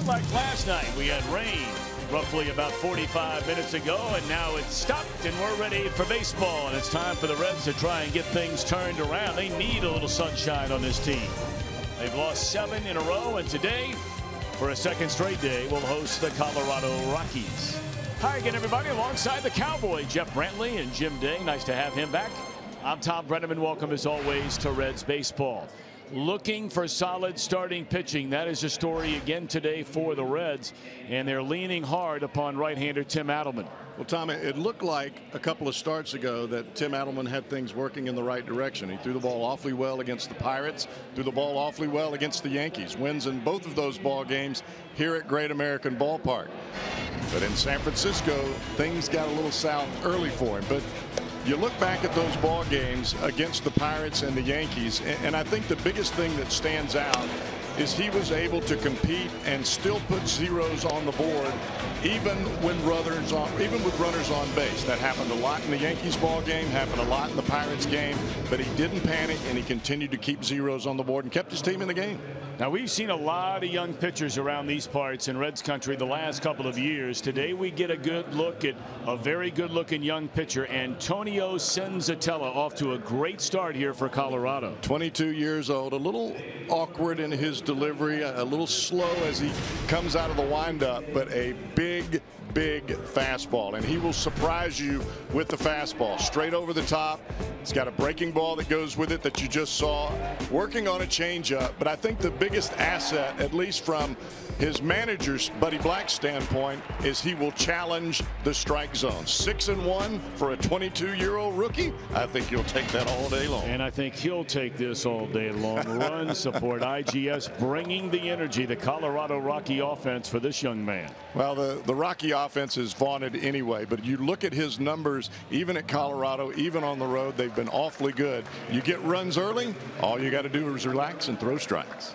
unlike last night, we had rain roughly about 45 minutes ago, and now it's stopped, and we're ready for baseball. And it's time for the Reds to try and get things turned around. They need a little sunshine on this team. They've lost 7 in a row, and today, for a second straight day, we'll host the Colorado Rockies. Hi again, everybody. Alongside the Cowboy, Jeff Brantley and Jim Day. Nice to have him back. I'm Tom Brenneman. Welcome, as always, to Reds baseball. Looking for solid starting pitching. That is the story again today for the Reds, and they're leaning hard upon right-hander Tim Adelman. Well, Tom, it looked like a couple of starts ago that Tim Adelman had things working in the right direction. He threw the ball awfully well against the Pirates, threw the ball awfully well against the Yankees. Wins in both of those ball games here at Great American Ballpark. But in San Francisco, things got a little south early for him. But you look back at those ball games against the Pirates and the Yankees, and I think the biggest thing that stands out is he was able to compete and still put zeros on the board, even with runners on base. That happened a lot in the Yankees ball game, happened a lot in the Pirates game, but he didn't panic, and he continued to keep zeros on the board and kept his team in the game. Now, we've seen a lot of young pitchers around these parts in Reds country the last couple of years. Today we get a good look at a very good looking young pitcher, Antonio Senzatella, off to a great start here for Colorado. 22 years old, a little awkward in his delivery, a little slow as he comes out of the windup, but a big fastball, and he will surprise you with the fastball straight over the top. He's got a breaking ball that goes with it that you just saw, working on a changeup. But I think the biggest asset, at least from his manager's Buddy Black's standpoint, is he will challenge the strike zone. 6-1 for a 22-year-old rookie. I think he'll take that all day long. And I think he'll take this all day long. Run support, IGS bringing the energy, the Colorado Rocky offense for this young man. Well, the Rocky offense is vaunted anyway, but you look at his numbers, even at Colorado, even on the road, they've been awfully good. You get runs early, all you got to do is relax and throw strikes.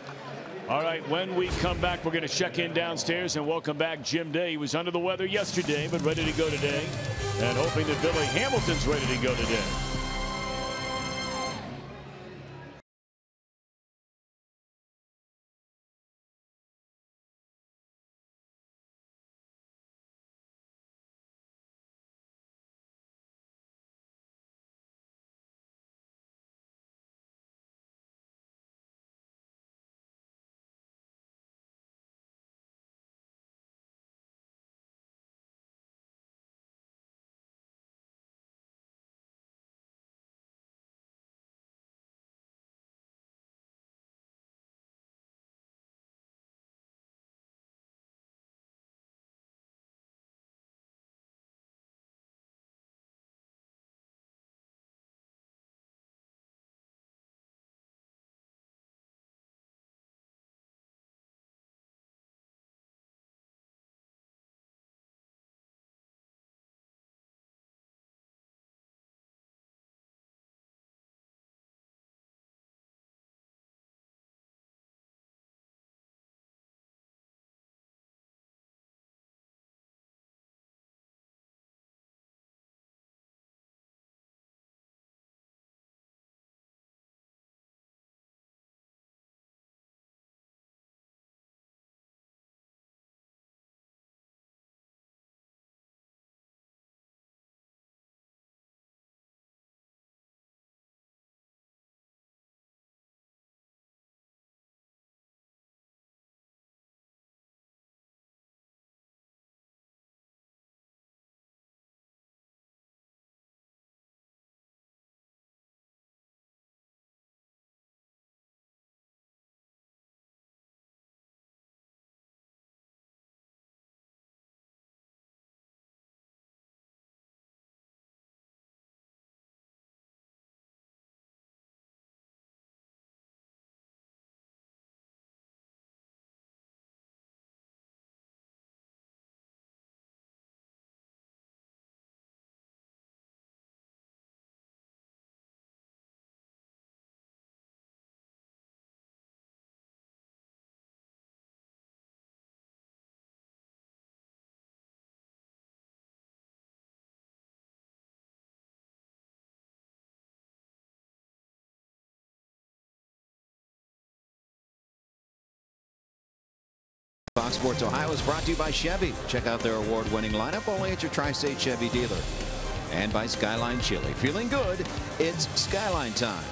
All right, when we come back, we're going to check in downstairs and welcome back Jim Day. He was under the weather yesterday, but ready to go today, and hoping that Billy Hamilton's ready to go today. Fox Sports Ohio is brought to you by Chevy. Check out their award-winning lineup only at your Tri-State Chevy dealer. And by Skyline Chili. Feeling good? It's Skyline time.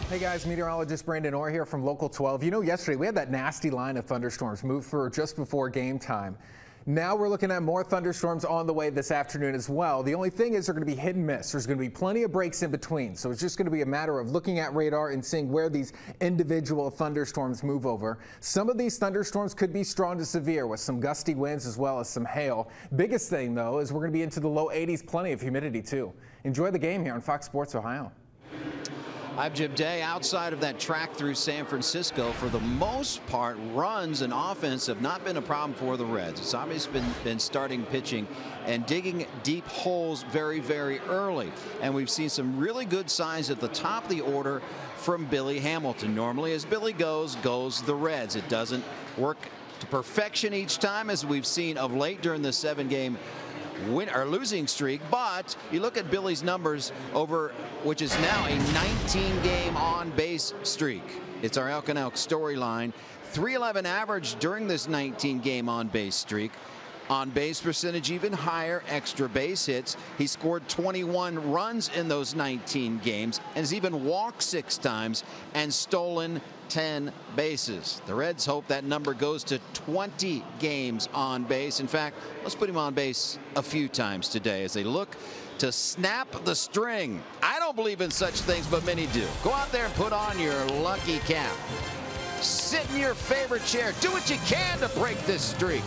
Hey guys, meteorologist Brandon Orr here from Local 12. You know, yesterday we had that nasty line of thunderstorms move through just before game time. Now we're looking at more thunderstorms on the way this afternoon as well. The only thing is they're going to be hit and miss. There's going to be plenty of breaks in between. So it's just going to be a matter of looking at radar and seeing where these individual thunderstorms move over. Some of these thunderstorms could be strong to severe with some gusty winds as well as some hail. Biggest thing though is we're going to be into the low 80s, plenty of humidity too. Enjoy the game here on Fox Sports Ohio. I'm Jim Day. Outside of that track through San Francisco, for the most part, runs and offense have not been a problem for the Reds. It's obviously been starting pitching and digging deep holes very, very early. And we've seen some really good signs at the top of the order from Billy Hamilton. Normally, as Billy goes the Reds. It doesn't work to perfection each time, as we've seen of late during the 7-game win or losing streak, but you look at Billy's numbers over, which is now a 19-game on-base streak. It's our Elk and Elk storyline. 311 average during this 19-game on-base streak. On-base percentage even higher, extra base hits. He scored 21 runs in those 19 games and has even walked 6 times and stolen 10 bases. The Reds hope that number goes to 20 games on base. In fact, let's put him on base a few times today as they look to snap the string. I don't believe in such things, but many do. Go out there and put on your lucky cap. Sit in your favorite chair. Do what you can to break this streak.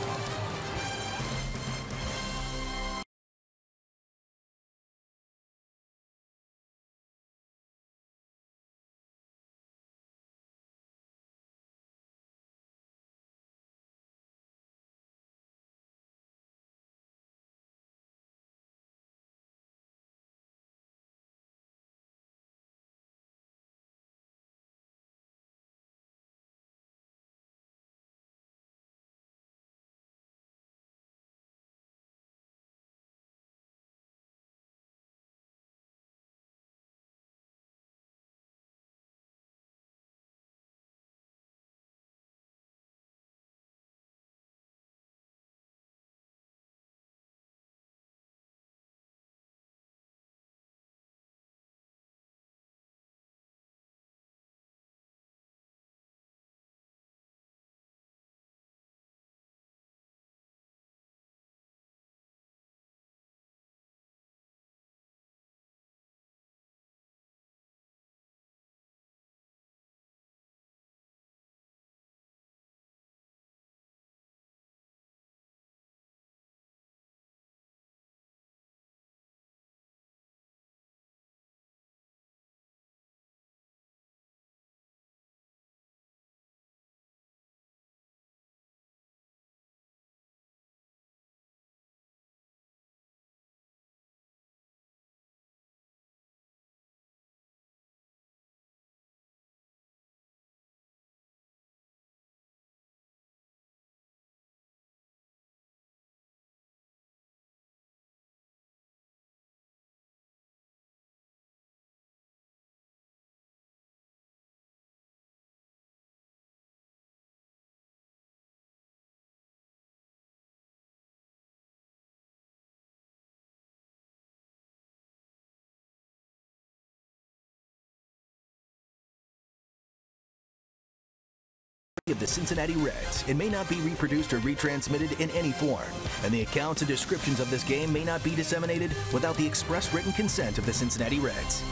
Of the Cincinnati Reds. It may not be reproduced or retransmitted in any form, and the accounts and descriptions of this game may not be disseminated without the express written consent of the Cincinnati Reds.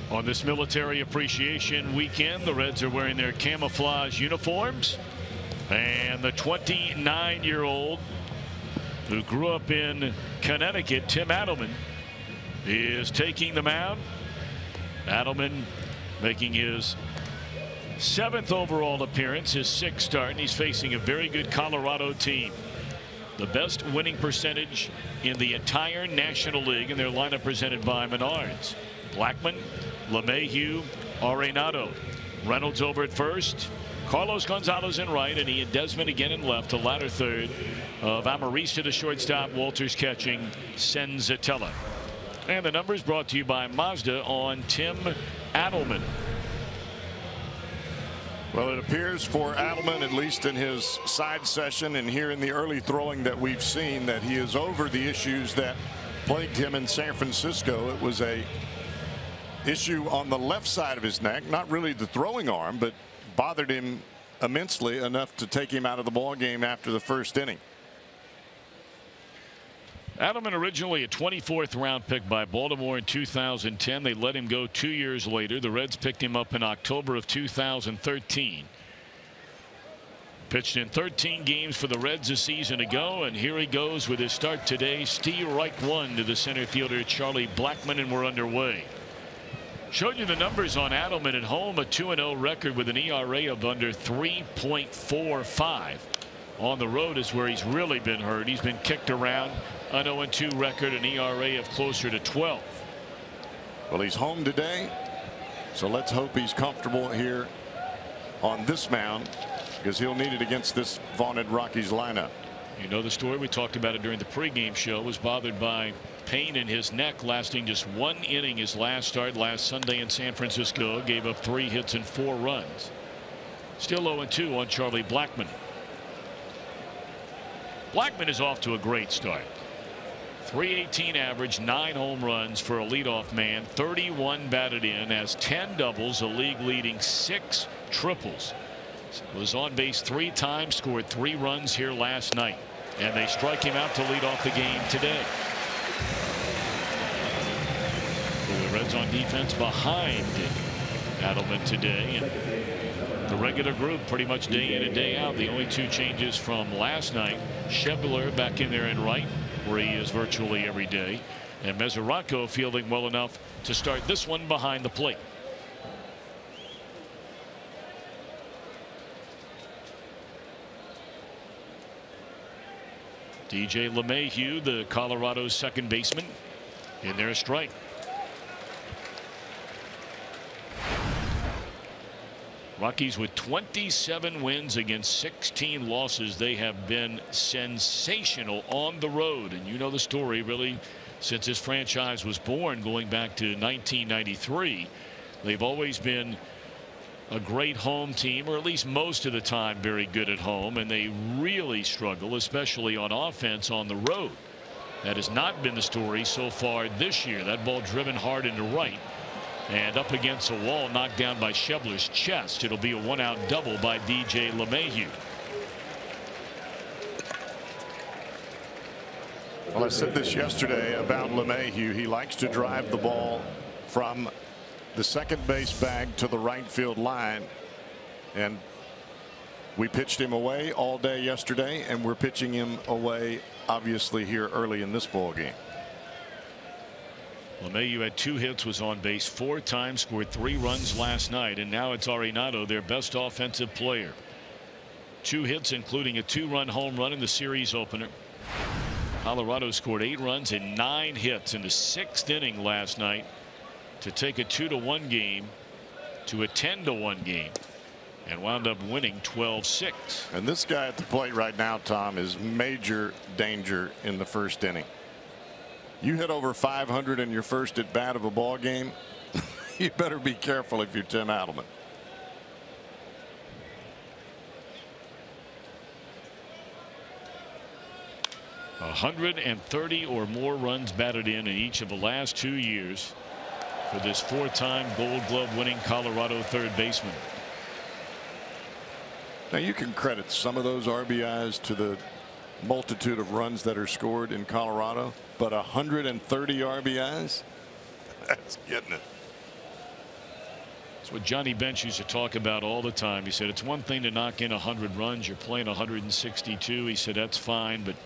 On this Military Appreciation Weekend, the Reds are wearing their camouflage uniforms, and the 29-year-old who grew up in Connecticut, Tim Adelman, is taking the mound. Adelman making his 7th overall appearance, his 6th start, and he's facing a very good Colorado team. The best winning percentage in the entire National League, and their lineup presented by Menards. Blackman, LeMahieu, Arenado. Reynolds over at first. Carlos Gonzalez in right, and he and Desmond again in left. The latter third of Amarista, the shortstop. Walters catching Senzatella. And the numbers brought to you by Mazda on Tim Adelman. Well, it appears for Adelman, at least in his side session and here in the early throwing that we've seen, that he is over the issues that plagued him in San Francisco. It was a issue on the left side of his neck, not really the throwing arm, but bothered him immensely enough to take him out of the ball game after the first inning. Adelman, originally a 24th round pick by Baltimore in 2010. They let him go 2 years later. The Reds picked him up in October of 2013. Pitched in 13 games for the Reds a season ago, and here he goes with his start today. Steal right one to the center fielder Charlie Blackmon, and we're underway. Showed you the numbers on Adelman at home, a 2-0 record with an ERA of under 3.45. On the road is where he's really been hurt. He's been kicked around. An 0-2 record, an ERA of closer to 12. Well, he's home today, so let's hope he's comfortable here on this mound, because he'll need it against this vaunted Rockies lineup. You know the story. We talked about it during the pregame show. Was bothered by pain in his neck, lasting just 1 inning his last start last Sunday in San Francisco. Gave up 3 hits and 4 runs. Still 0-2 on Charlie Blackmon. Blackmon is off to a great start. .318 average, 9 home runs for a leadoff man, 31 batted in, has 10 doubles, a league leading 6 triples. Was on base 3 times, scored 3 runs here last night, and they strike him out to lead off the game today. The Reds on defense behind Adelman today, and the regular group pretty much day in and day out. The only 2 changes from last night: Schebler back in there in right, where he is virtually every day, and Mesoraco fielding well enough to start this one behind the plate. DJ LeMahieu, the Colorado second baseman, in their strike. Rockies with 27 wins against 16 losses. They have been sensational on the road, and you know the story really since this franchise was born, going back to 1993. They've always been a great home team, or at least most of the time very good at home, and they really struggle, especially on offense, on the road. That has not been the story so far this year. That ball driven hard into right and up against a wall, knocked down by Schebler's chest. It'll be a 1-out double by DJ LeMahieu. Well, I said this yesterday about LeMahieu. He likes to drive the ball from the second base bag to the right field line, and we pitched him away all day yesterday, and we're pitching him away obviously here early in this ball game. LeMahieu had 2 hits, was on base 4 times, scored 3 runs last night, and now it's Arenado, their best offensive player. 2 hits, including a 2-run home run in the series opener. Colorado scored 8 runs and 9 hits in the 6th inning last night to take a 2-1 game to a 10-1 game, and wound up winning 12-6. And this guy at the plate right now, Tom, is major danger in the first inning. You hit over 500 in your first at bat of a ball game. You better be careful if you're Tim Adelman. A 130 or more runs batted in each of the last 2 years for this 4-time Gold Glove winning Colorado third baseman. Now you can credit some of those RBIs to the multitude of runs that are scored in Colorado, but 130 RBIs, that's getting it. It's what Johnny Bench used to talk about all the time. He said it's one thing to knock in 100 runs. You're playing 162. He said that's fine, but he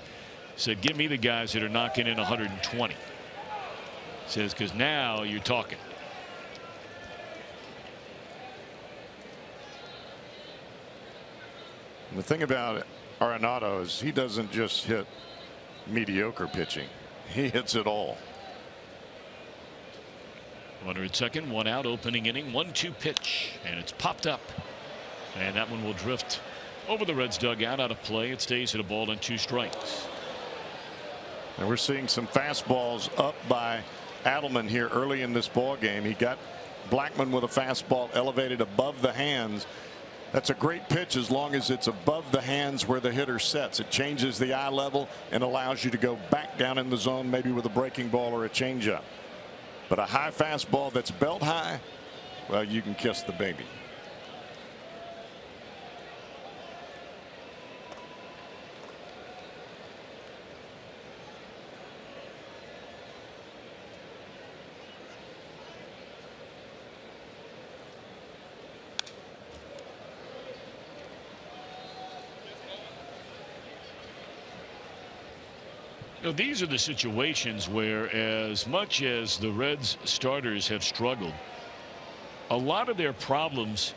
said give me the guys that are knocking in 120. He says because now you're talking. And the thing about Arenado is he doesn't just hit mediocre pitching. He hits it all. Runner at second, 1 out, opening inning, 1-2 pitch, and it's popped up, and that one will drift over the Reds dugout, out of play. It stays at a ball and 2 strikes. And we're seeing some fastballs up by Adelman here early in this ball game. He got Blackmon with a fastball elevated above the hands. That's a great pitch as long as it's above the hands where the hitter sets. It changes the eye level and allows you to go back down in the zone, maybe with a breaking ball or a changeup. But a high fastball that's belt high, well, you can kiss the baby. You know, these are the situations where, as much as the Reds starters have struggled, a lot of their problems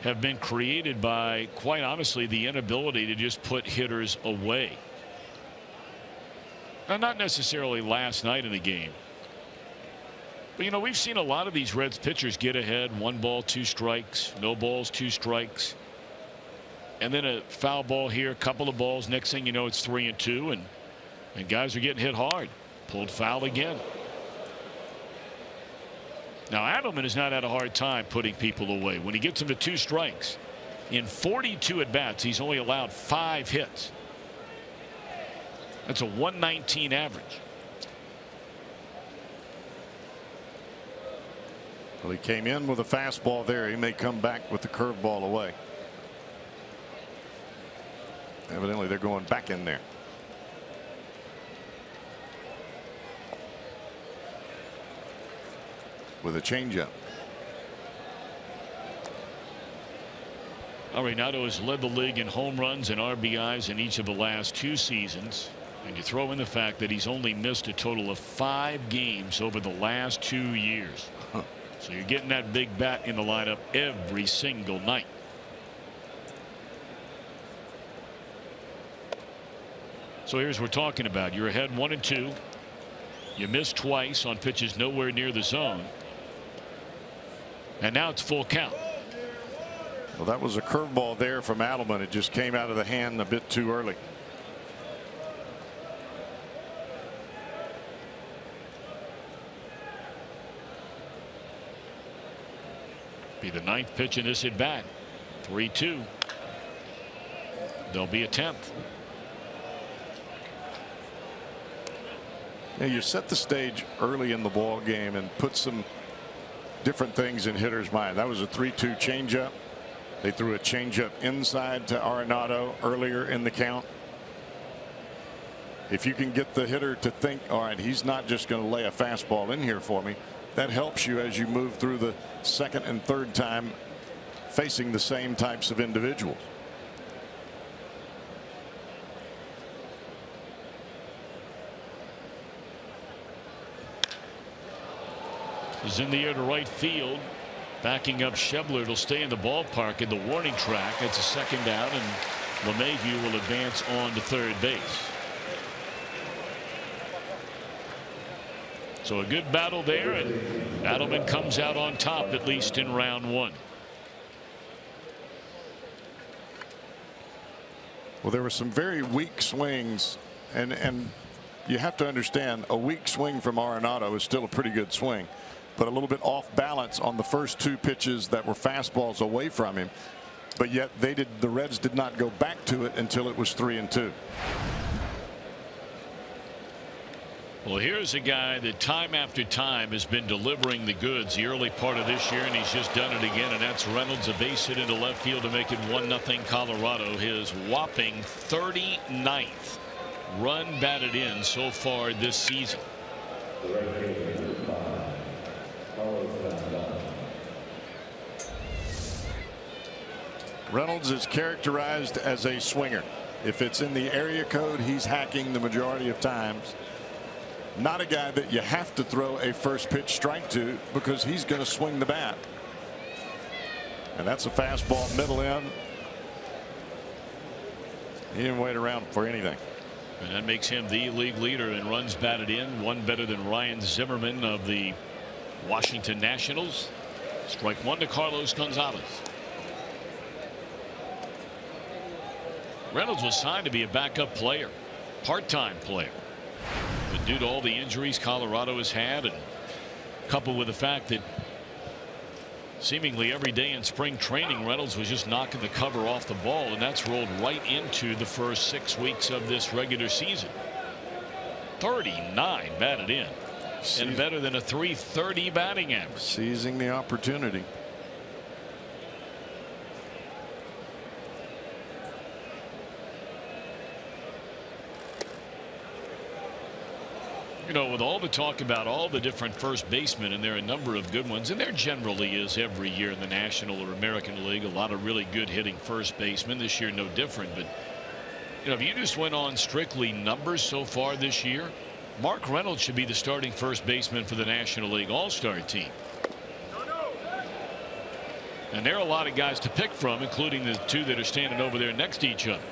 have been created by, quite honestly, the inability to just put hitters away. Now, not necessarily last night in the game, but you know, we've seen a lot of these Reds pitchers get ahead, 1 ball 2 strikes, no balls 2 strikes, and then a foul ball here, a couple of balls, next thing you know it's 3-2, and guys are getting hit hard. Pulled foul again. Now Adelman has not had a hard time putting people away. When he gets them to 2 strikes, in 42 at bats, he's only allowed 5 hits. That's a 119 average. Well, he came in with a fastball there. He may come back with the curveball away. Evidently they're going back in there. With a changeup. Arenado has led the league in home runs and RBIs in each of the last 2 seasons. And you throw in the fact that he's only missed a total of 5 games over the last 2 years. So you're getting that big bat in the lineup every single night. So here's what we're talking about. You're ahead 1-2. You missed twice on pitches nowhere near the zone. And now it's full count. Well, that was a curveball there from Adelman. It just came out of the hand a bit too early. Be the 9th pitch in this at bat. 3-2. There'll be a 10th. Now you set the stage early in the ball game and put some different things in hitters' mind. That was a 3-2 changeup. They threw a changeup inside to Arenado earlier in the count. If you can get the hitter to think, all right, he's not just going to lay a fastball in here for me, that helps you as you move through the 2nd and 3rd time facing the same types of individuals. Is in the air to right field. Backing up Schebler will stay in the ballpark in the warning track. It's a 2nd down, and LeMahieu will advance on to 3rd base. So a good battle there, and Adelman comes out on top, at least in round 1. Well, there were some very weak swings, and you have to understand, a weak swing from Arenado is still a pretty good swing, but a little bit off balance on the first 2 pitches that were fastballs away from him. But yet the Reds did not go back to it until it was 3-2. Well, here's a guy that time after time has been delivering the goods the early part of this year, and he's just done it again, and that's Reynolds. A base hit into left field to make it 1-0 Colorado. His whopping 39th run batted in so far this season. Reynolds is characterized as a swinger. If it's in the area code, he's hacking the majority of times. Not a guy that you have to throw a first pitch strike to, because he's going to swing the bat. And that's a fastball middle in. He didn't wait around for anything. And that makes him the league leader in runs batted in, 1 better than Ryan Zimmerman of the Washington Nationals. Strike 1 to Carlos Gonzalez. Reynolds was signed to be a backup player, part-time player. But due to all the injuries Colorado has had and coupled with the fact that seemingly every day in spring training Reynolds was just knocking the cover off the ball, and that's rolled right into the first 6 weeks of this regular season. 39 batted in, and better than a .330 batting average. Seizing the opportunity. You know, with all the talk about all the different first basemen, and there are a number of good ones, and there generally is every year in the National or American League, a lot of really good hitting first basemen. This year no different. But you know, if you just went on strictly numbers so far this year, Mark Reynolds should be the starting first baseman for the National League All-Star team. And there are a lot of guys to pick from, including the two that are standing over there next to each other.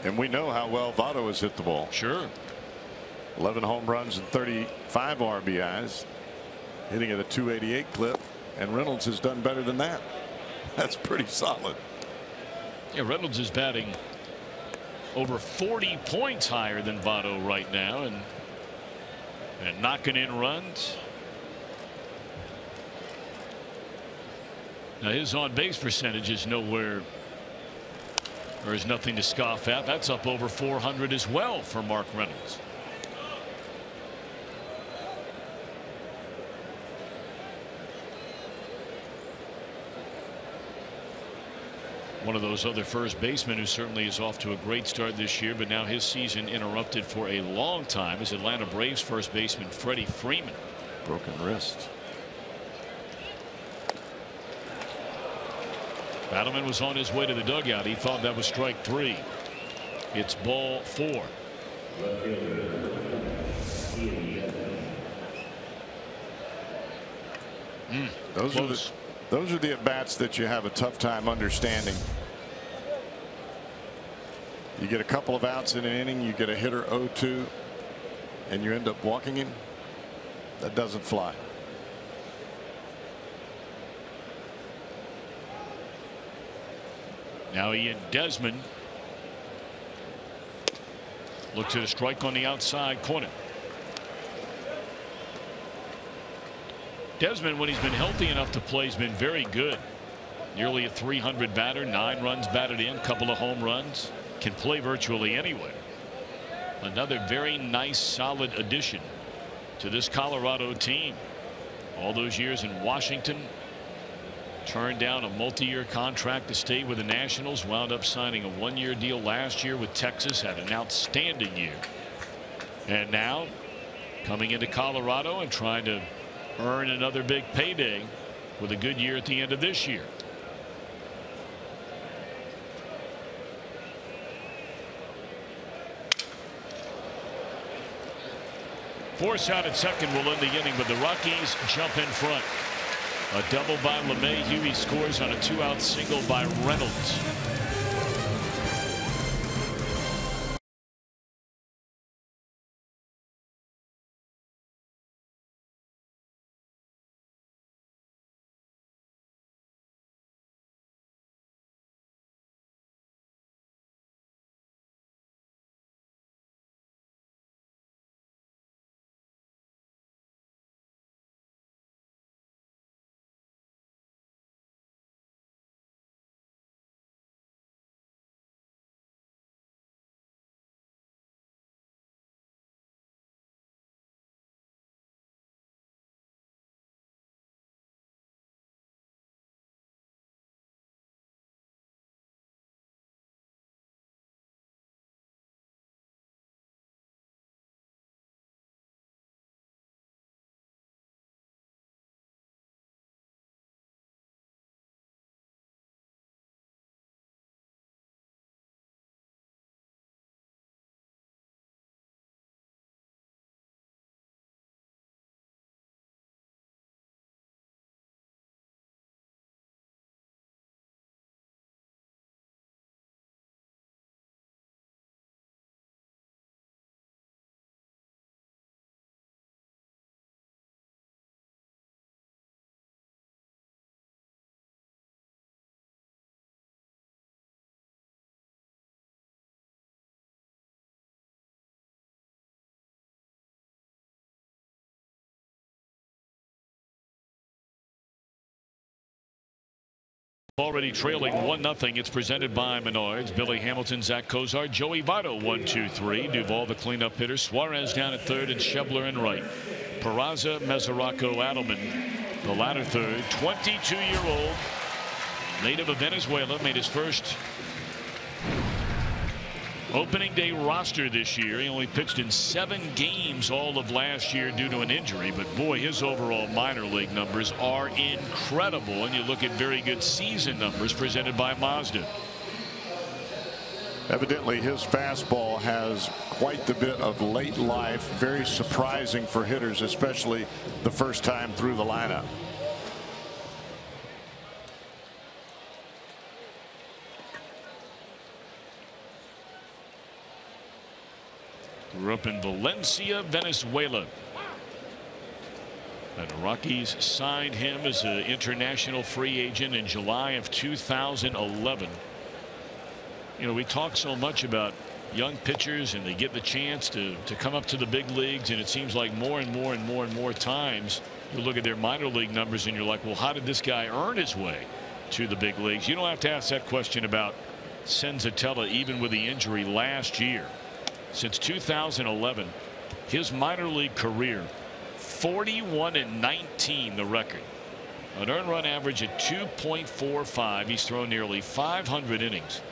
And we know how well Votto has hit the ball. Sure. 11 home runs and 35 RBIs, hitting at a .288 clip, and Reynolds has done better than that. That's pretty solid. Yeah, Reynolds is batting over 40 points higher than Votto right now, and knocking in runs. Now his on base percentage is nowhere. There is nothing to scoff at. That's up over 400 as well for Mark Reynolds. One of those other first basemen who certainly is off to a great start this year, but now his season interrupted for a long time, is Atlanta Braves first baseman Freddie Freeman. Broken wrist. Battleman was on his way to the dugout. He thought that was strike 3. It's ball 4. Those are the at bats that you have a tough time understanding. You get a couple of outs in an inning, you get a hitter 0-2, and you end up walking him. That doesn't fly. Now Ian Desmond looks at a strike on the outside corner. Desmond, when he's been healthy enough to play, has been very good. Nearly a .300 batter, 9 runs batted in, couple of home runs, can play virtually anywhere. Another very nice solid addition to this Colorado team. All those years in Washington, turned down a multi-year contract to stay with the Nationals, wound up signing a 1-year deal last year with Texas, had an outstanding year, and now coming into Colorado and trying to earn another big payday with a good year at the end of this year. Force out at second will end the inning, but the Rockies jump in front. A double by LeMahieu. He scores on a 2-out single by Reynolds. Already trailing 1-0. It's presented by Menards. Billy Hamilton, Zach Cozart, Joey Votto 1, 2, 3. Duvall the cleanup hitter. Suarez down at third and Schebler in right. Peraza, Mesoraco, Adelman the latter third. 22-year-old native of Venezuela made his first opening day roster this year. He only pitched in 7 games all of last year due to an injury, but boy, his overall minor league numbers are incredible. And you look at very good season numbers presented by Mazda. Evidently his fastball has quite the bit of late life. Very surprising for hitters, especially the first time through the lineup. Grew up in Valencia, Venezuela. And the Rockies signed him as an international free agent in July of 2011. You know, we talk so much about young pitchers and they get the chance to come up to the big leagues, and it seems like more and more times you look at their minor league numbers and you're like, well, how did this guy earn his way to the big leagues? You don't have to ask that question about Senzatella, even with the injury last year. Since 2011, his minor league career, 41-19 the record. An earned run average at 2.45. He's thrown nearly 500 innings.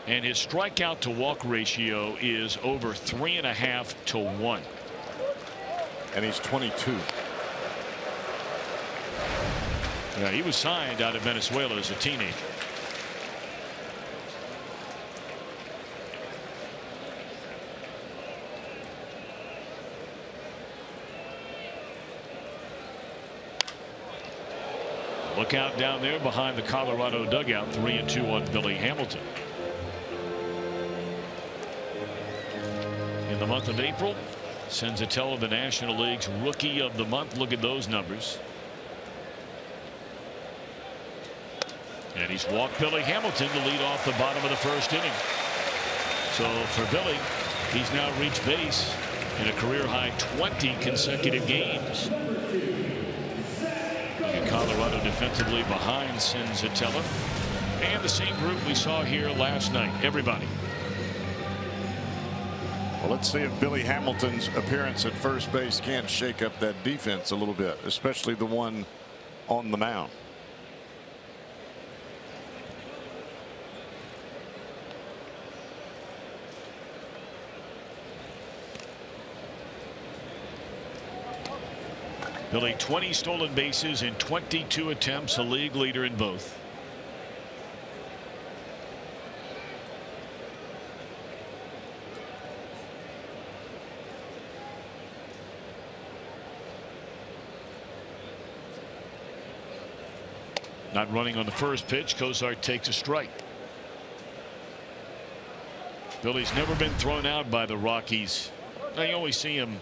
And his strikeout to walk ratio is over 3.5 to 1. And he's 22. Yeah, he was signed out of Venezuela as a teenager. Look out down there behind the Colorado dugout. 3-2 on Billy Hamilton. In the month of April, Senzatella, the National League's Rookie of the Month. Look at those numbers. And he's walked Billy Hamilton to lead off the bottom of the first inning. So for Billy, he's now reached base in a career-high 20 consecutive games. Colorado defensively behind Senzatella, and the same group we saw here last night. Everybody. Well, let's see if Billy Hamilton's appearance at first base can't shake up that defense a little bit, especially the one on the mound. Billy, 20 stolen bases in 22 attempts, a league leader in both. Not running on the first pitch. Cozart takes a strike. Billy's never been thrown out by the Rockies. Now, you only see him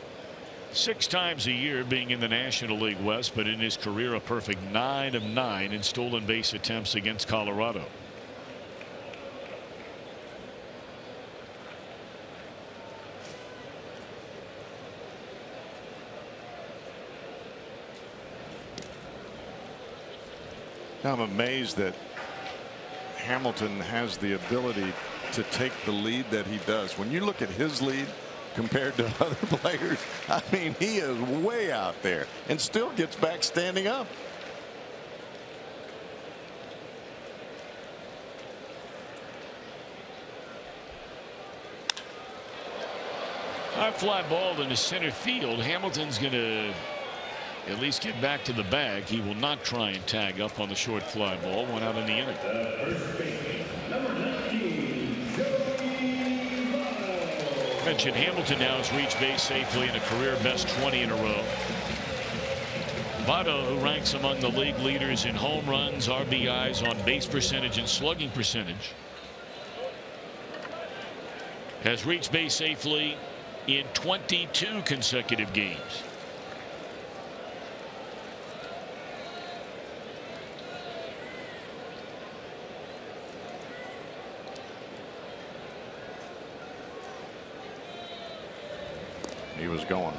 6 times a year being in the National League West, but in his career a perfect 9 of 9 in stolen base attempts against Colorado. Now I'm amazed that Hamilton has the ability to take the lead that he does. When you look at his lead compared to other players, I mean, he is way out there and still gets back standing up. High fly ball into center field. Hamilton's going to at least get back to the bag. He will not try and tag up on the short fly ball. One out in the inning. Mentioned Hamilton now has reached base safely in a career best 20 in a row. Votto, who ranks among the league leaders in home runs, RBIs, on base percentage, and slugging percentage, has reached base safely in 22 consecutive games. He was going.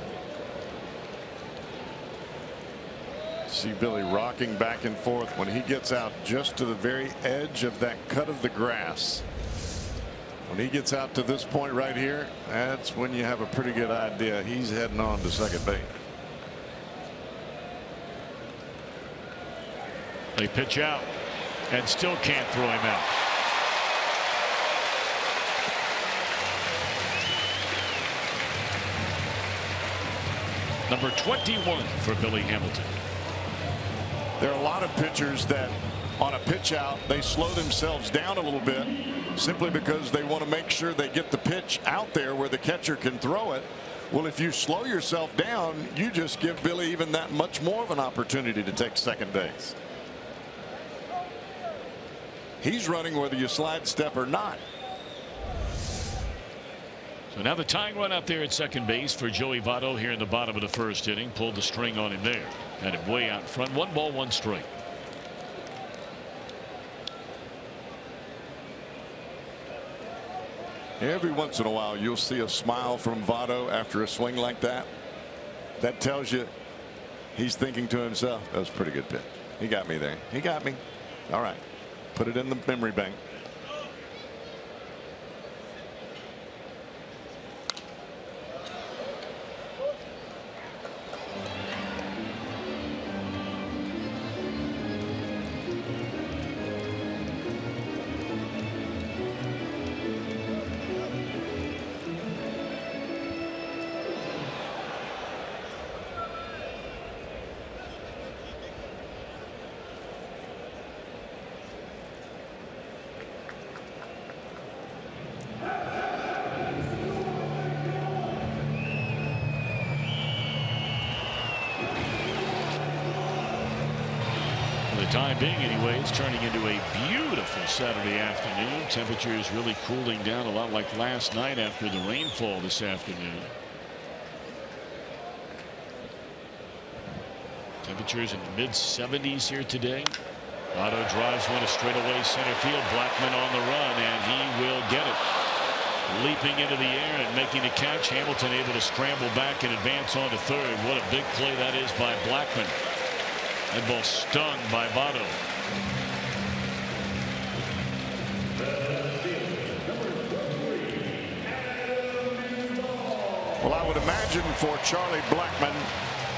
See Billy rocking back and forth when he gets out just to the very edge of that cut of the grass. When he gets out to this point right here, that's when you have a pretty good idea he's heading on to second base. They pitch out and still can't throw him out. Number 21 for Billy Hamilton. There are a lot of pitchers that on a pitch out they slow themselves down a little bit simply because they want to make sure they get the pitch out there where the catcher can throw it. Well, if you slow yourself down, you just give Billy even that much more of an opportunity to take second base. He's running whether you slide step or not. So now the tying run out there at second base for Joey Votto here in the bottom of the first inning. Pulled the string on him there. Had him way out in front. 1 ball, 1 strike. Every once in a while you'll see a smile from Votto after a swing like that. That tells you he's thinking to himself, that was a pretty good pitch. He got me there. He got me. All right. Put it in the memory bank. Time being anyway, it's turning into a beautiful Saturday afternoon. Temperatures really cooling down a lot like last night after the rainfall this afternoon. Temperatures in the mid-70s here today. Votto drives one to straightaway center field. Blackmon on the run, and he will get it. Leaping into the air and making the catch. Hamilton able to scramble back and advance on to third. What a big play that is by Blackmon. That ball stung by Votto. Well, I would imagine for Charlie Blackmon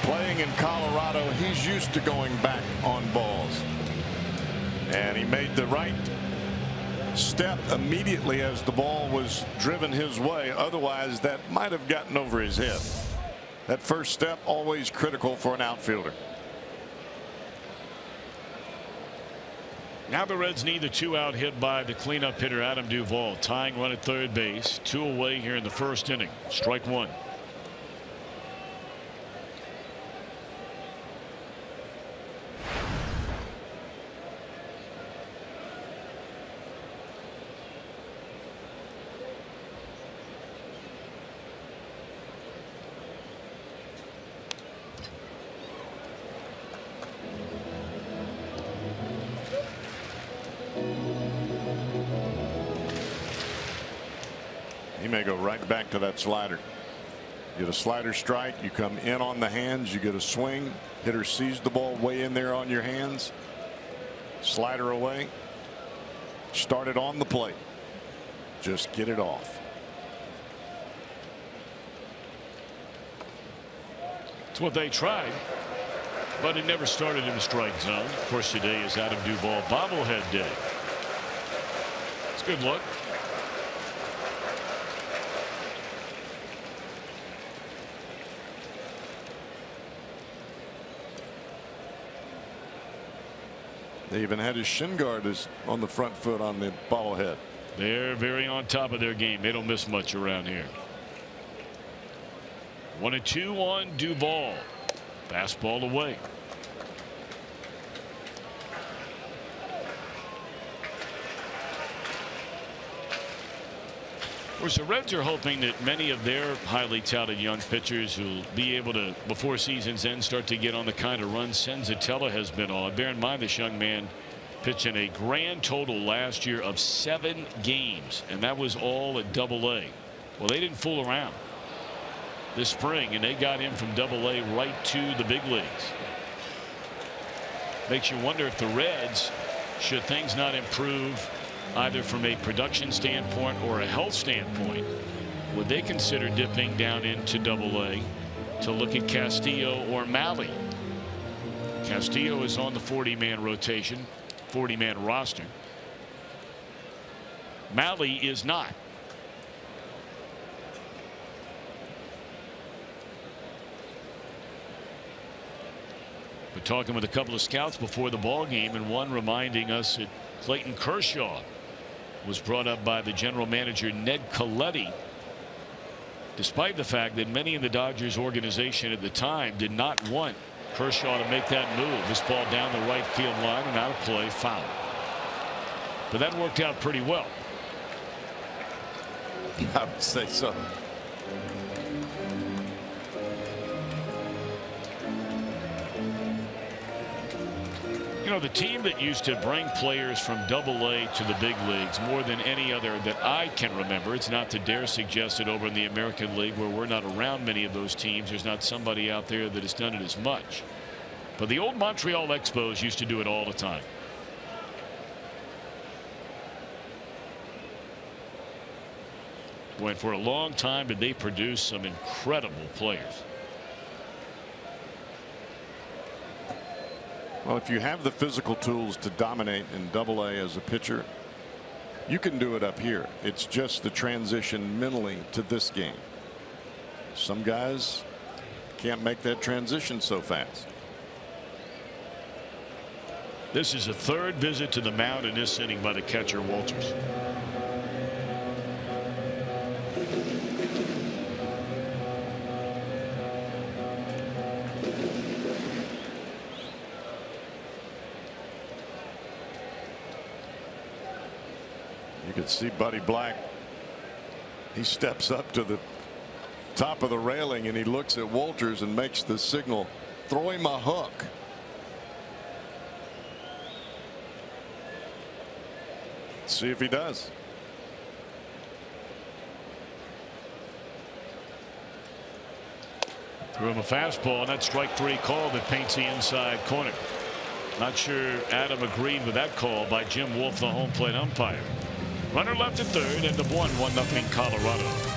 playing in Colorado, he's used to going back on balls. And he made the right step immediately as the ball was driven his way. Otherwise, that might have gotten over his head. That first step always critical for an outfielder. Now the Reds need the 2-out hit by the cleanup hitter Adam Duvall. Tying run at third base. 2 away here in the first inning. Strike 1. He may go right back to that slider. Get a slider strike. You come in on the hands. You get a swing. Hitter sees the ball way in there on your hands. Slider away. Start it on the plate. Just get it off. It's what they tried, but it never started in the strike zone. Of course, today is Adam Duvall bobblehead day. It's good luck. They even had his shin guard on the front foot on the bobblehead. They're very on top of their game. They don't miss much around here. 1-2 on Duvall. Fastball away. Of course, the Reds are hoping that many of their highly touted young pitchers will be able to, before season's end, start to get on the kind of run Senzatella has been on. Bear in mind, this young man pitched in a grand total last year of 7 games, and that was all at Double-A. Well, they didn't fool around this spring, and they got him from Double-A right to the big leagues. Makes you wonder if the Reds, should things not improve either from a production standpoint or a health standpoint, would they consider dipping down into Double-A to look at Castillo or Malley? Castillo is on the 40-man rotation, 40-man roster. Malley is not. We're talking with a couple of scouts before the ball game, and one reminding us that Clayton Kershaw was brought up by the general manager Ned Colletti, despite the fact that many in the Dodgers organization at the time did not want Kershaw to make that move. This ball down the right field line and out of play, foul. But that worked out pretty well. I would say so. You know, the team that used to bring players from Double-A to the big leagues more than any other that I can remember, it's not to dare suggest that over in the American League, where we're not around many of those teams, there's not somebody out there that has done it as much. But the old Montreal Expos used to do it all the time. When for a long time did they produce some incredible players. Well, if you have the physical tools to dominate in Double-A as a pitcher, you can do it up here. It's just the transition mentally to this game. Some guys can't make that transition so fast. This is a third visit to the mound in this inning by the catcher Walters. You can see Buddy Black. He steps up to the top of the railing and he looks at Walters and makes the signal, throw him a hook. See if he does. Threw him a fastball, and that strike 3 call that paints the inside corner. Not sure Adam agreed with that call by Jim Wolf, the home plate umpire. Runner left at third, end of 1-0 Colorado.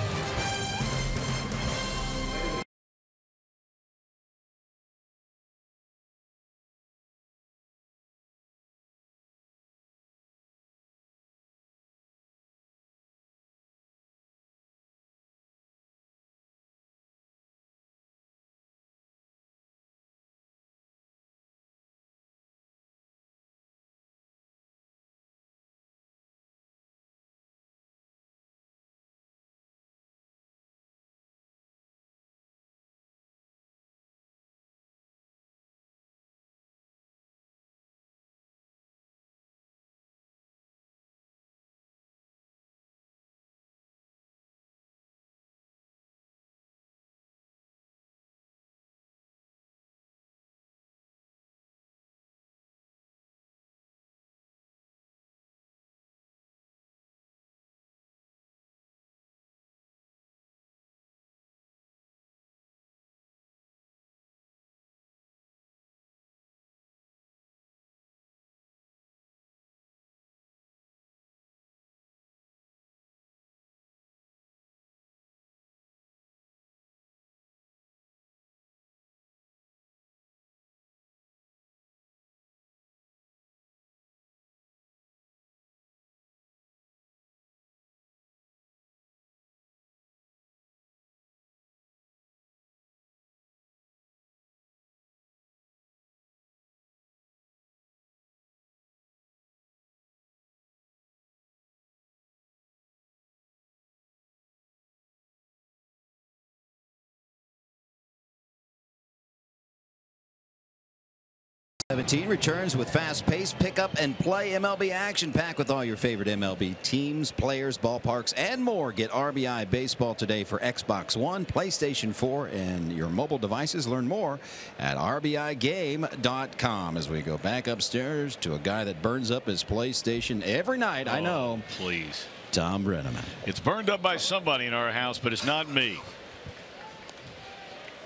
'17 returns with fast-paced pick-up and play MLB action packed with all your favorite MLB teams, players, ballparks, and more. Get RBI Baseball today for Xbox One, PlayStation 4, and your mobile devices. Learn more at RBIGame.com as we go back upstairs to a guy that burns up his PlayStation every night. I know. Please. Tom Brenneman. It's burned up by somebody in our house, but it's not me.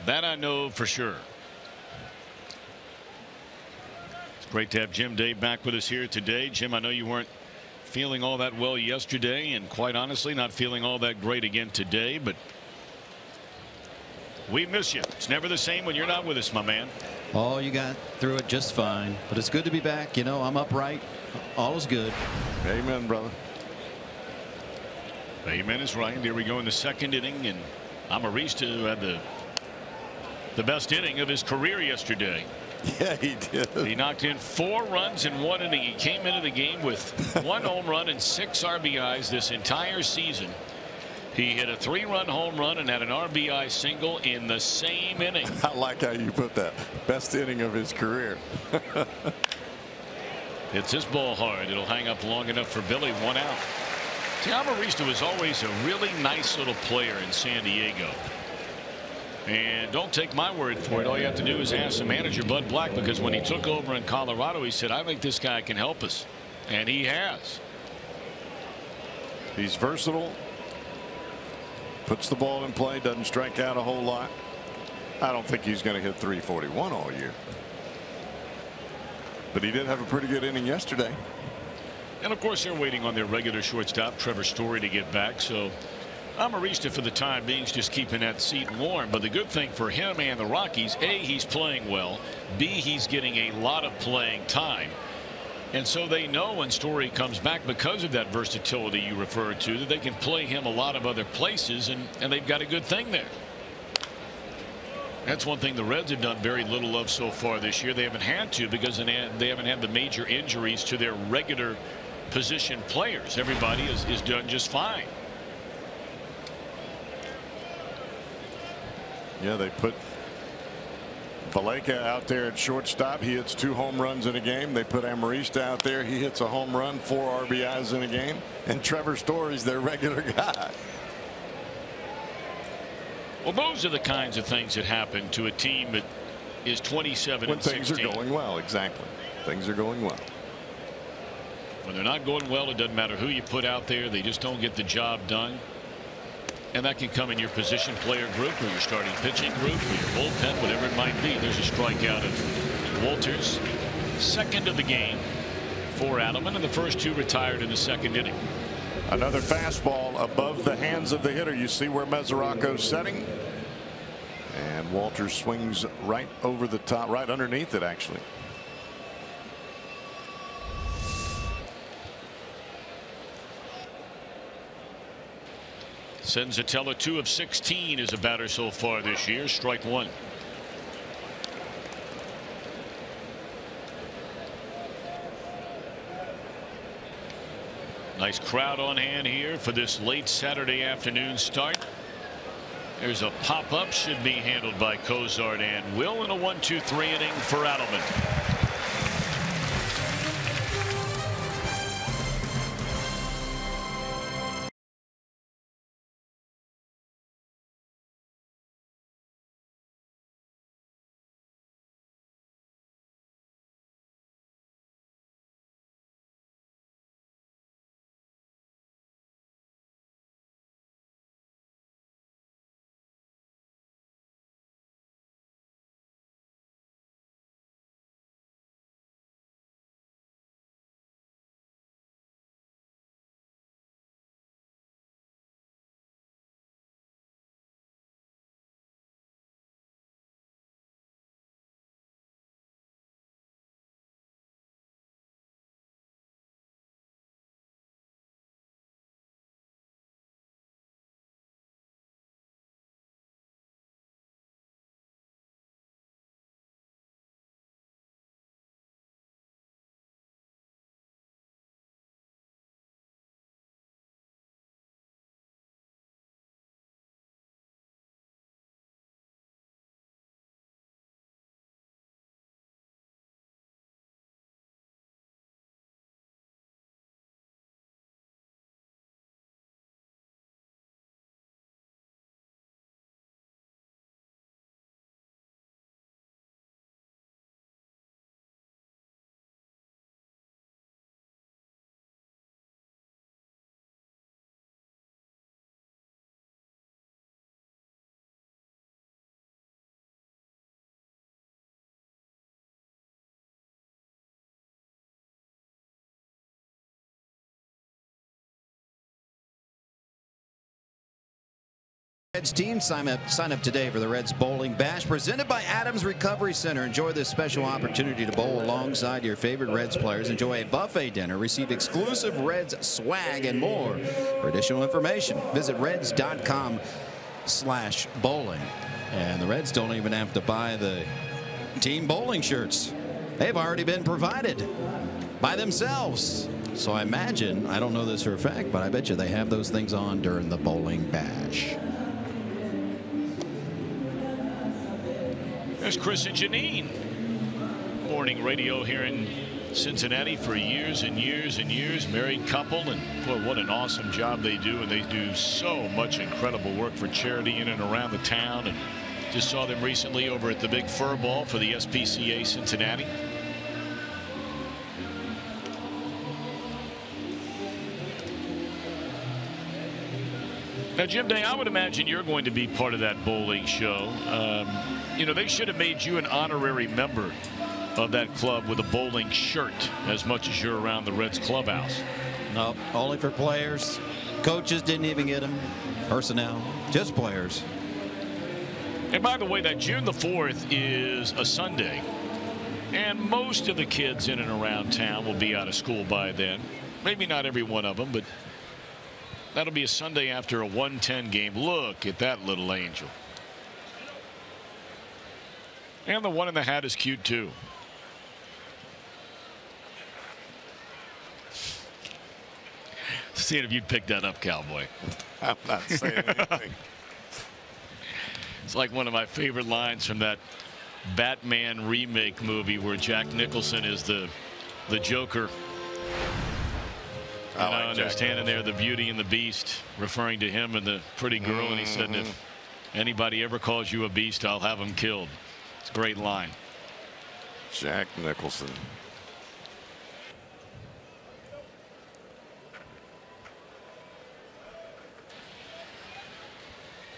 That I know for sure. Great to have Jim Day back with us here today. Jim, I know you weren't feeling all that well yesterday, and quite honestly not feeling all that great again today, but we miss you. It's never the same when you're not with us, my man. Oh, you got through it just fine, but it's good to be back. You know, I'm upright. All is good. Amen, brother. Amen is right. Here we go in the second inning, and Amarista had the best inning of his career yesterday. Yeah, he did. He knocked in 4 runs in 1 inning. He came into the game with 1 home run and 6 RBIs this entire season. He hit a 3-run home run and had an RBI single in the same inning. I like how you put that. Best inning of his career. It's his ball hard. It'll hang up long enough for Billy. 1 out. See, Amarista was always a really nice little player in San Diego. And don't take my word for it. All you have to do is ask the manager, Bud Black, because when he took over in Colorado, he said, I think this guy can help us. And he has. He's versatile. Puts the ball in play. Doesn't strike out a whole lot. I don't think he's going to hit 341 all year. But he did have a pretty good inning yesterday. And of course, they're waiting on their regular shortstop, Trevor Story, to get back. So Amarista, for the time being, is just keeping that seat warm. But the good thing for him and the Rockies, A, he's playing well. B, he's getting a lot of playing time. And so they know when Story comes back, because of that versatility you referred to, that they can play him a lot of other places, and they've got a good thing there. That's one thing the Reds have done very little of so far this year. They haven't had to, because they haven't had the major injuries to their regular position players. Everybody is done just fine. Yeah, they put Valleca out there at shortstop. He hits 2 home runs in a game. They put Amarista out there. He hits a home run, 4 RBIs in a game. And Trevor Story's their regular guy. Well, those are the kinds of things that happen to a team that is 27 when and things 16. are going well. Exactly. Things are going well. When they're not going well, it doesn't matter who you put out there. They just don't get the job done. And that can come in your position player group, or your starting pitching group, or your bullpen, whatever it might be. There's a strikeout of Walters, second of the game for Adelman, and the first 2 retired in the second inning. Another fastball above the hands of the hitter. You see where Mesoraco's setting, and Walters swings right over the top, right underneath it, actually. Senzatella, 2 of 16 as a batter so far this year. Strike 1. Nice crowd on hand here for this late Saturday afternoon start. There's a pop-up, should be handled by Cozart and Will, in a 1-2-3 inning for Adelman. Reds team, sign up today for the Reds Bowling Bash presented by Adams Recovery Center. Enjoy this special opportunity to bowl alongside your favorite Reds players. Enjoy a buffet dinner, receive exclusive Reds swag, and more. For additional information, visit reds.com/bowling. And the Reds don't even have to buy the team bowling shirts. They've already been provided by themselves. So I imagine, I don't know this for a fact, but I bet you they have those things on during the Bowling Bash. There's Chris and Janine. Morning radio here in Cincinnati for years and years and years. Married couple, and boy, what an awesome job they do. And they do so much incredible work for charity in and around the town. And just saw them recently over at the Big Fur Ball for the SPCA Cincinnati. Now, Jim Day, I would imagine you're going to be part of that bowling show. You know, they should have made you an honorary member of that club with a bowling shirt as much as you're around the Reds clubhouse. No, only for players. Coaches didn't even get them. Personnel, just players. And by the way, that June the 4th is a Sunday. And most of the kids in and around town will be out of school by then. Maybe not every one of them, but that'll be a Sunday after a 1:10 game. Look at that little angel. And the one in the hat is cute too. Seeing if you'd pick that up, cowboy. I'm not saying anything. It's like one of my favorite lines from that Batman remake movie where Jack Nicholson is the Joker. And they're standing there, the Beauty and the Beast, referring to him and the pretty girl, and he said, if anybody ever calls you a beast, I'll have him killed. It's a great line. Jack Nicholson.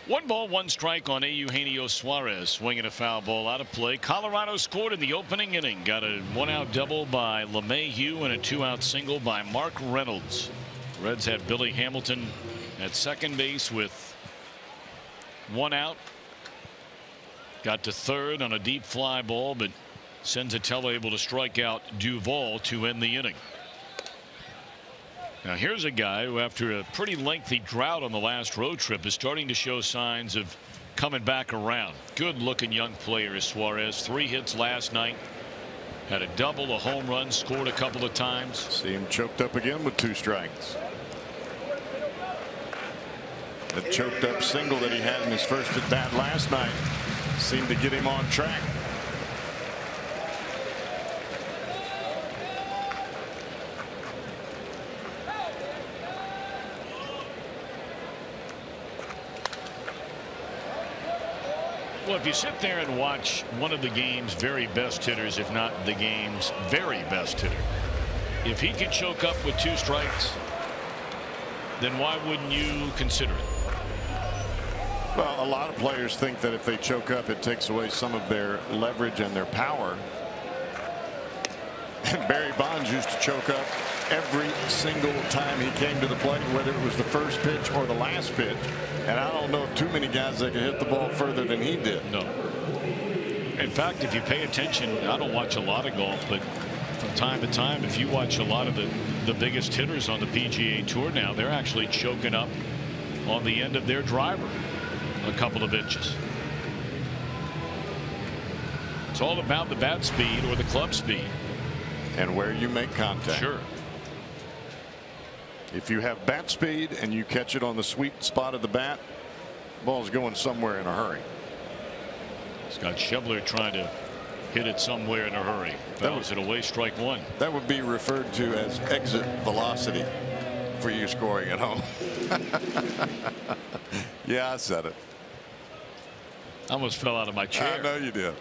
One ball, one strike on Eugenio Suarez, swinging a foul ball out of play. Colorado scored in the opening inning. Got a one-out double by LeMahieu and a two-out single by Mark Reynolds. Reds had Billy Hamilton at second base with one out. Got to third on a deep fly ball, but Senzatella able to strike out Duvall to end the inning. Now here's a guy who, after a pretty lengthy drought on the last road trip, is starting to show signs of coming back around. Good looking young player is Suarez. 3 hits last night. Had a double, a home run, scored a couple of times. See him choked up again with 2 strikes. The choked up single that he had in his first at bat last night seemed to get him on track. Well, if you sit there and watch one of the game's very best hitters, if not the game's very best hitter, if he can choke up with 2 strikes, then why wouldn't you consider it? Well, a lot of players think that if they choke up, it takes away some of their leverage and their power. And Barry Bonds used to choke up every single time he came to the plate, whether it was the first pitch or the last pitch. And I don't know of too many guys that could hit the ball further than he did. No. In fact, if you pay attention, I don't watch a lot of golf, but from time to time, if you watch a lot of the biggest hitters on the PGA Tour now, they're actually choking up on the end of their driver a couple of inches. It's all about the bat speed or the club speed. And where you make contact. Sure. If you have bat speed and you catch it on the sweet spot of the bat, ball's going somewhere in a hurry. Scott Schebler trying to hit it somewhere in a hurry. Fouls it away, strike 1. That would be referred to as exit velocity for you scoring at home. Yeah, I said it. I almost fell out of my chair. I know you did.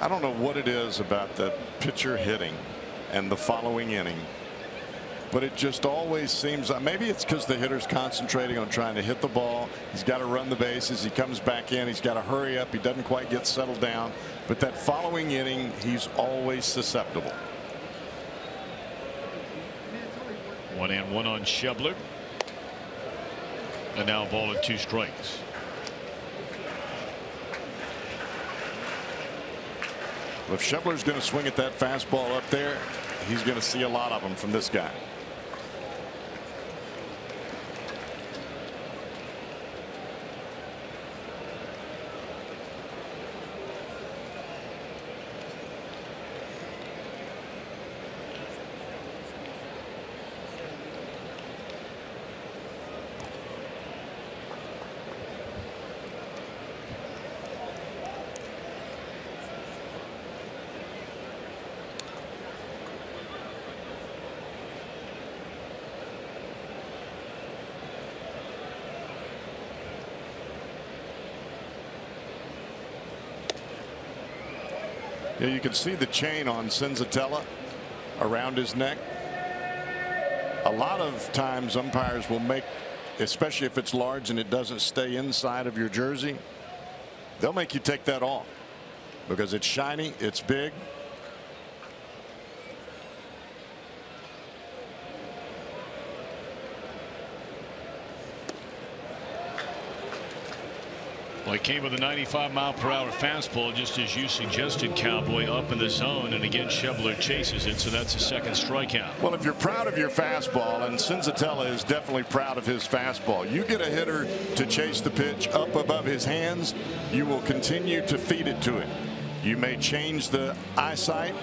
I don't know what it is about the pitcher hitting and the following inning but it just always seems like maybe it's because the hitter's concentrating on trying to hit the ball. He's got to run the bases. He comes back in. He's got to hurry up. He doesn't quite get settled down. But that following inning, he's always susceptible. 1-1 on Schebler. And now ball at 2 strikes. If Schebler's going to swing at that fastball up there, he's going to see a lot of them from this guy. Yeah, you can see the chain on Cincinnati around his neck. A lot of times umpires will make, especially if it's large and it doesn't stay inside of your jersey, they'll make you take that off because it's shiny, it's big. Well, he came with a 95-mile-per-hour fastball, just as you suggested, Cowboy, up in the zone, and again Schebler chases it, so that's a second strikeout. Well, if you're proud of your fastball, and Cincinnati is definitely proud of his fastball, you get a hitter to chase the pitch up above his hands, you will continue to feed it to him. You may change the eyesight,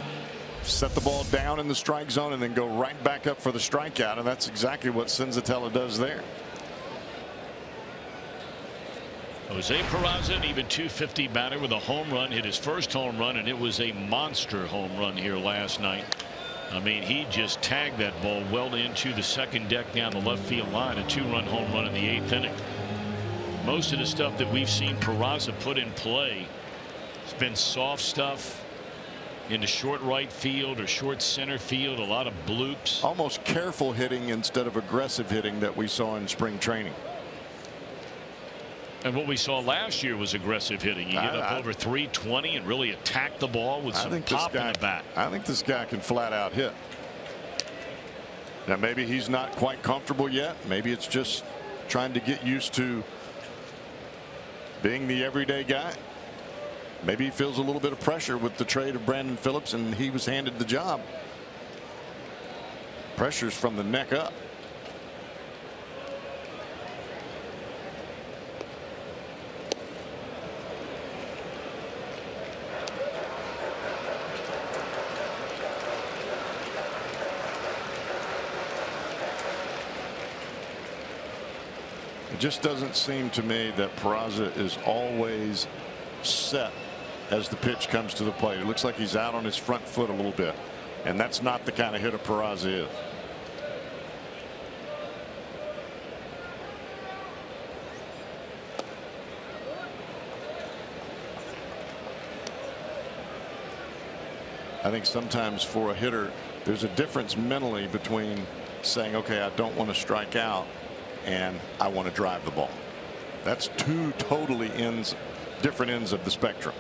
set the ball down in the strike zone, and then go right back up for the strikeout, and that's exactly what Cincinnati does there. Jose Peraza, an even .250 batter with a home run, hit his first home run, and it was a monster home run here last night. I mean, he just tagged that ball well into the second deck down the left field line, a 2-run home run in the 8th inning. Most of the stuff that we've seen Peraza put in play has been soft stuff into short right field or short center field, a lot of bloops. Almost careful hitting instead of aggressive hitting that we saw in spring training. And what we saw last year was aggressive hitting. He hit up over 320 and really attacked the ball with some pop in the bat. I think this guy can flat out hit. Now maybe he's not quite comfortable yet. Maybe it's just trying to get used to being the everyday guy. Maybe he feels a little bit of pressure with the trade of Brandon Phillips, and he was handed the job. Pressure's from the neck up. It just doesn't seem to me that Peraza is always set as the pitch comes to the plate. It looks like he's out on his front foot a little bit, and that's not the kind of hitter Peraza is. I think sometimes for a hitter there's a difference mentally between saying, okay, I don't want to strike out, and I want to drive the ball. That's two totally different ends of the spectrum.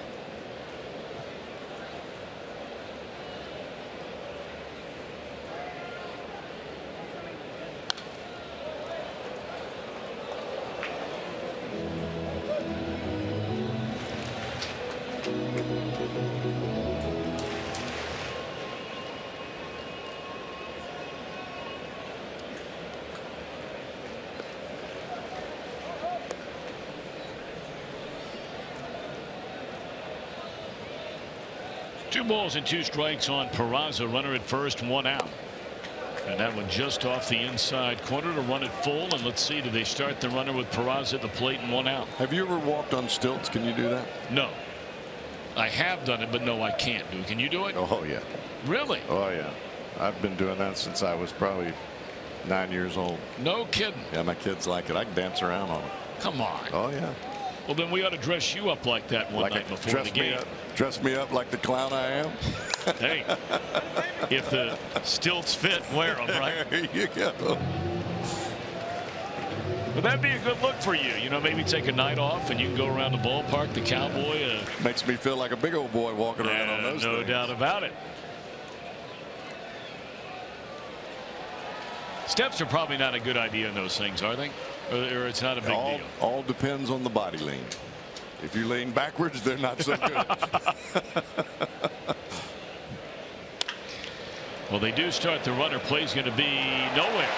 Two balls and 2 strikes on Peraza. Runner at first, 1 out. And that one just off the inside corner to run it full. And let's see, do they start the runner with Peraza at the plate and 1 out? Have you ever walked on stilts? Can you do that? No. I have done it, but no, I can't do it. Can you do it? Oh, yeah. Really? Oh, yeah. I've been doing that since I was probably 9 years old. No kidding. Yeah, my kids like it. I can dance around on them. Come on. Oh, yeah. Well, then we ought to dress you up like that one night before the game. Dress me up like the clown I am. Hey, if the stilts fit, wear them, right? There you go. But that'd be a good look for you. You know, maybe take a night off and you can go around the ballpark, the cowboy. Makes me feel like a big old boy walking around on those things. No doubt about it. Steps are probably not a good idea in those things, are they? Or it's not a big deal? All depends on the body lean. If you lean backwards, they're not so good. Well, they do start. The runner play's going to be nowhere.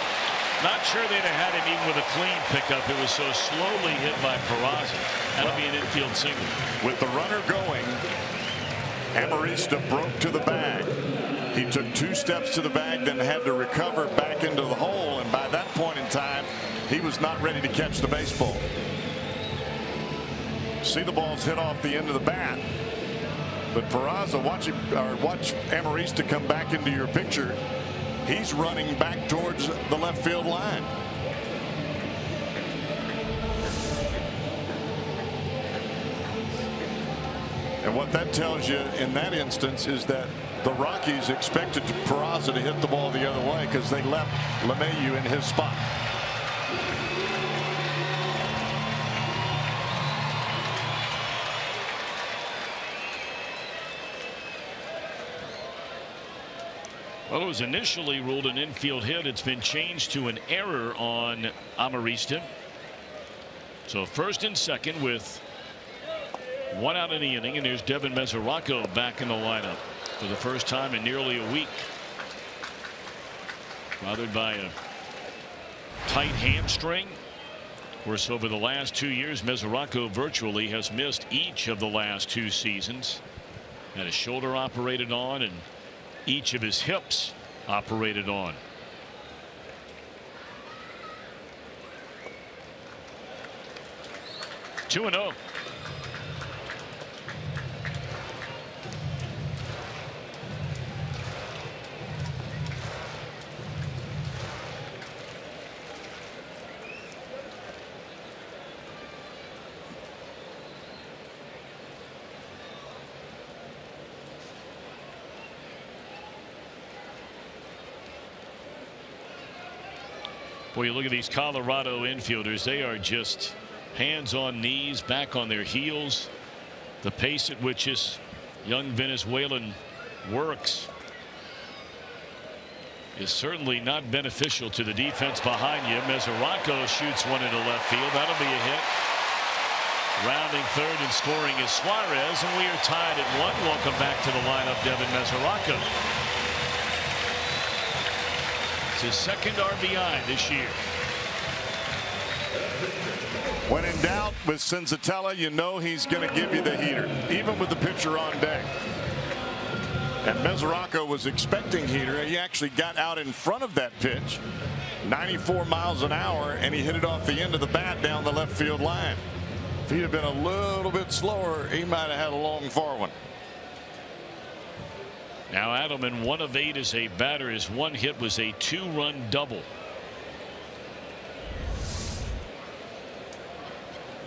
Not sure they'd have had him even with a clean pickup. It was so slowly hit by Peraza. That'll be an infield single. With the runner going, Amarista broke to the bag. He took 2 steps to the bag, then had to recover back into the hole. And by that point in time, he was not ready to catch the baseball. See the balls hit off the end of the bat. But Peraza, watch Amarista come back into your picture. He's running back towards the left field line. And what that tells you in that instance is that the Rockies expected Peraza to hit the ball the other way because they left LeMahieu in his spot. Well, it was initially ruled an infield hit. It's been changed to an error on Amarista. So first and second with 1 out in the inning, and there's Devin Mesoraco back in the lineup for the first time in nearly a week. Bothered by a tight hamstring. Of course, over the last 2 years, Mesoraco virtually has missed each of the last 2 seasons. Had his shoulder operated on and each of his hips operated on. Two and 0. Boy, you look at these Colorado infielders. They are just hands on knees, back on their heels. The pace at which this young Venezuelan works is certainly not beneficial to the defense behind you. Mesoraco shoots one into left field. That'll be a hit. Rounding third and scoring is Suarez, and we are tied at 1. Welcome back to the lineup, Devin Mesoraco. His second RBI this year. When in doubt with Senzatella, you know he's going to give you the heater, even with the pitcher on deck. And Mesoraco was expecting heater. He actually got out in front of that pitch, 94 miles an hour, and he hit it off the end of the bat down the left field line. If he'd have been a little bit slower, he might have had a long far one. Now Adelman, 1 of 8 as a batter. His 1 hit was a 2-run double.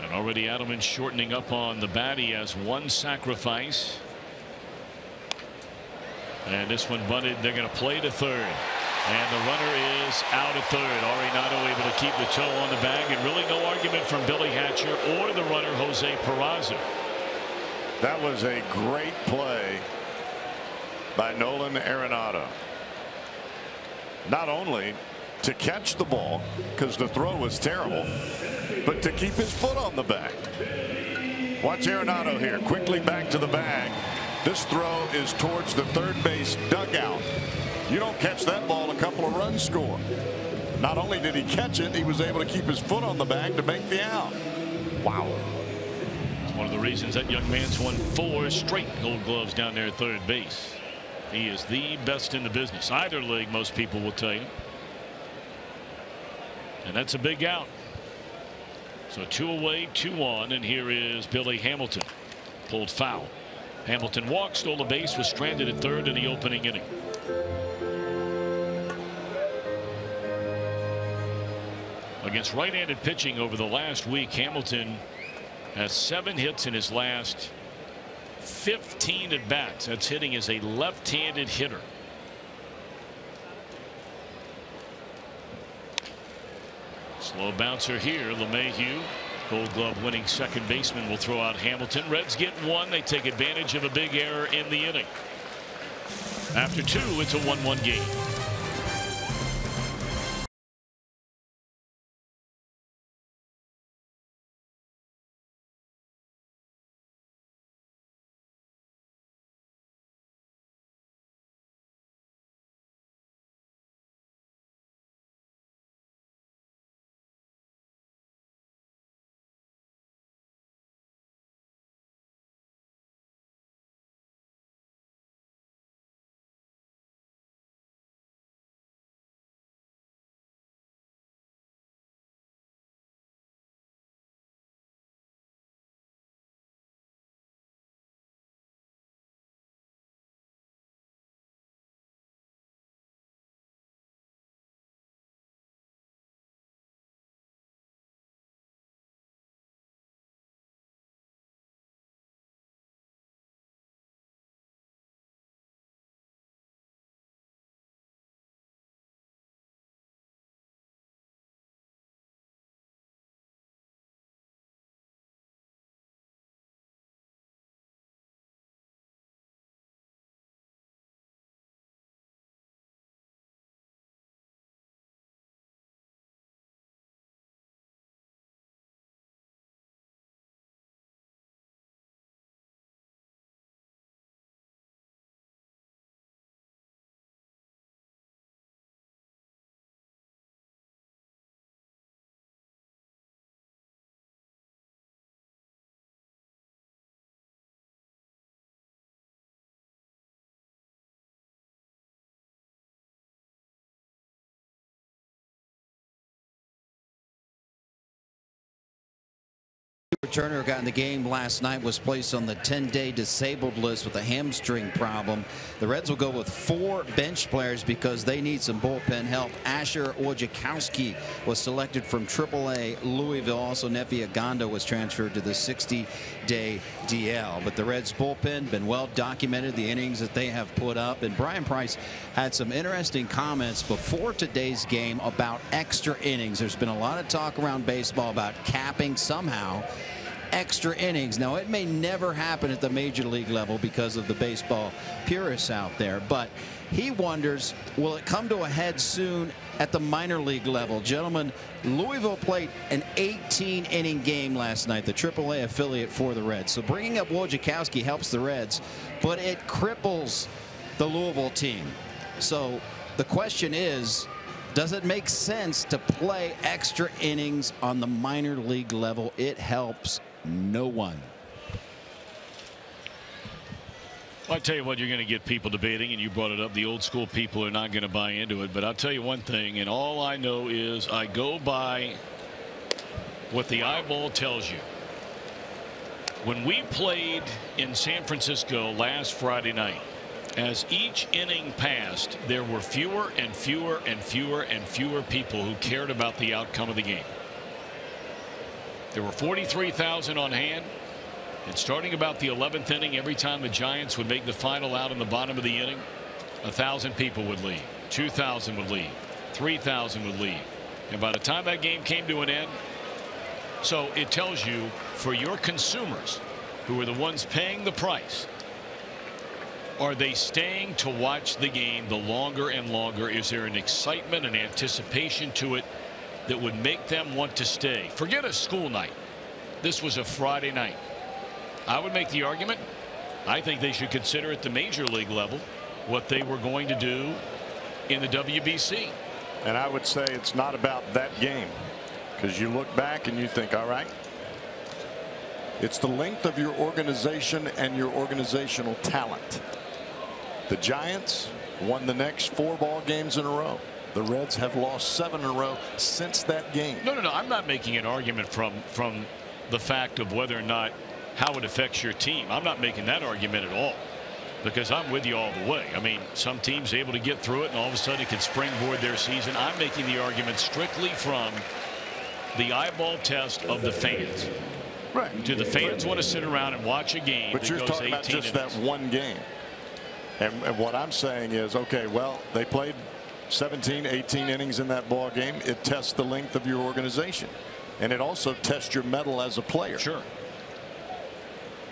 And already Adelman shortening up on the bat. He has 1 sacrifice. And this one bunted. They're going to play to third. And the runner is out at third. Arenado able to keep the toe on the bag. And really no argument from Billy Hatcher or the runner Jose Peraza. That was a great play by Nolan Arenado. Not only to catch the ball because the throw was terrible, but to keep his foot on the bag. Watch Arenado here, quickly back to the bag. This throw is towards the third base dugout. You don't catch that ball, a couple of runs score. Not only did he catch it, he was able to keep his foot on the bag to make the out. Wow. It's one of the reasons that young man's won 4 straight Gold Gloves down there at third base. He is the best in the business. Either league, most people will tell you. And that's a big out. So 2 away, 2 on, and here is Billy Hamilton. Pulled foul. Hamilton walked, stole a base, was stranded at third in the opening inning. Against right-handed pitching over the last week, Hamilton Has 7 hits in his last 15 at bats. That's hitting as a left-handed hitter. Slow bouncer here. LeMahieu, Gold Glove winning second baseman, will throw out Hamilton. Reds get 1. They take advantage of a big error in the inning. After 2, it's a 1-1 game. Turner got in the game last night, was placed on the 10-day disabled list with a hamstring problem. The Reds will go with 4 bench players because they need some bullpen help. Asher Wojciechowski was selected from AAA Louisville. Also, Nefi Aganda was transferred to the 60-day DL. But the Reds bullpen been well documented, the innings that they have put up. And Brian Price had some interesting comments before today's game about extra innings. There's been a lot of talk around baseball about capping somehow extra innings. Now, it may never happen at the major league level because of the baseball purists out there, but he wonders, will it come to a head soon at the minor league level? Gentlemen, Louisville played an 18-inning game last night, the AAA affiliate for the Reds. So bringing up Wojciechowski helps the Reds, but it cripples the Louisville team. So the question is, does it make sense to play extra innings on the minor league level? It helps no one. Well, I tell you what, you're going to get people debating, and you brought it up. The old school people are not going to buy into it. But I'll tell you one thing, and all I know is I go by what the eyeball tells you. When we played in San Francisco last Friday night, as each inning passed, there were fewer and fewer and fewer and fewer people who cared about the outcome of the game. There were 43,000 on hand, and starting about the 11th inning, every time the Giants would make the final out in the bottom of the inning, 1,000 people would leave, 2,000 would leave, 3,000 would leave, and by the time that game came to an end, so it tells you, for your consumers, who are the ones paying the price, are they staying to watch the game the longer and longer? Is there an excitement and anticipation to it that would make them want to stay? Forget a school night. This was a Friday night. I would make the argument, I think they should consider at the major league level what they were going to do in the WBC. And I would say it's not about that game, because you look back and you think, all right, it's the length of your organization and your organizational talent. The Giants won the next 4 ball games in a row. The Reds have lost 7 in a row since that game. No. I'm not making an argument from the fact of whether or not how it affects your team. I'm not making that argument at all, because I'm with you all the way. I mean, some teams able to get through it and all of a sudden it can springboard their season. I'm making the argument strictly from the eyeball test of the fans. Right. Do the fans want to sit around and watch a game? But you're talking about just that one game. And what I'm saying is, okay, well, they played 17, 18 innings in that ball game. It tests the length of your organization, and it also tests your mettle as a player. Sure.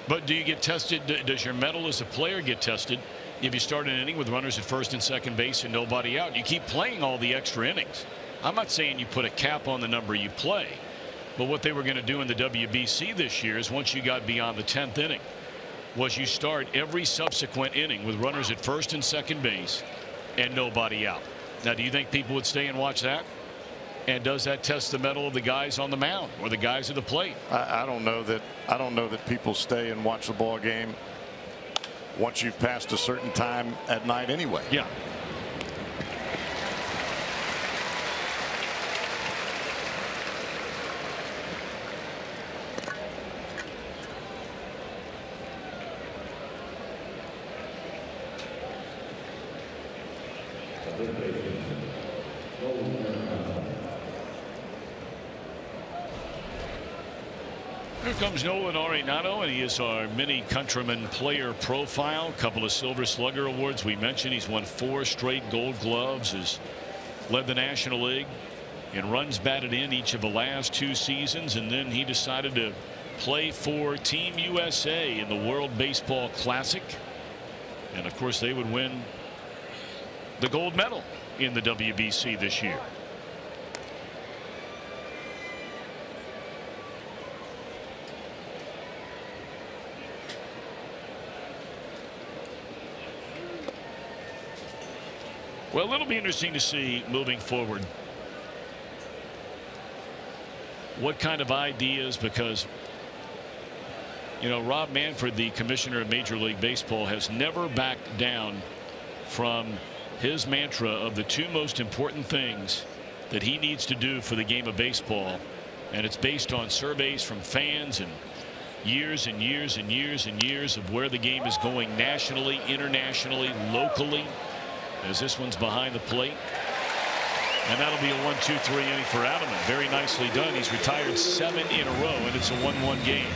But do you get tested? Does your mettle as a player get tested if you start an inning with runners at first and second base and nobody out? You keep playing all the extra innings. I'm not saying you put a cap on the number you play, but what they were going to do in the WBC this year is once you got beyond the 10th inning was you start every subsequent inning with runners at first and second base and nobody out. Now, do you think people would stay and watch that? And does that test the mettle of the guys on the mound or the guys at the plate? I don't know that people stay and watch the ball game once you've passed a certain time at night anyway. Yeah. Here comes Nolan Arenado, and he is our mini countryman player profile. A couple of Silver Slugger awards we mentioned. He's won 4 straight Gold Gloves, has led the National League in runs batted in each of the last 2 seasons, and then he decided to play for Team USA in the World Baseball Classic, and of course they would win the gold medal in the WBC this year. Well, it'll be interesting to see moving forward what kind of ideas, because you know Rob Manfred, the commissioner of Major League Baseball, has never backed down from his mantra of the 2 most important things that he needs to do for the game of baseball, and it's based on surveys from fans and years and years and years and years of where the game is going nationally, internationally, locally. As this one's behind the plate, and that'll be a 1-2-3 inning for Adelman. Very nicely done. He's retired 7 in a row, and it's a 1-1 game.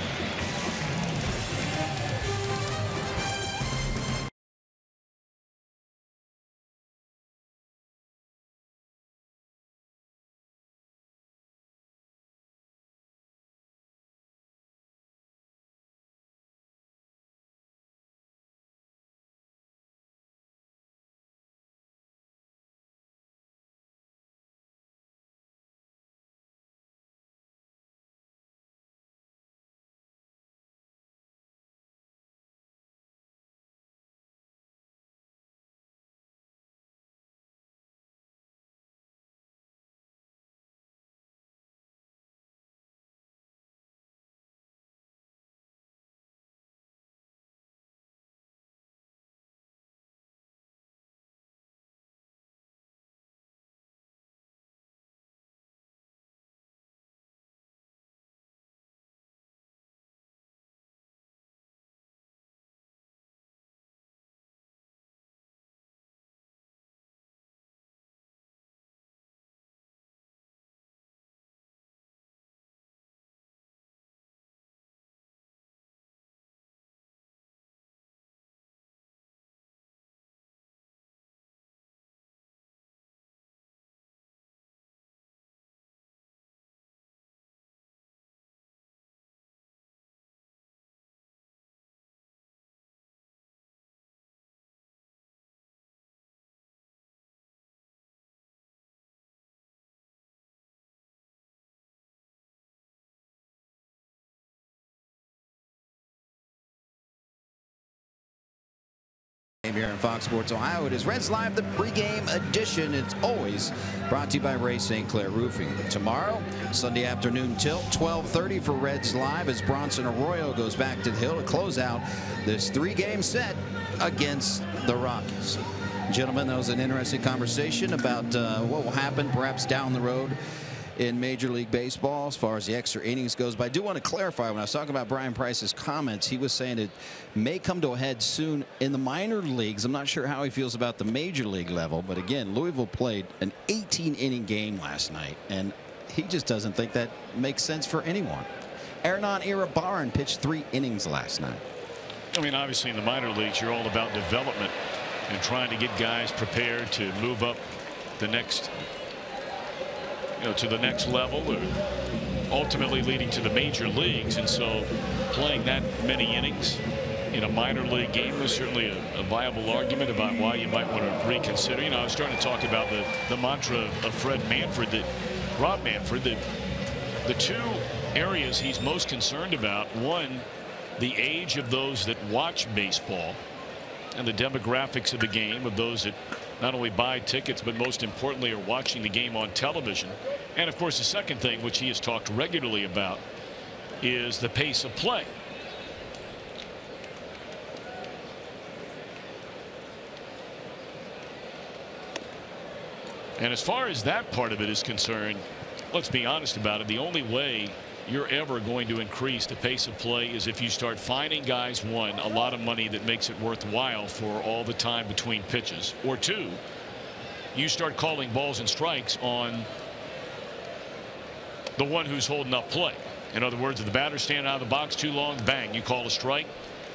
Here in Fox Sports Ohio, it is Reds Live, the pregame edition. It's always brought to you by Ray St. Clair Roofing. Tomorrow, Sunday afternoon tilt, 12:30 for Reds Live as Bronson Arroyo goes back to the hill to close out this 3-game set against the Rockies. Gentlemen, that was an interesting conversation about what will happen perhaps down the road in Major League Baseball as far as the extra innings goes. But I do want to clarify, when I was talking about Brian Price's comments, he was saying it may come to a head soon in the minor leagues. I'm not sure how he feels about the major league level, but again, Louisville played an 18-inning game last night, and he just doesn't think that makes sense for anyone. Hernan Iribarren pitched 3 innings last night. I mean, obviously in the minor leagues, you're all about development and trying to get guys prepared to move up the next, to the next level, or ultimately leading to the major leagues. And so playing that many innings in a minor league game is certainly a viable argument about why you might want to reconsider. I was starting to talk about the mantra of Rob Manfred, the 2 areas he's most concerned about. One, the age of those that watch baseball and the demographics of the game, of those that not only buy tickets but most importantly are watching the game on television. And of course the second thing, which he has talked regularly about, is the pace of play. And as far as that part of it is concerned, let's be honest about it, the only way you're ever going to increase the pace of play is if you start finding guys, 1, a lot of money that makes it worthwhile for all the time between pitches, or 2, you start calling balls and strikes on the one who's holding up play. In other words, if the batter's standing out of the box too long, bang, you call a strike,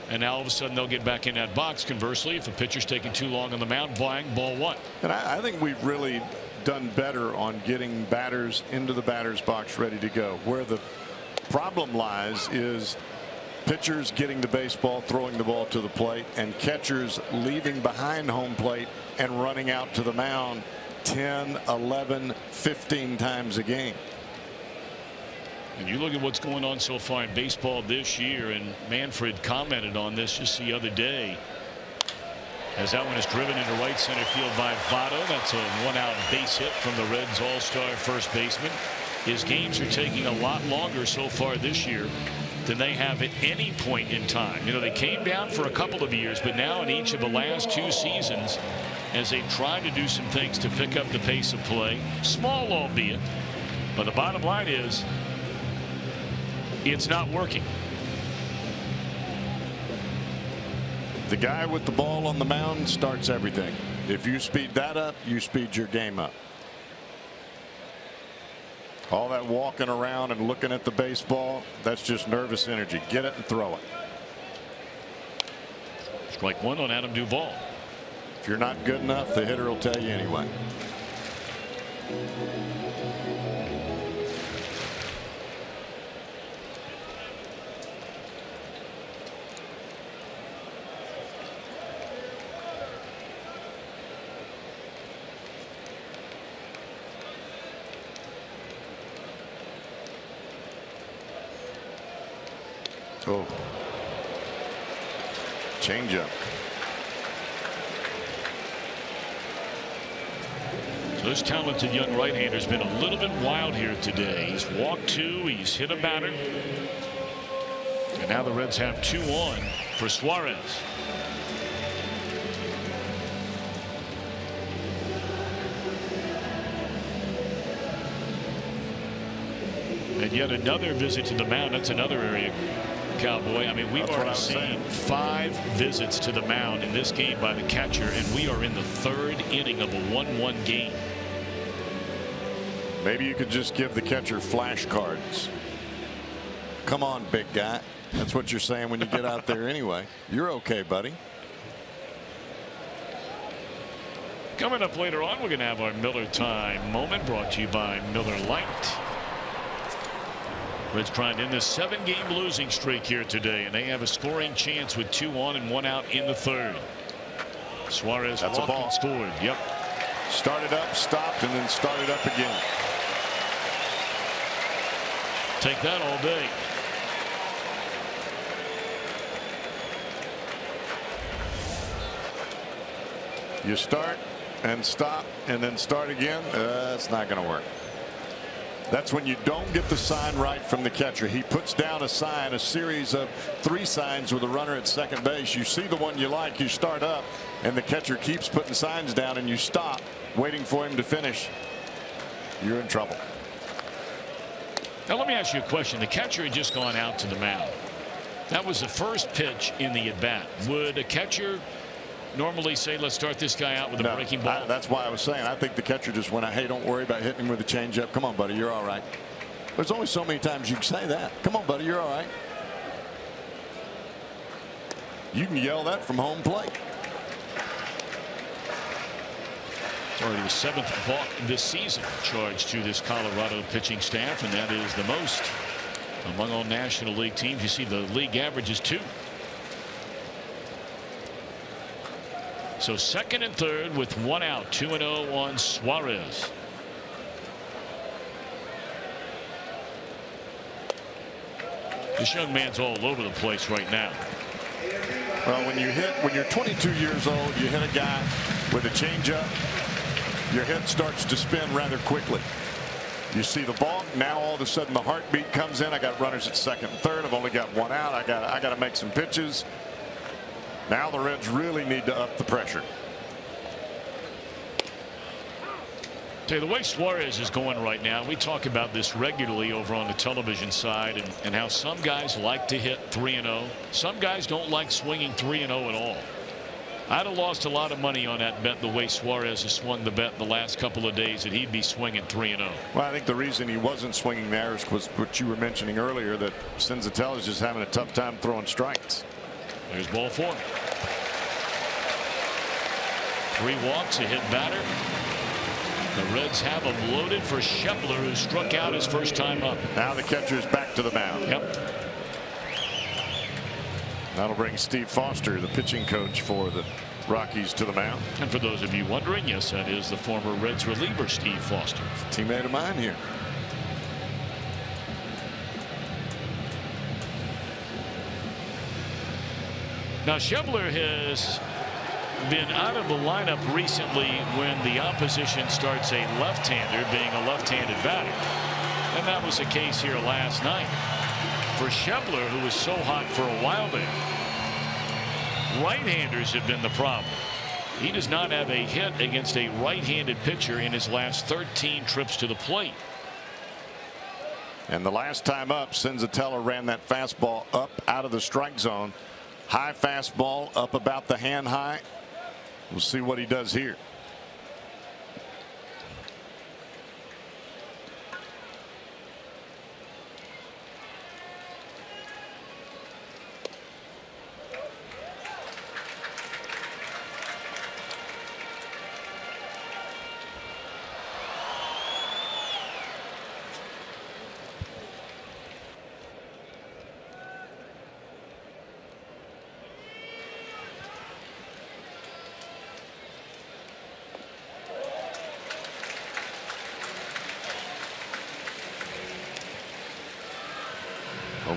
and now all of a sudden they'll get back in that box. Conversely, if a pitcher's taking too long on the mound, bang, ball 1. And I think we've really done better on getting batters into the batter's box ready to go. Where the problem lies is pitchers getting the baseball, throwing the ball to the plate, and catchers leaving behind home plate and running out to the mound 10, 11, 15 times a game. And you look at what's going on so far in baseball this year, and Manfred commented on this just the other day, as that one is driven into right center field by Votto. That's a 1-out base hit from the Reds all-star first baseman. His games are taking a lot longer so far this year than they have at any point in time. They came down for a couple of years, but now in each of the last 2 seasons, as they've tried to do some things to pick up the pace of play, small albeit, but the bottom line is it's not working. The guy with the ball on the mound starts everything. If you speed that up, you speed your game up. All that walking around and looking at the baseball, that's just nervous energy. Get it and throw it. Strike 1 on Adam Duvall. If you're not good enough, the hitter will tell you anyway. Oh, changeup. So this talented young right-hander's been a little bit wild here today. He's walked 2, he's hit a batter, and now the Reds have 2 on for Suarez. And yet another visit to the mound. That's another area, Cowboy. I mean, we've already seen 5 visits to the mound in this game by the catcher, and we are in the 3rd inning of a 1-1 game. Maybe you could just give the catcher flashcards. Come on, big guy. That's what you're saying when you get out there anyway. You're okay, buddy. Coming up later on, we're going to have our Miller Time moment, brought to you by Miller Lite. Reds trying to end this 7-game losing streak here today, and they have a scoring chance with 2 on and 1 out in the 3rd. Suarez, that's a ball. Scored. Yep. Started up, stopped, and then started up again. Take that all day. You start and stop and then start again. That's not going to work. That's when you don't get the sign right from the catcher. He puts down a sign, a series of 3 signs with a runner at second base. You see the one you like, you start up, and the catcher keeps putting signs down, and you stop waiting for him to finish. You're in trouble. Now let me ask you a question. The catcher had just gone out to the mound. That was the first pitch in the at bat. Would a catcher normally say, let's start this guy out with a breaking ball? That's why I was saying I think the catcher just went, hey, don't worry about hitting him with a changeup. Come on, buddy, you're all right. There's only so many times you can say that. Come on, buddy, you're all right. You can yell that from home plate. It's already the 7th balk this season charged to this Colorado pitching staff, and that is the most among all National League teams. You see the league average is 2. So second and third with 1 out, 2-0 on Suarez. This young man's all over the place right now. Well, when you're 22 years old, you hit a guy with a changeup, your head starts to spin rather quickly. You see the ball, now all of a sudden the heartbeat comes in. I got runners at second and third. I've only got 1 out. I got to make some pitches. Now the Reds really need to up the pressure. The way Suarez is going right now, we talk about this regularly over on the television side, and how some guys like to hit 3-0. Some guys don't like swinging 3-0 at all. I'd have lost a lot of money on that bet the way Suarez has swung the bet the last couple of days that he'd be swinging 3-0. Well, I think the reason he wasn't swinging there was what you were mentioning earlier, that Cincinnati is just having a tough time throwing strikes. There's ball 4. 3 walks, a hit batter. The Reds have him loaded for Schebler, who struck out his first time up. Now the catcher's back to the mound. Yep. That'll bring Steve Foster, the pitching coach for the Rockies, to the mound. And for those of you wondering, yes, that is the former Reds reliever Steve Foster. Teammate of mine here. Now Schebler has been out of the lineup recently when the opposition starts a left-hander, being a left-handed batter, and that was the case here last night for Schebler, who was so hot for a while there. Right-handers have been the problem. He does not have a hit against a right-handed pitcher in his last 13 trips to the plate. And the last time up, Cincinnati ran that fastball up out of the strike zone. High fastball up about the hand high. We'll see what he does here.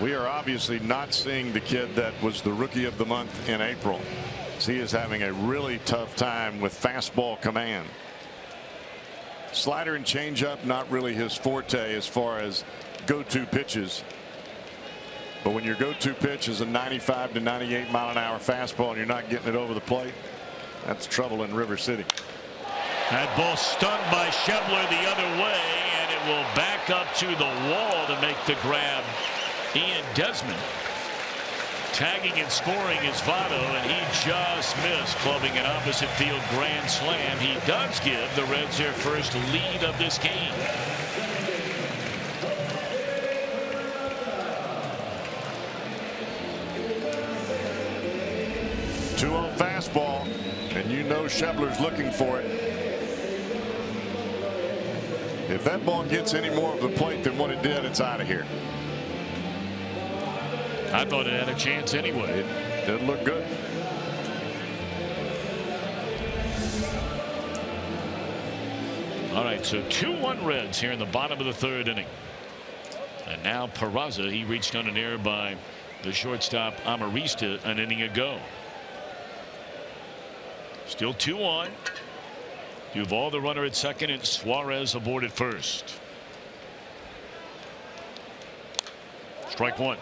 We are obviously not seeing the kid that was the rookie of the month in April. He is having a really tough time with fastball command. Slider and changeup, not really his forte as far as go-to pitches. But when your go-to pitch is a 95 to 98 mile-an-hour fastball and you're not getting it over the plate, that's trouble in River City. That ball stunned by Schebler the other way, and it will back up to the wall to make the grab. Ian Desmond tagging and scoring is Votto, and he just missed, clubbing an opposite field grand slam. He does give the Reds their first lead of this game. Two-0 fastball, and you know Schebler's looking for it. If that ball gets any more of the plate than what it did, it's out of here. I thought it had a chance anyway. It didn't look good. All right, so 2-1 Reds here in the bottom of the 3rd inning. And now Peraza, he reached on an error by the shortstop Amarista an inning ago. Still 2-1. Duvall the runner at second, and Suarez aboard at first. Strike 1.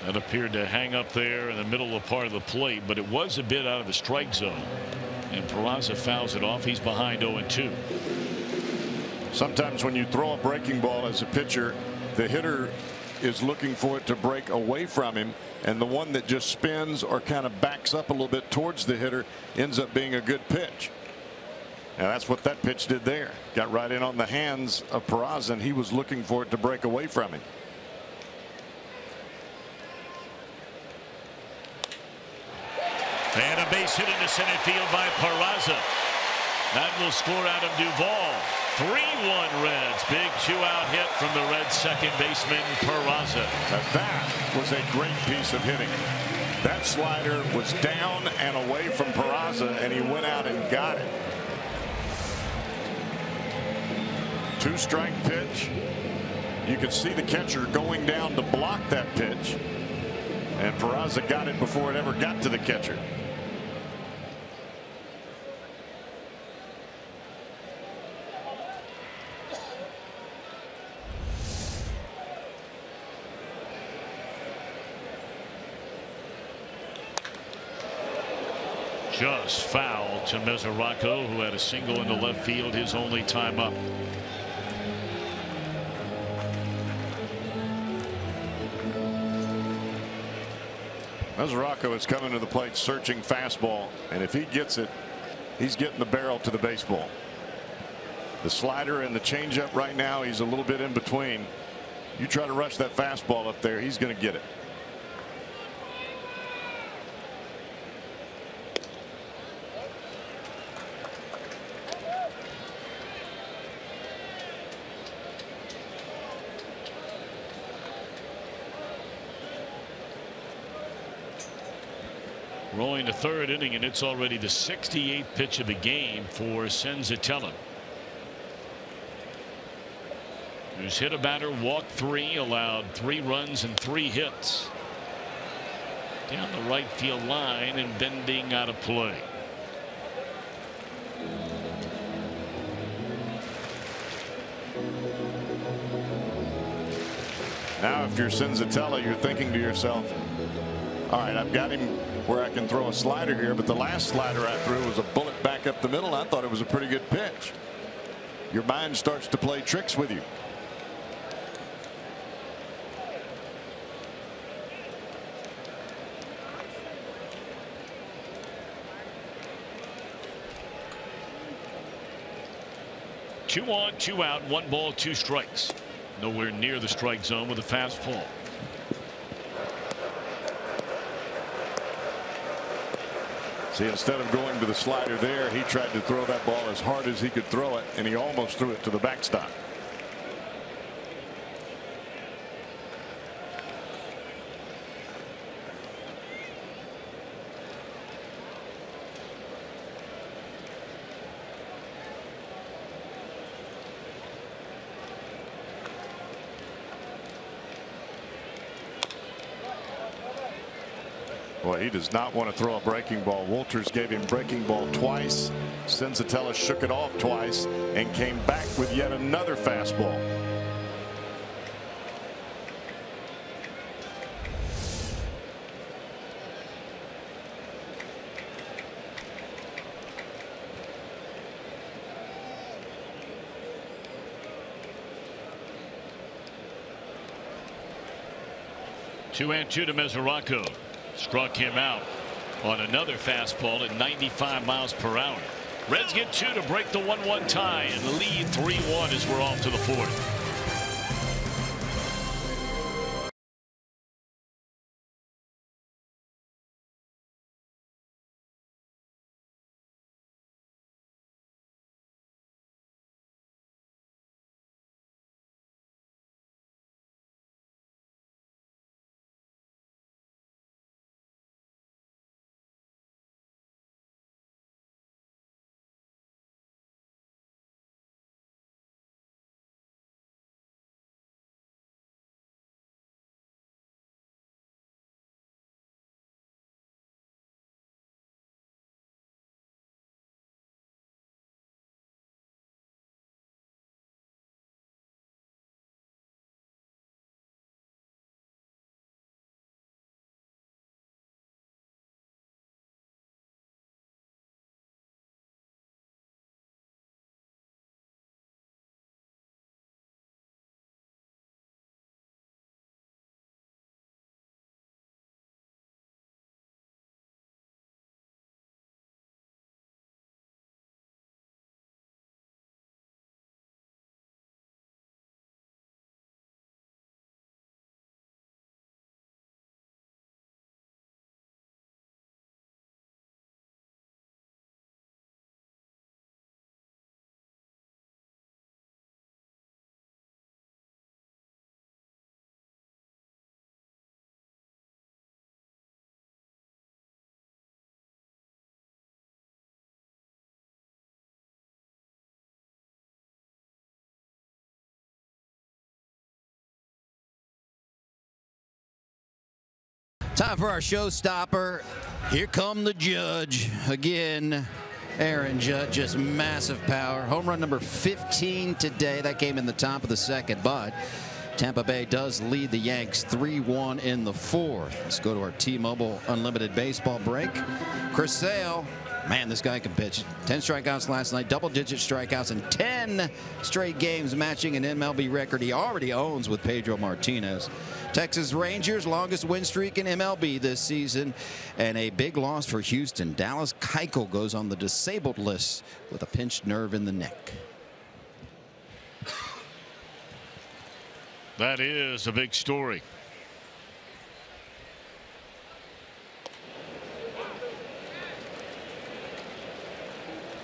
That appeared to hang up there in the middle of part of the plate, but it was a bit out of the strike zone. And Peraza fouls it off. He's behind 0-2. Sometimes when you throw a breaking ball as a pitcher, the hitter is looking for it to break away from him, and the one that just spins or kind of backs up a little bit towards the hitter ends up being a good pitch. And that's what that pitch did there. Got right in on the hands of Peraza, and he was looking for it to break away from him. And a base hit into center field by Peraza. That will score Adam Duvall. 3-1 Reds. Big 2-out hit from the Reds second baseman Peraza. That was a great piece of hitting. That slider was down and away from Peraza, and he went out and got it. 2-strike pitch. You could see the catcher going down to block that pitch, and Peraza got it before it ever got to the catcher. Just foul to Mesoraco, who had a single into left field, his only time up. Mesoraco is coming to the plate searching fastball, and if he gets it, he's getting the barrel to the baseball. The slider and the changeup right now, he's a little bit in between. You try to rush that fastball up there, he's going to get it. Rolling to third inning, and it's already the 68th pitch of the game for Senzatella, who's hit a batter, walked 3, allowed 3 runs and 3 hits. Down the right field line and bending out of play. Now if you're Senzatella, you're thinking to yourself, all right, I've got him where I can throw a slider here, but the last slider I threw was a bullet back up the middle. I thought it was a pretty good pitch. Your mind starts to play tricks with you. Two on, 2 out, 1 ball, 2 strikes. Nowhere near the strike zone with a fastball. See, instead of going to the slider there, he tried to throw that ball as hard as he could throw it, and he almost threw it to the backstop. Boy, he does not want to throw a breaking ball. Wolters gave him breaking ball twice. Senzatella shook it off twice and came back with yet another fastball. Two and 2 to Mesoraco. Struck him out on another fastball at 95 miles per hour. Reds get 2 to break the 1-1 tie and lead 3-1 as we're off to the 4th. Time for our showstopper. Here come the Judge again. Aaron Judge, just massive power. Home run number 15 today. That came in the top of the second, but Tampa Bay does lead the Yanks 3-1 in the fourth. Let's go to our T-Mobile Unlimited Baseball break. Chris Sale, man, this guy can pitch. 10 strikeouts last night, double-digit strikeouts in 10 straight games, matching an MLB record he already owns with Pedro Martinez. Texas Rangers, longest win streak in MLB this season, and a big loss for Houston. Dallas Keuchel goes on the disabled list with a pinched nerve in the neck. That is a big story.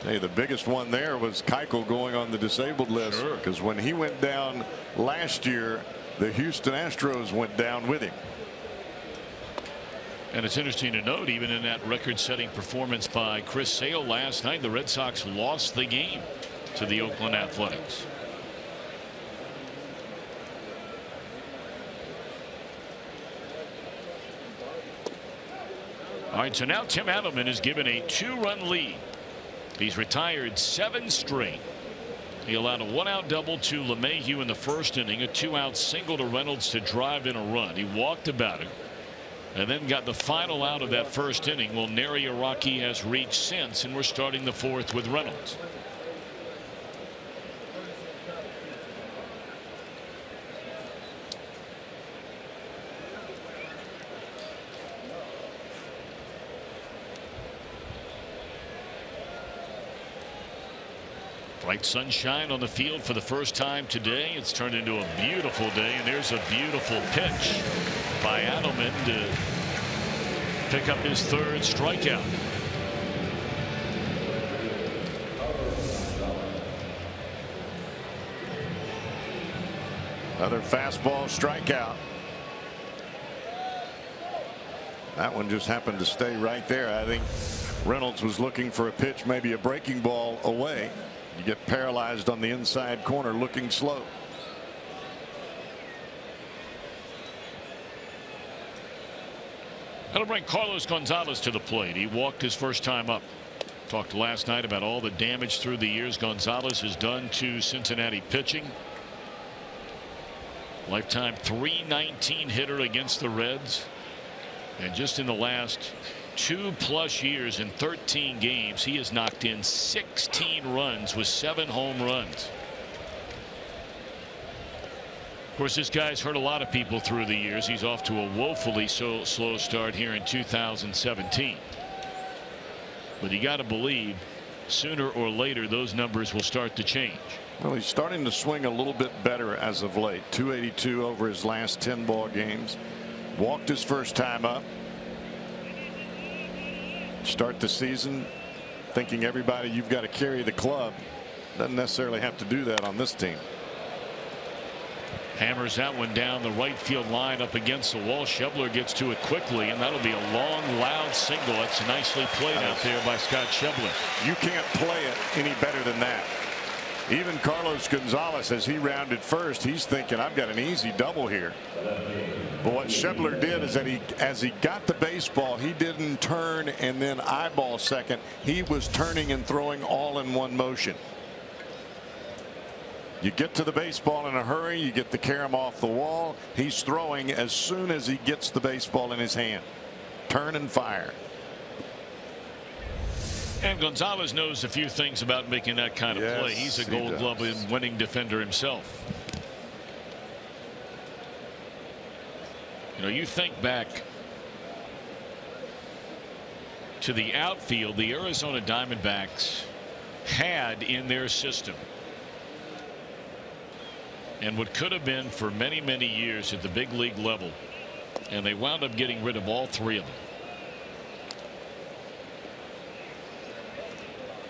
Hey, the biggest one there was Keuchel going on the disabled list, because when he went down last year, the Houston Astros went down with him. And it's interesting to note, even in that record-setting performance by Chris Sale last night, the Red Sox lost the game to the Oakland Athletics. All right, so now Tim Adelman is given a 2-run lead. He's retired 7 straight. He allowed a 1-out double to LeMahieu in the first inning, a 2-out single to Reynolds to drive in a run. He walked about it and then got the final out of that first inning. Well, nary a Rocky has reached since, and we're starting the fourth with Reynolds. Bright sunshine on the field for the first time today. It's turned into a beautiful day, and there's a beautiful pitch by Adelman to pick up his 3rd strikeout. Another fastball strikeout. That one just happened to stay right there. I think Reynolds was looking for a pitch, maybe a breaking ball away. You get paralyzed on the inside corner, looking slow. That'll bring Carlos Gonzalez to the plate. He walked his first time up. Talked last night about all the damage through the years Gonzalez has done to Cincinnati pitching. Lifetime .319 hitter against the Reds. And just in the last 2+ years in 13 games, he has knocked in 16 runs with 7 home runs. Of course, this guy's hurt a lot of people through the years. He's off to a woefully slow start here in 2017. But you got to believe sooner or later those numbers will start to change. Well, he's starting to swing a little bit better as of late. .282 over his last 10 ball games. Walked his first time up. Start the season thinking everybody, you've got to carry the club. Doesn't necessarily have to do that on this team. Hammers that one down the right field line up against the wall. Schebler gets to it quickly, and that'll be a long, loud single. That's nicely played out there by Scott Schebler. You can't play it any better than that. Even Carlos Gonzalez, as he rounded first, he's thinking, I've got an easy double here. But what Schebler did is that as he got the baseball, he didn't turn and then eyeball second. He was turning and throwing all in one motion. You get to the baseball in a hurry, you get the carom off the wall. He's throwing as soon as he gets the baseball in his hand. Turn and fire. And Gonzalez knows a few things about making that kind of play. He's a Gold Glove winning defender himself. You know, you think back to the outfield the Arizona Diamondbacks had in their system, and what could have been for many years at the big league level, and they wound up getting rid of all 3 of them.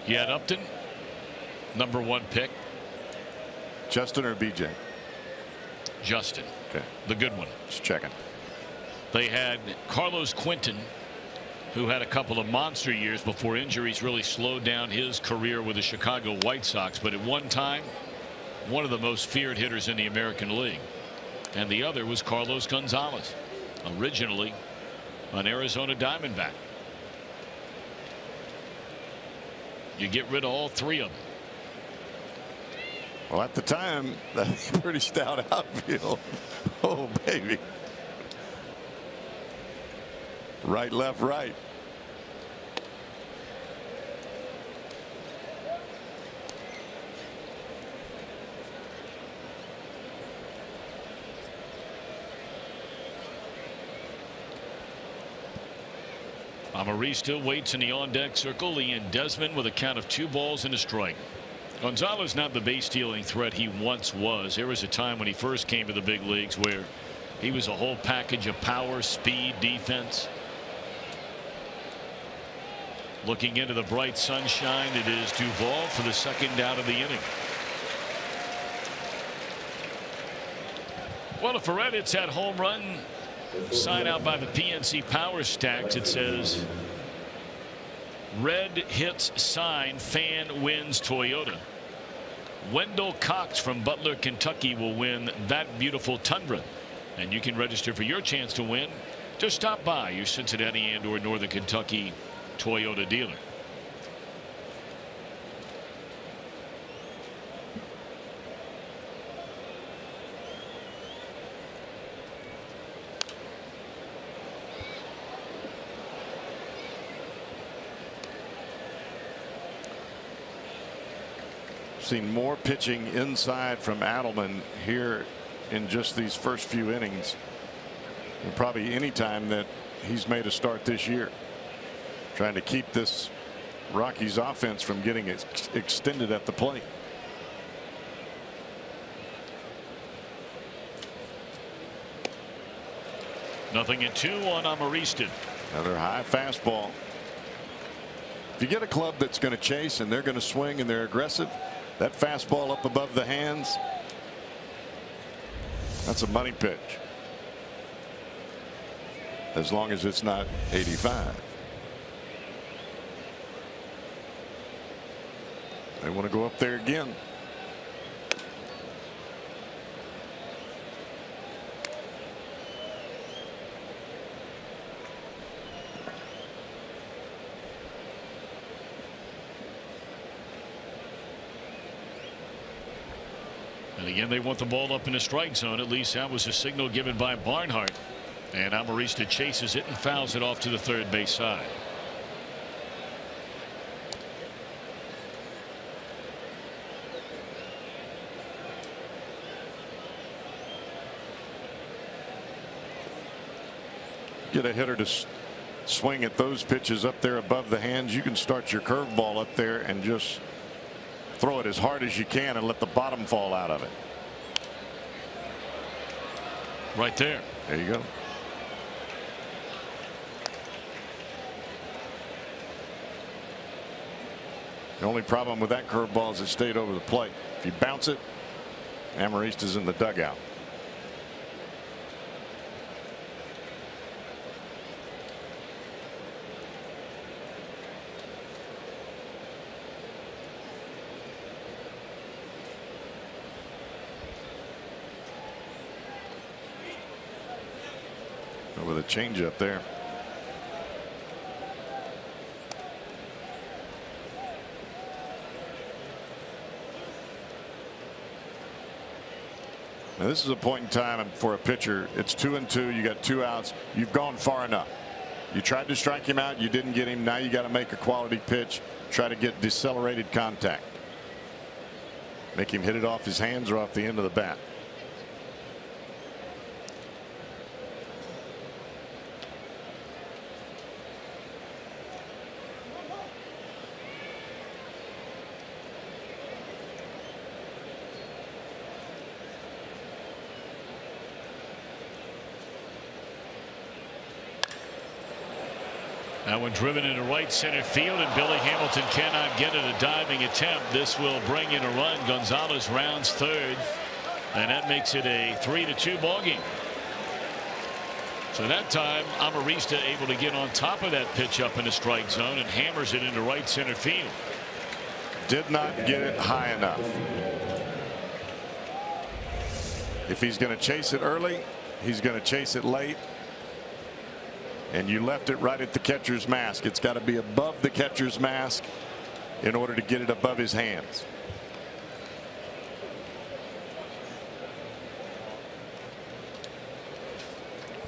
You had Upton, #1 pick. Justin or BJ? Justin. Okay. The good one. Just checking. They had Carlos Quinton, who had a couple of monster years before injuries really slowed down his career with the Chicago White Sox, but at one time one of the most feared hitters in the American League. And the other was Carlos Gonzalez, originally an Arizona Diamondback. You get rid of all three of them. Well, at the time, that's a pretty stout outfield. Oh, baby. Right, left, right. Amarista waits in the on-deck circle. Ian Desmond with a count of 2 balls and a strike. Gonzalez not the base stealing threat he once was. There was a time when he first came to the big leagues where he was a whole package of power, speed, defense. Looking into the bright sunshine, it is Duvall for the second out of the inning. Well, for Red, it's that home run sign out by the PNC Power Stacks. It says Red hits sign, fan wins Toyota. Wendell Cox from Butler, Kentucky will win that beautiful Tundra. And you can register for your chance to win. Just stop by your Cincinnati and or Northern Kentucky Toyota dealer. Seen more pitching inside from Adelman here in just these first few innings than probably any time that he's made a start this year. Trying to keep this Rockies offense from getting extended at the plate. Nothing at 2 on Amarista. Another high fastball. If you get a club that's going to chase and they're going to swing and they're aggressive, that fastball up above the hands, that's a money pitch. As long as it's not 85. They want to go up there again. And again, they want the ball up in the strike zone. At least that was a signal given by Barnhart. And Amarista chases it and fouls it off to the third base side. Get a hitter to swing at those pitches up there above the hands. You can start your curveball up there and just throw it as hard as you can and let the bottom fall out of it. Right there. There you go. The only problem with that curveball is it stayed over the plate. If you bounce it, Amarista's in the dugout. With a changeup there. Now this is a point in time for a pitcher. It's 2-2. You got 2 outs. You've gone far enough. You tried to strike him out. You didn't get him. Now you got to make a quality pitch. Try to get decelerated contact. Make him hit it off his hands or off the end of the bat. That one driven into right center field, and Billy Hamilton cannot get it. A diving attempt. This will bring in a run. Gonzalez rounds third, and that makes it a 3-2 ball game. So that time Amarista able to get on top of that pitch up in the strike zone and hammers it into right center field. Did not get it high enough. If he's going to chase it early, he's going to chase it late. and you left it right at the catcher's mask. It's got to be above the catcher's mask in order to get it above his hands.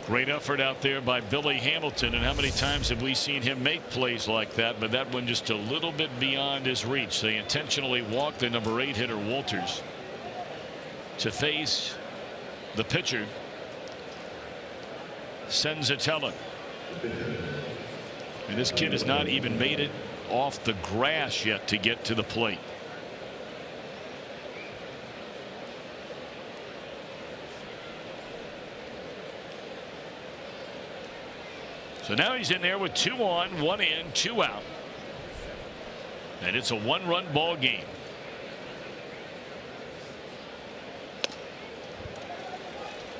Great effort out there by Billy Hamilton, and how many times have we seen him make plays like that, but that one just a little bit beyond his reach. They intentionally walked the number 8 hitter Walters to face the pitcher Senzatella. And this kid has not even made it off the grass yet to get to the plate. So now he's in there with 2 on, 1 in, 2 out. And it's a 1-run ball game.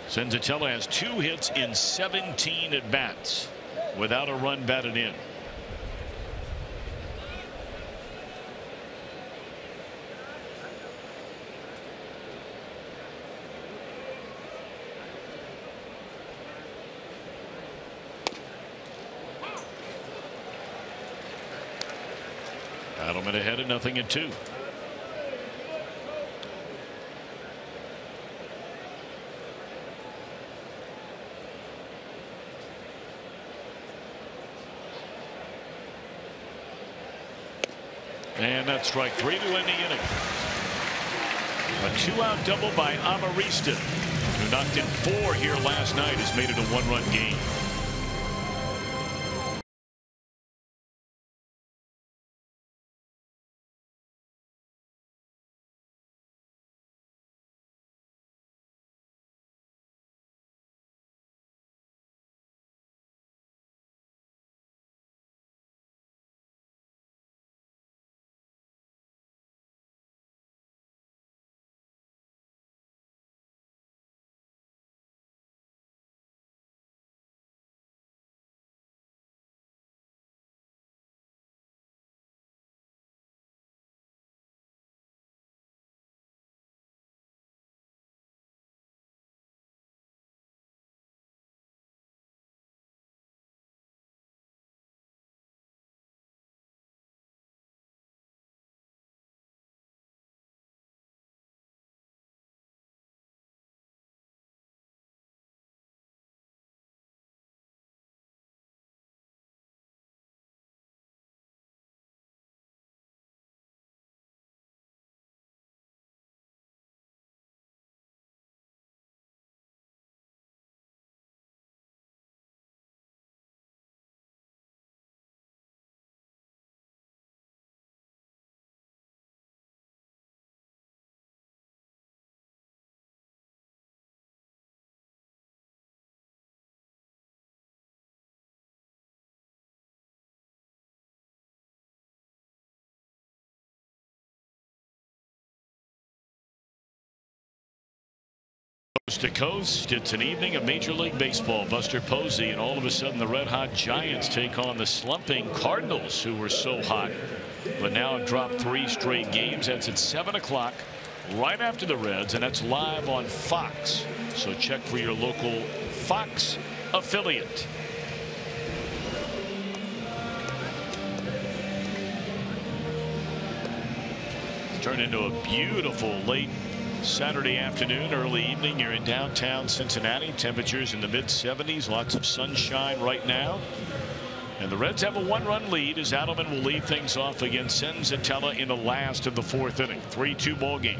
Senzatella has 2 hits in 17 at bats without a run batted in. Adelman ahead of 0-2. And that's strike 3 to end the inning. A 2-out double by Amarista, who knocked in 4 here last night, has made it a 1-run game. Coast to coast, it's an evening of Major League Baseball. Buster Posey, and all of a sudden the red hot Giants take on the slumping Cardinals, who were so hot but now have dropped 3 straight games. That's at 7 o'clock right after the Reds, and that's live on Fox, so check for your local Fox affiliate. It's turned into a beautiful late Saturday afternoon, early evening. You're in downtown Cincinnati. Temperatures in the mid-70s. Lots of sunshine right now. And the Reds have a 1-run lead as Adelman will lead things off against Senzatella in the last of the 4th inning. 3-2 ball game.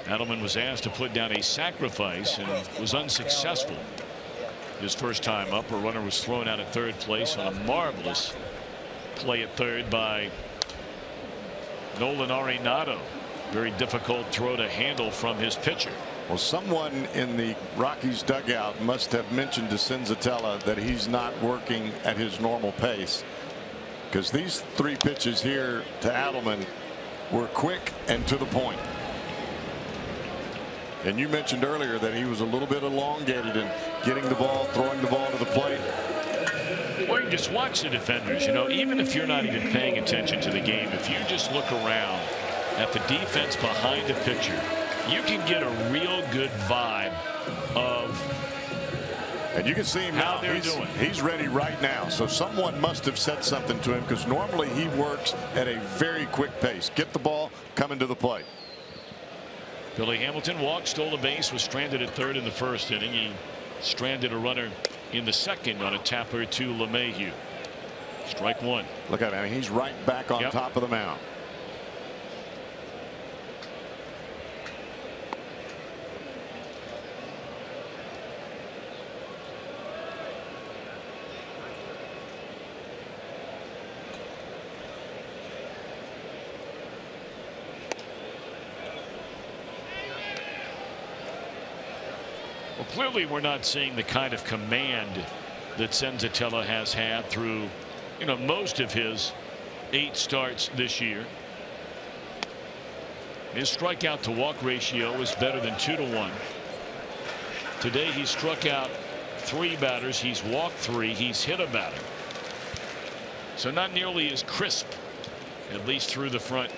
Adelman was asked to put down a sacrifice and was unsuccessful. His first time up, a runner was thrown out at third place on a marvelous play at third by Nolan Arenado. Very difficult throw to handle from his pitcher. Well, someone in the Rockies dugout must have mentioned to Senzatella that he's not working at his normal pace, because these 3 pitches here to Adelman were quick and to the point. And you mentioned earlier that he was a little bit elongated in getting the ball, throwing the ball to the plate. Or you just watch the defenders. You know, even if you're not even paying attention to the game, if you just look around at the defense behind the pitcher, you can get a real good vibe of. And you can see him how now. They're doing. He's ready right now. So someone must have said something to him, because normally he works at a very quick pace. Get the ball, come into the plate. Billy Hamilton walked, stole a base, was stranded at third in the first inning. He stranded a runner in the second on a tapper to LeMahieu. Strike one. Look at him. I mean, he's right back on top of the mound. Well, clearly we're not seeing the kind of command that Senzatella has had through, most of his 8 starts this year. His strikeout to walk ratio is better than 2-to-1. Today he struck out 3 batters. He's walked 3. He's hit a batter. So not nearly as crisp, at least through the front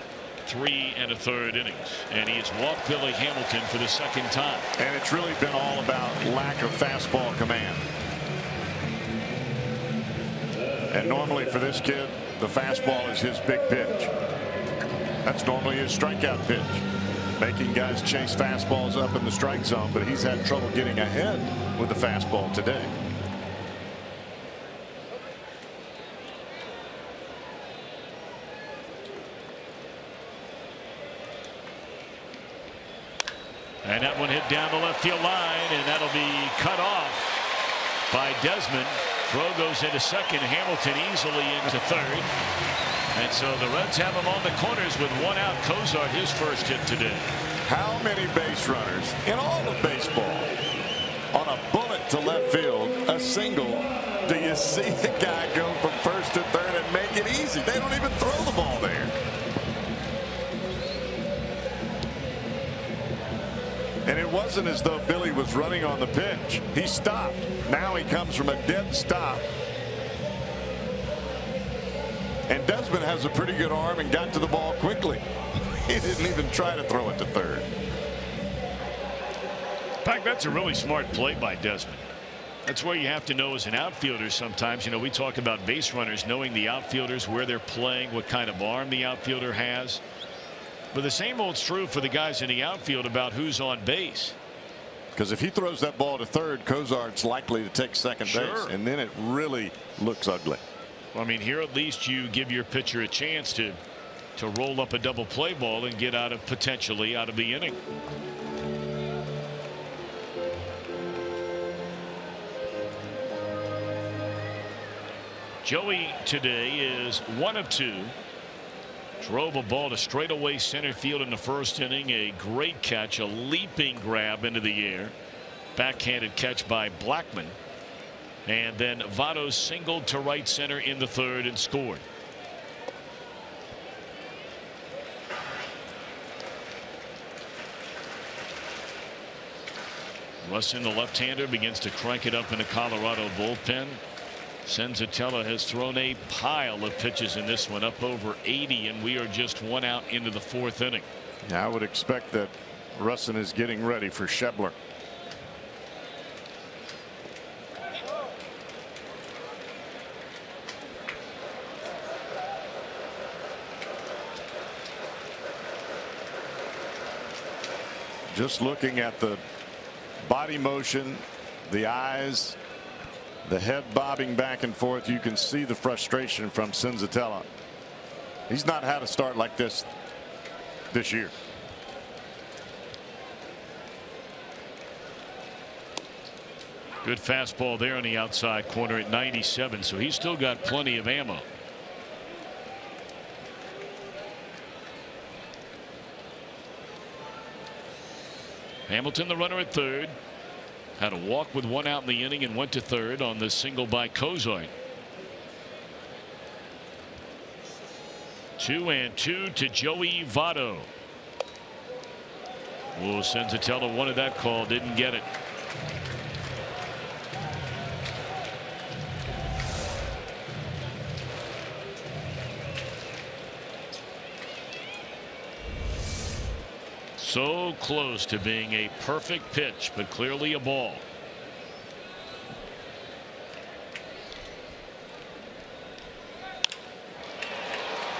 3 1/3 innings. And he has walked Billy Hamilton for the second time. And it's really been all about lack of fastball command. And normally for this kid, the fastball is his big pitch. That's normally his strikeout pitch, making guys chase fastballs up in the strike zone, but he's had trouble getting ahead with the fastball today. And that one hit down the left field line, and that'll be cut off by Desmond. Throw goes into second. Hamilton easily into third. And so the Reds have him on the corners with 1 out. Cozart, his first hit today. How many base runners in all of baseball on a bullet to left field, a single, do you see a guy go from first to third and make it easy? They don't even throw the ball there. And it wasn't as though Billy was running on the pitch. He stopped. Now he comes from a dead stop. And Desmond has a pretty good arm and got to the ball quickly. He didn't even try to throw it to third. In fact, that's a really smart play by Desmond. That's where you have to know as an outfielder sometimes. We talk about base runners, knowing the outfielders, where they're playing, what kind of arm the outfielder has. But the same holds true for the guys in the outfield about who's on base. Because if he throws that ball to third, Cozart's likely to take second base, and then it really looks ugly. Well, I mean, here at least you give your pitcher a chance to roll up a double play ball and get potentially out of the inning. Joey today is 1 of 2. Drove a ball to straightaway center field in the first inning. A great catch, a leaping grab into the air. Backhanded catch by Blackman. And then Votto singled to right center in the third and scored. Russin, the left-hander, begins to crank it up in the Colorado bullpen. Senzatella has thrown a pile of pitches in this one, up over 80, and we are just 1 out into the 4th inning. Yeah, I would expect that Russin is getting ready for Schebler. Just looking at the body motion, the eyes, the head bobbing back and forth, you can see the frustration from Senzatella. He's not had a start like this year. Good fastball there on the outside corner at 97, so he's still got plenty of ammo. Hamilton, the runner at third, had a walk with 1 out in the inning and went to third on the single by Cozart. 2-2 to Joey Votto. Oh, Senzatella wanted that call, didn't get it. So close to being a perfect pitch, but clearly a ball.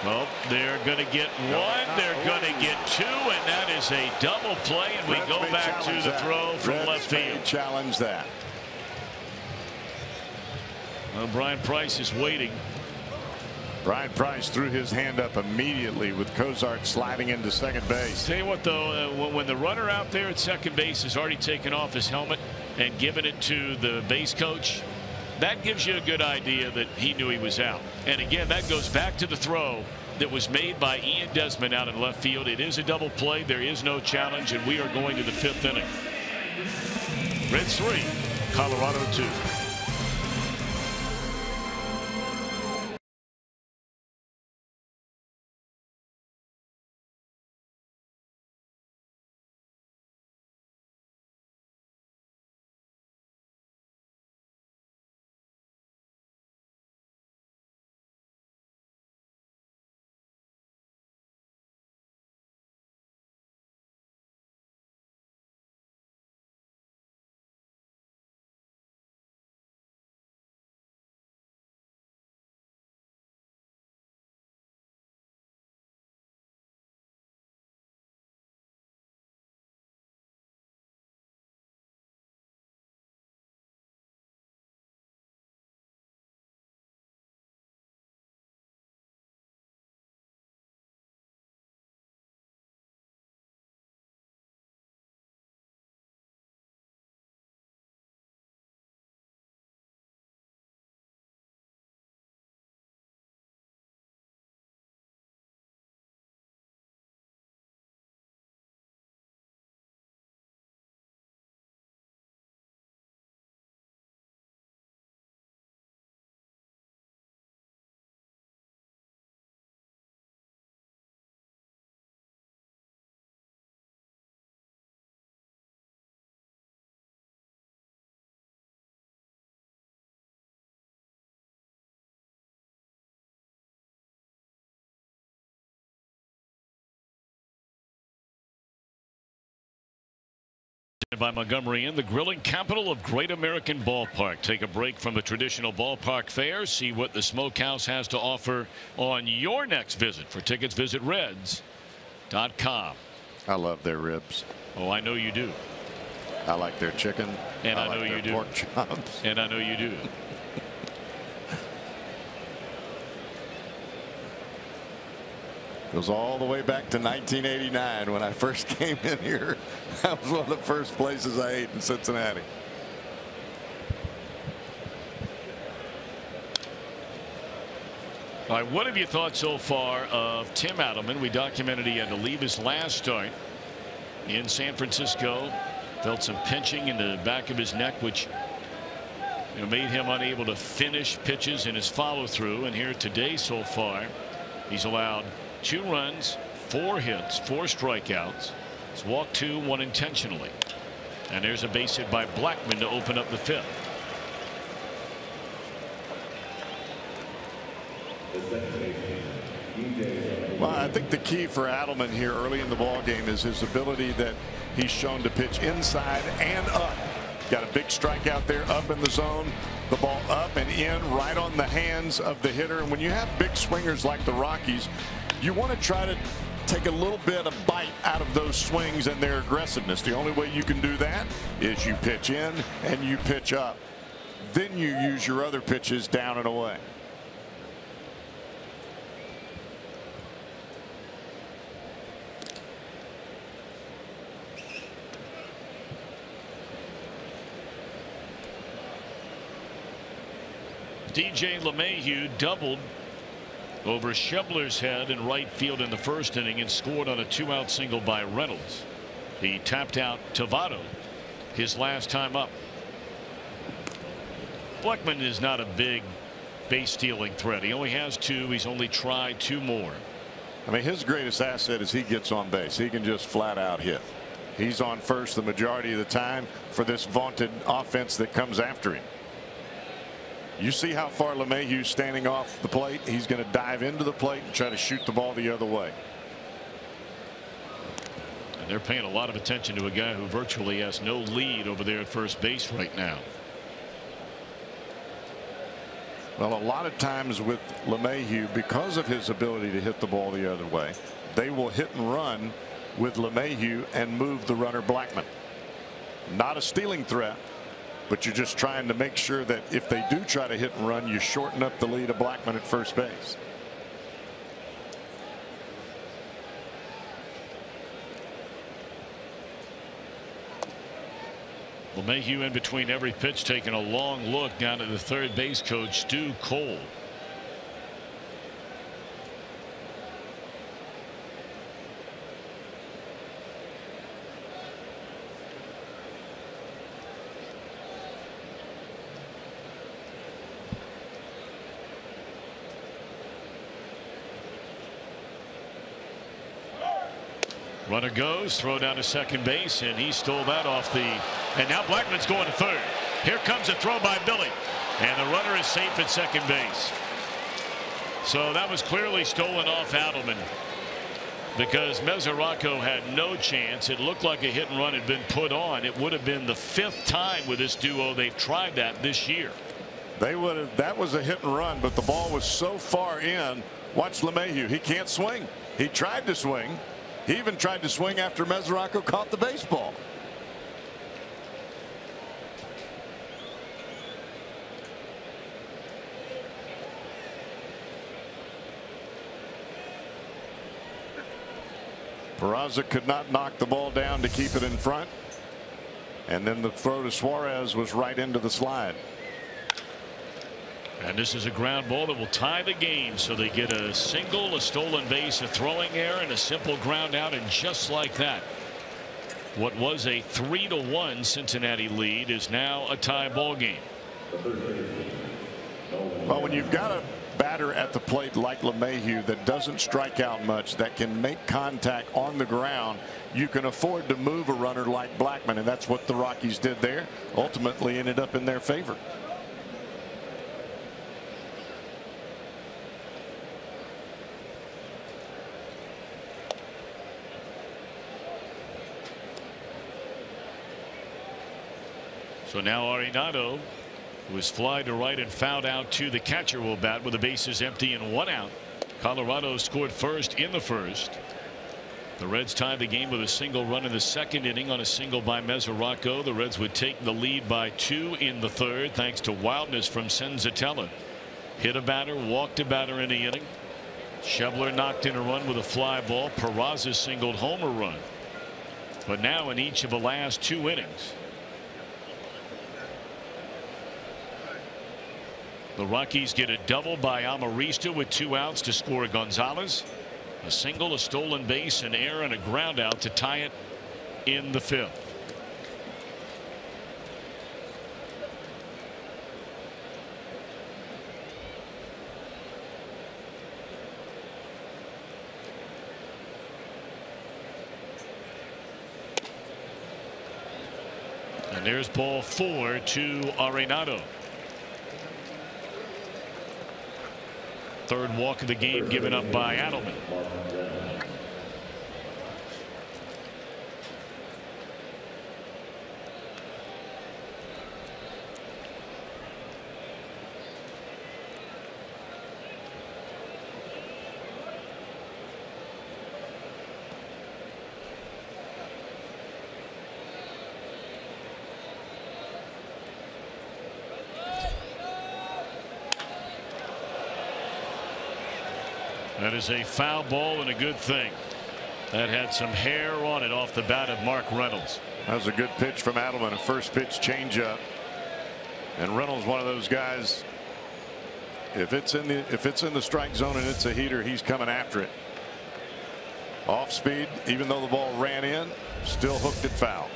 Well, they're going to get one, they're going to get two, and that is a double play, and we go back to the throw from left field. Challenge that. Well, Brian Price is waiting. Brian Price threw his hand up immediately with Cozart sliding into second base. Tell you what, though, when the runner out there at second base has already taken off his helmet and given it to the base coach, that gives you a good idea that he knew he was out. And again, that goes back to the throw that was made by Ian Desmond out in left field. It is a double play. There is no challenge, and we are going to the 5th inning. Reds 3, Colorado 2. By Montgomery in the grilling capital of Great American Ballpark. Take a break from the traditional ballpark fare. See what the Smokehouse has to offer on your next visit. For tickets, visit Reds.com. I love their ribs. Oh, I know you do. I like their chicken. And I like know their you do. Pork chops. And I know you do. Goes all the way back to 1989 when I first came in here. That was one of the first places I ate in Cincinnati. All right, what have you thought so far of Tim Adelman? We documented he had to leave his last start in San Francisco. Felt some pinching in the back of his neck, which made him unable to finish pitches in his follow through. And here today so far, he's allowed 2 runs, 4 hits, 4 strikeouts. He's walked 2, 1 intentionally. And there's a base hit by Blackmon to open up the 5th. Well, I think the key for Adelman here early in the ball game is his ability that he's shown to pitch inside and up. Got a big strikeout there up in the zone. The ball up and in right on the hands of the hitter. And when you have big swingers like the Rockies, you want to try to take a little bit of bite out of those swings and their aggressiveness. The only way you can do that is you pitch in and you pitch up. Then you use your other pitches down and away. DJ LeMahieu doubled over Schebler's head in right field in the 1st inning and scored on a 2-out single by Reynolds. He tapped out Tovado his last time up. Blackmon is not a big base stealing threat. He only has 2. He's only tried 2 more. I mean, his greatest asset is he gets on base. He can just flat out hit. He's on first the majority of the time for this vaunted offense that comes after him. You see how far LeMahieu's standing off the plate. He's going to dive into the plate and try to shoot the ball the other way. They're paying a lot of attention to a guy who virtually has no lead over there at first base right now. Well, a lot of times with LeMahieu, because of his ability to hit the ball the other way, they will hit and run with LeMahieu and move the runner Blackmon. Not a stealing threat, but you're just trying to make sure that if they do try to hit and run, you shorten up the lead of Blackmon at first base. LeMahieu in between every pitch, taking a long look down at the third base coach, Stu Cole. Runner goes, throw down to second base, and he stole that off the. And now Blackmon's going to third. Here comes a throw by Billy, and the runner is safe at second base. So that was clearly stolen off Adelman, because Mesoraco had no chance. It looked like a hit and run had been put on. It would have been the 5th time with this duo they've tried that this year. They would have. That was a hit and run, but the ball was so far in. Watch LeMahieu. He can't swing. He tried to swing. He even tried to swing after Mesoraco caught the baseball. Peraza could not knock the ball down to keep it in front. And then the throw to Suarez was right into the slide. And this is a ground ball that will tie the game, so they get a single, a stolen base, a throwing error, and a simple ground out, and just like that, what was a 3-1 Cincinnati lead is now a tie ball game. Well, when you've got a batter at the plate like LeMahieu that doesn't strike out much, that can make contact on the ground, you can afford to move a runner like Blackmon, and that's what the Rockies did there. Ultimately ended up in their favor. So now Arenado, who was fly to right and fouled out to the catcher, will bat with the bases empty and 1 out. Colorado scored first in the first. The Reds tied the game with a single run in the second inning on a single by Mesoraco. The Reds would take the lead by 2 in the third, thanks to wildness from Senzatella. Hit a batter, walked a batter in the inning. Schebler knocked in a run with a fly ball. Peraza singled home a run. But now in each of the last 2 innings, the Rockies get a double by Amarista with 2 outs to score Gonzalez. A single, a stolen base, an error, and a ground out to tie it in the 5th. And there's ball 4 to Arenado. 3rd walk of the game given up by Adelman. That is a foul ball, and a good thing. That had some hair on it off the bat of Mark Reynolds. That was a good pitch from Adelman, a first pitch changeup. And Reynolds, one of those guys, if it's in the strike zone and it's a heater, he's coming after it. Off speed, even though the ball ran in, still hooked it foul.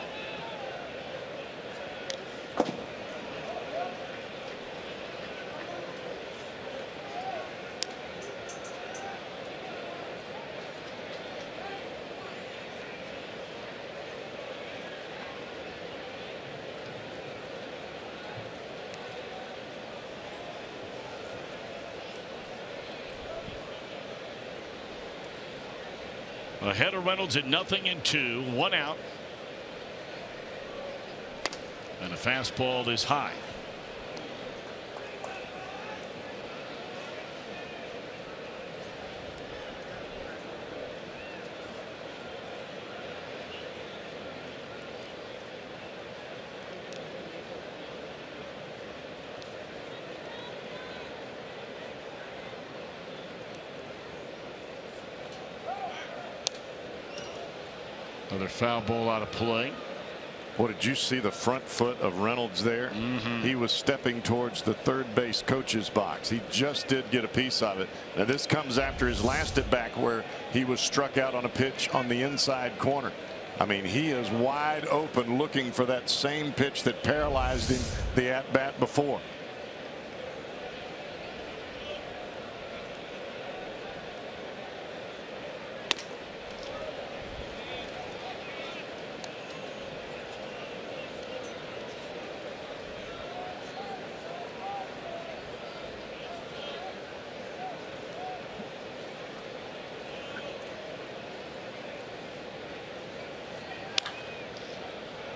Ahead of Reynolds at 0-2, 1 out. And the fastball is high. Another foul ball out of play. What did you see the front foot of Reynolds there? He was stepping towards the third base coach's box. He just did get a piece of it. Now this comes after his last at bat where he was struck out on a pitch on the inside corner. I mean, he is wide open looking for that same pitch that paralyzed him the at bat before.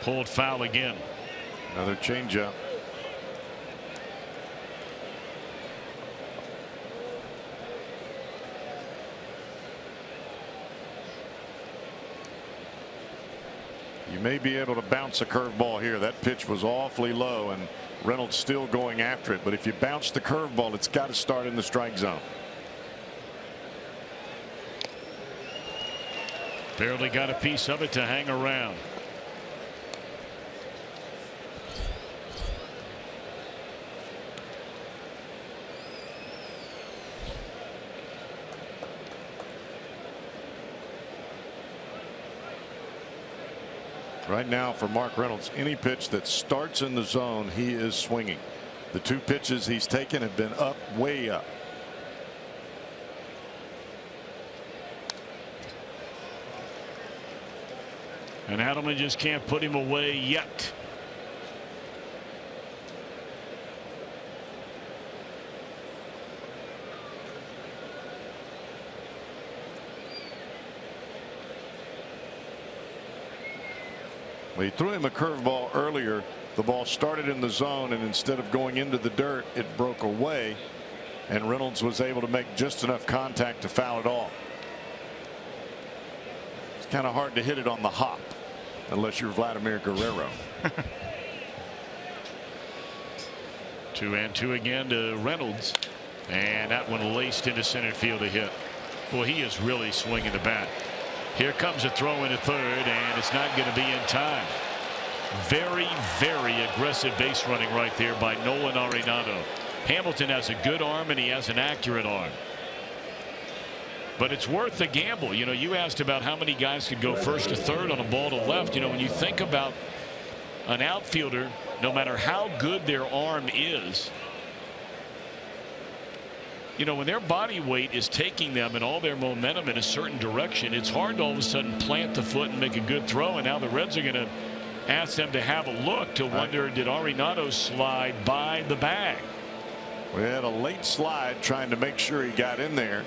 Pulled foul again. Another changeup. You may be able to bounce a curveball here. That pitch was awfully low and Reynolds still going after it. But if you bounce the curveball, it's got to start in the strike zone. Barely got a piece of it to hang around. Right now for Mark Reynolds, any pitch that starts in the zone, he is swinging. The 2 pitches he's taken have been up, way up. And Adelman just can't put him away yet. Well, he threw him a curveball earlier. The ball started in the zone, and instead of going into the dirt, it broke away, and Reynolds was able to make just enough contact to foul it off. It's kind of hard to hit it on the hop unless you're Vladimir Guerrero. 2-2 again to Reynolds, and that one laced into center field to hit. Boy, he is really swinging the bat. Here comes a throw into third, and it's not going to be in time. Very, very aggressive base running right there by Nolan Arenado. Hamilton has a good arm and he has an accurate arm. But it's worth the gamble. You know, you asked about how many guys could go first to third on a ball to left. You know, when you think about an outfielder, no matter how good their arm is, you know, when their body weight is taking them and all their momentum in a certain direction, it's hard to all of a sudden plant the foot and make a good throw. And now the Reds are going to ask them to have a look to wonder, did Arenado slide by the bag? We had a late slide trying to make sure he got in there,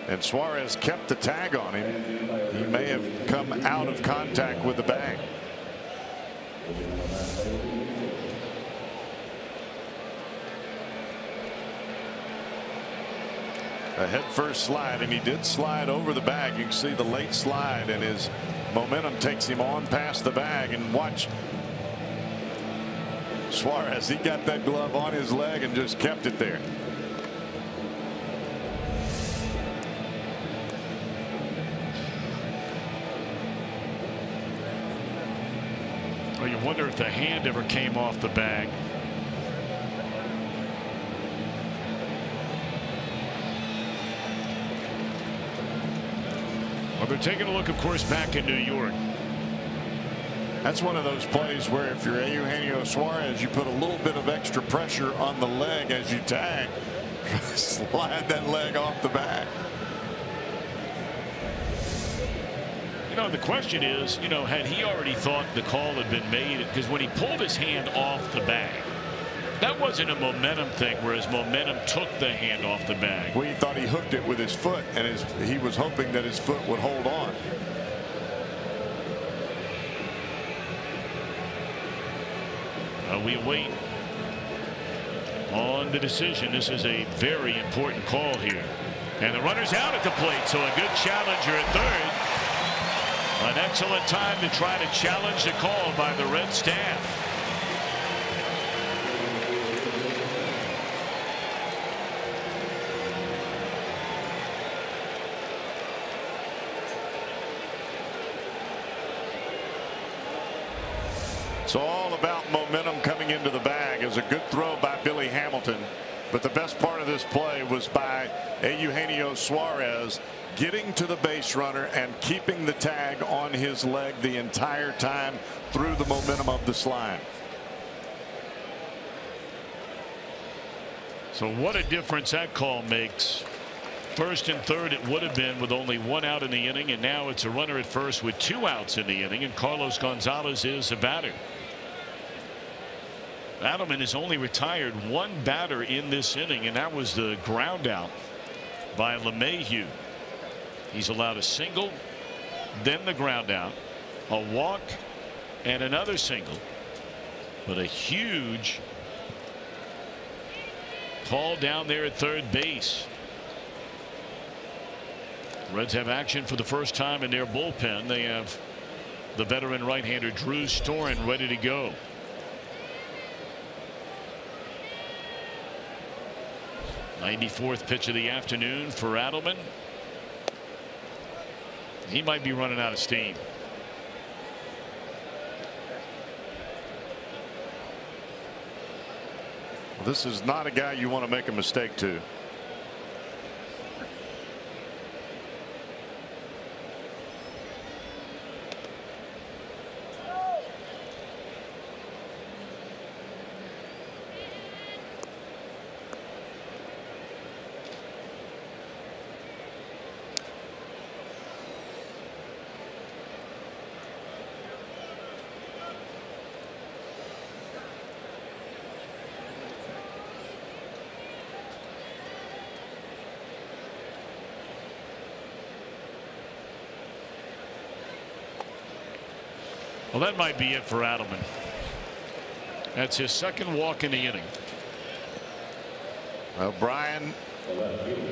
and Suarez kept the tag on him. He may have come out of contact with the bag. A head first slide, and he did slide over the bag. You can see the late slide, and his momentum takes him on past the bag. And watch Suarez, he got that glove on his leg and just kept it there. Well, you wonder if the hand ever came off the bag. Well, they're taking a look, of course, back in New York. That's one of those plays where if you're Eugenio Suarez, you put a little bit of extra pressure on the leg as you tag. Slide that leg off the bag. You know, the question is, you know, had he already thought the call had been made? Because when he pulled his hand off the bag, That wasn't a momentum thing, whereas momentum took the hand off the bag. We thought he hooked it with his foot, and he was hoping that his foot would hold on. We wait on the decision. This is a very important call here. And the runner's out at the plate, so a good challenger at third. An excellent time to try to challenge the call by the Red staff. It's all about momentum coming into the bag. It was a good throw by Billy Hamilton, but the best part of this play was by Eugenio Suarez getting to the base runner and keeping the tag on his leg the entire time through the momentum of the slide. So what a difference that call makes. First and third it would have been with only one out in the inning, and now it's a runner at first with 2 outs in the inning, and Carlos Gonzalez is the batter. Adelman has only retired 1 batter in this inning, and that was the ground out by LeMahieu. He's allowed a single, then the ground out, a walk, and another single. But a huge call down there at third base. Reds have action for the first time in their bullpen. They have the veteran right-hander Drew Storen ready to go. '94th pitch of the afternoon for Adelman. He might be running out of steam. This is not a guy you want to make a mistake to. Well, that might be it for Adelman. That's his second walk in the inning. Well, Brian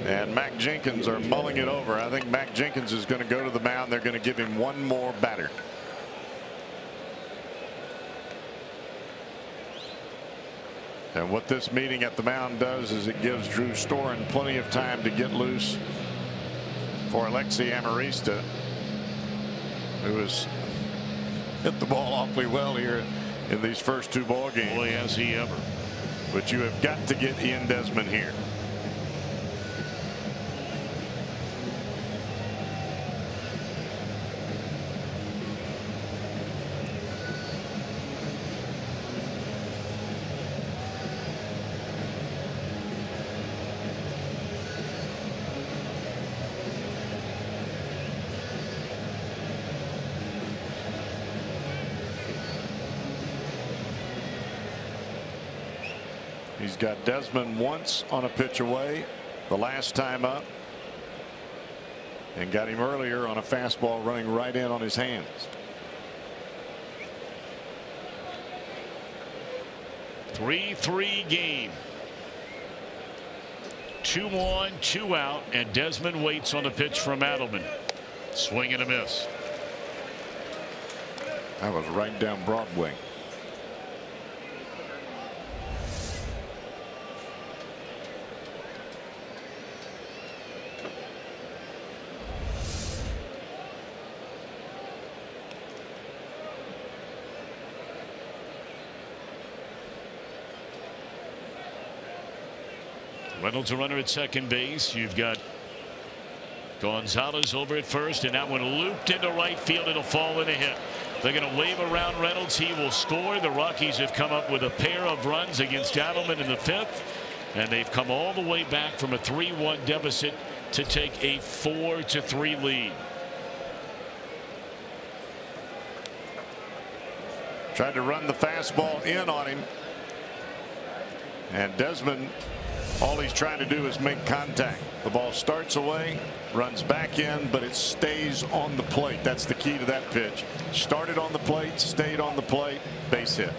and Mac Jenkins are mulling it over. I think Mac Jenkins is going to go to the mound. They're going to give him one more batter. And what this meeting at the mound does is it gives Drew Storen plenty of time to get loose for Alexi Amarista, who has hit the ball awfully well here in these first 2 ball games. Boy, has he ever. But you have got to get Ian Desmond here. He's got Desmond once on a pitch away the last time up, and got him earlier on a fastball running right in on his hands. Three game. 2 on, 2 out, and Desmond waits on the pitch from Adelman. Swing and a miss. That was right down Broadway. Reynolds a runner at second base. You've got Gonzalez over at first, and that one looped into right field. It'll fall in a hit. They're going to wave around Reynolds. He will score. The Rockies have come up with a pair of runs against Adelman in the 5th, and they've come all the way back from a 3-1 deficit to take a 4-3 lead. Tried to run the fastball in on him. And Desmond, all he's trying to do is make contact. The ball starts away, runs back in, but it stays on the plate. That's the key to that pitch. Started on the plate, stayed on the plate, base hit.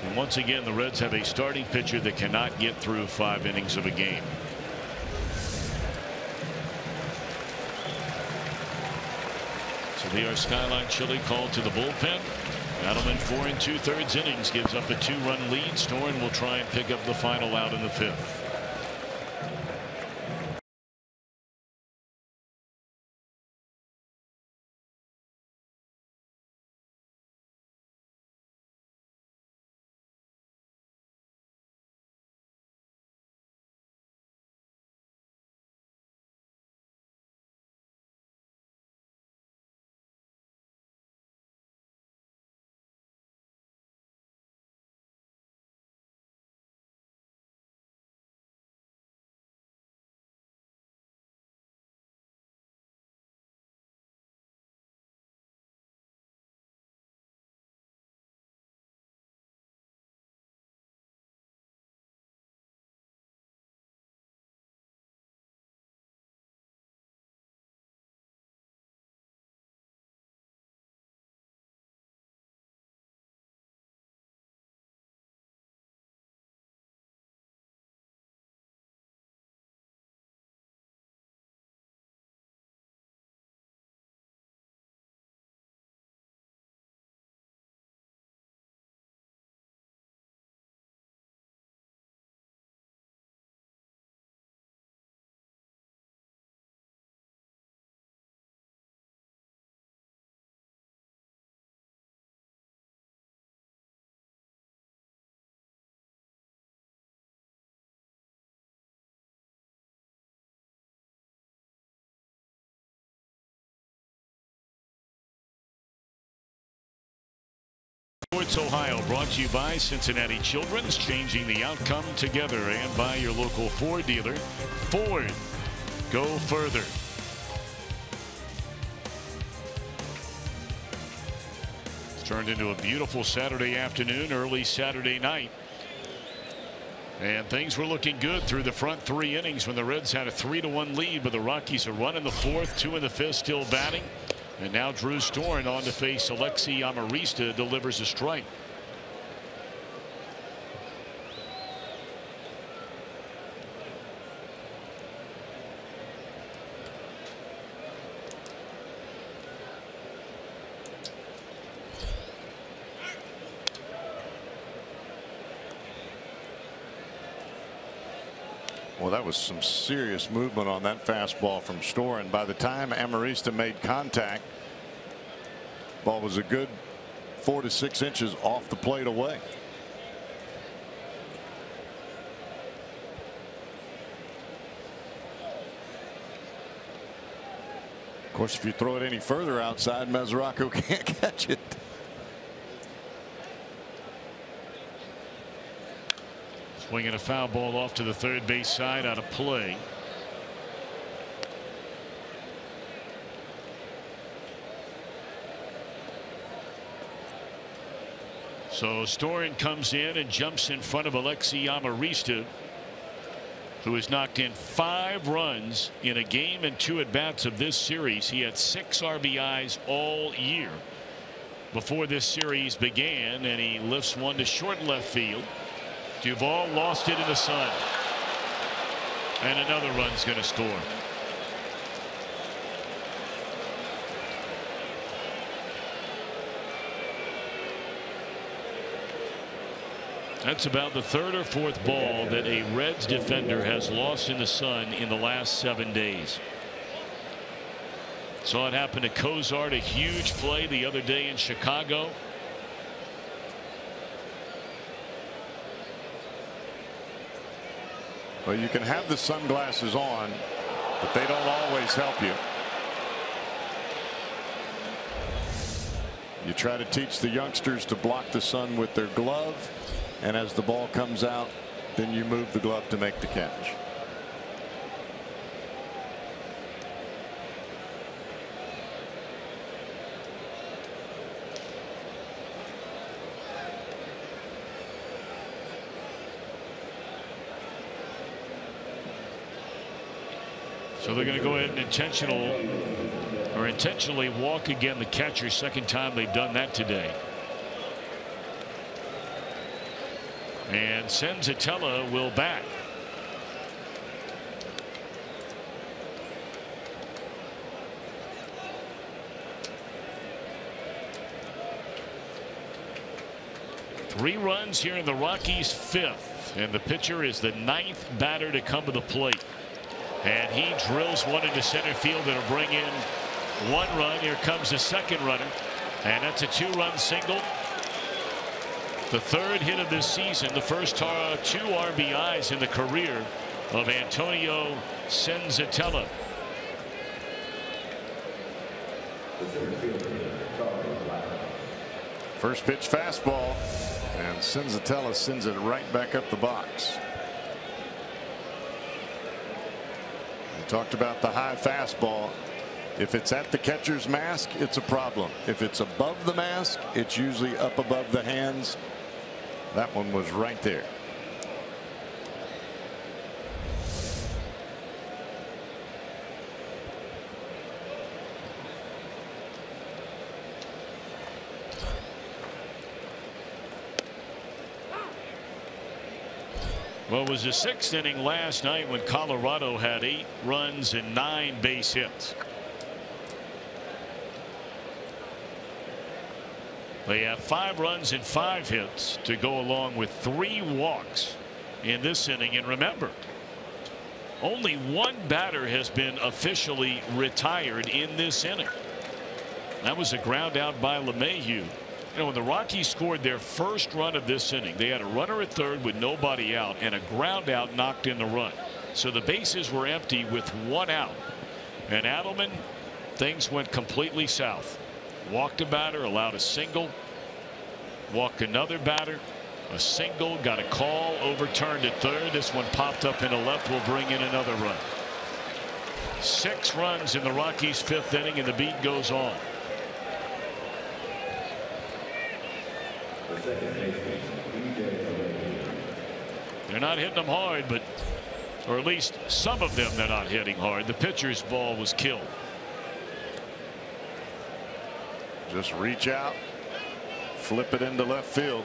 And once again, the Reds have a starting pitcher that cannot get through 5 innings of a game. So the Skyline Chili called to the bullpen. Adelman 4 2/3 innings gives up a 2-run lead. Storen will try and pick up the final out in the 5th. Sports Ohio brought to you by Cincinnati Children's, changing the outcome together, and by your local Ford dealer. Ford, go further. It's turned into a beautiful Saturday afternoon, early Saturday night. And things were looking good through the front 3 innings when the Reds had a 3-1 lead, but the Rockies are running the 4th, 2 in the 5th, still batting. And now Drew Storen on to face Alexi Amarista, delivers a strike. Well, that was some serious movement on that fastball from Storen. By the time Amarista made contact, ball was a good 4 to 6 inches off the plate away. Of course, if you throw it any further outside, Mesoraco can't catch it. Swinging a foul ball off to the third base side, out of play. So Storen comes in and jumps in front of Alexi Amarista, who has knocked in 5 runs in a game and 2 at-bats of this series. He had 6 RBIs all year before this series began, and he lifts one to short left field. Duvall lost it in the sun, and another run's going to score. That's about the 3rd or 4th ball that a Reds defender has lost in the sun in the last 7 days. Saw it happen to Cozart, a huge play the other day in Chicago. Well, you can have the sunglasses on, but they don't always help you. You try to teach the youngsters to block the sun with their glove, and as the ball comes out, then you move the glove to make the catch. So they're going to go ahead and intentionally walk again the catcher. Second time they've done that today. And Senzatella will bat. Three runs here in the Rockies' fifth, and the pitcher is the ninth batter to come to the plate, and he drills one into center field. That'll bring in one run. Here comes the second runner, and that's a two-run single. The third hit of this season, the first 2 RBIs in the career of Antonio Senzatella. First pitch fastball, and Senzatella sends it right back up the box. We talked about the high fastball. If it's at the catcher's mask, it's a problem. If it's above the mask, it's usually up above the hands. That one was right there. Well, it was the 6th inning last night when Colorado had 8 runs and 9 base hits. They have 5 runs and 5 hits to go along with 3 walks in this inning. And remember, only one batter has been officially retired in this inning. That was a ground out by LeMahieu. You know, when the Rockies scored their first run of this inning, they had a runner at third with nobody out, and a ground out knocked in the run. So the bases were empty with 1 out. And Adelman, things went completely south. Walked a batter, allowed a single, walked another batter, a single, got a call, overturned at third. This one popped up into left, will bring in another run. 6 runs in the Rockies' 5th inning, and the beat goes on. They're not hitting them hard, but, or at least some of them, they're not hitting hard. The pitcher's ball was killed. Just reach out, flip it into left field.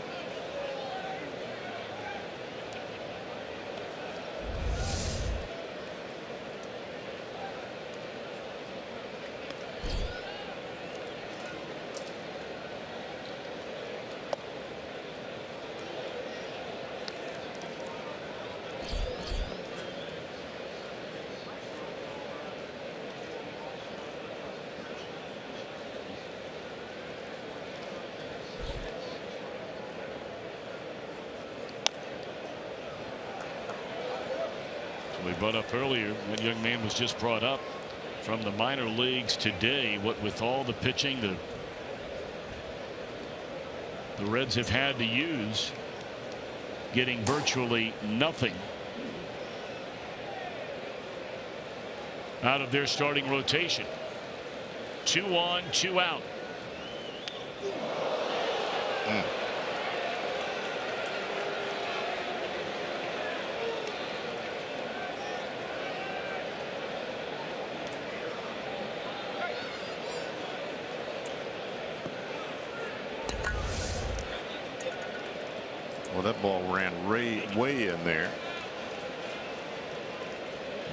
We brought up earlier, that young man was just brought up from the minor leagues today. What with all the pitching the Reds have had to use, getting virtually nothing out of their starting rotation. 2 on, 2 out. Well, that ball ran way in there.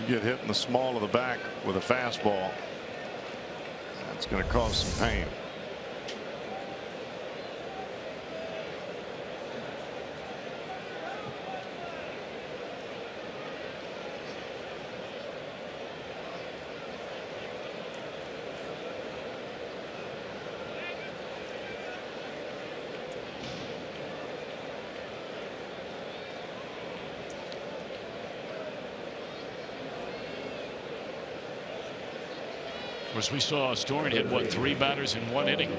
You get hit in the small of the back with a fastball, that's going to cause some pain. Of course, we saw Storin hit, what, 3 batters in 1 inning.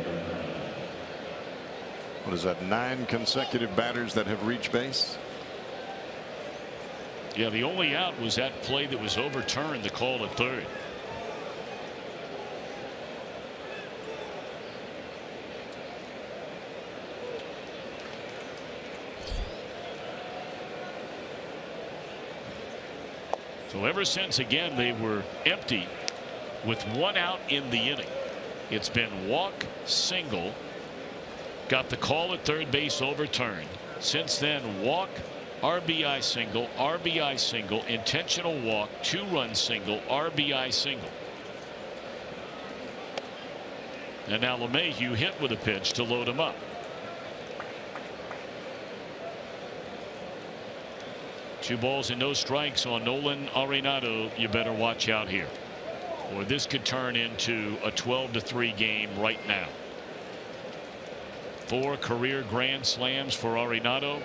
What is that, 9 consecutive batters that have reached base? Yeah, the only out was that play that was overturned, the call at third. So ever since, again, they were empty with 1 out in the inning, it's been walk, single, got the call at third base overturned. Since then, walk, RBI single, intentional walk, 2-run single, RBI single. And now LeMahieu hit with a pitch to load him up. Two balls and no strikes on Nolan Arenado. You better watch out here, or this could turn into a 12-3 game right now. 4 career grand slams for Arenado.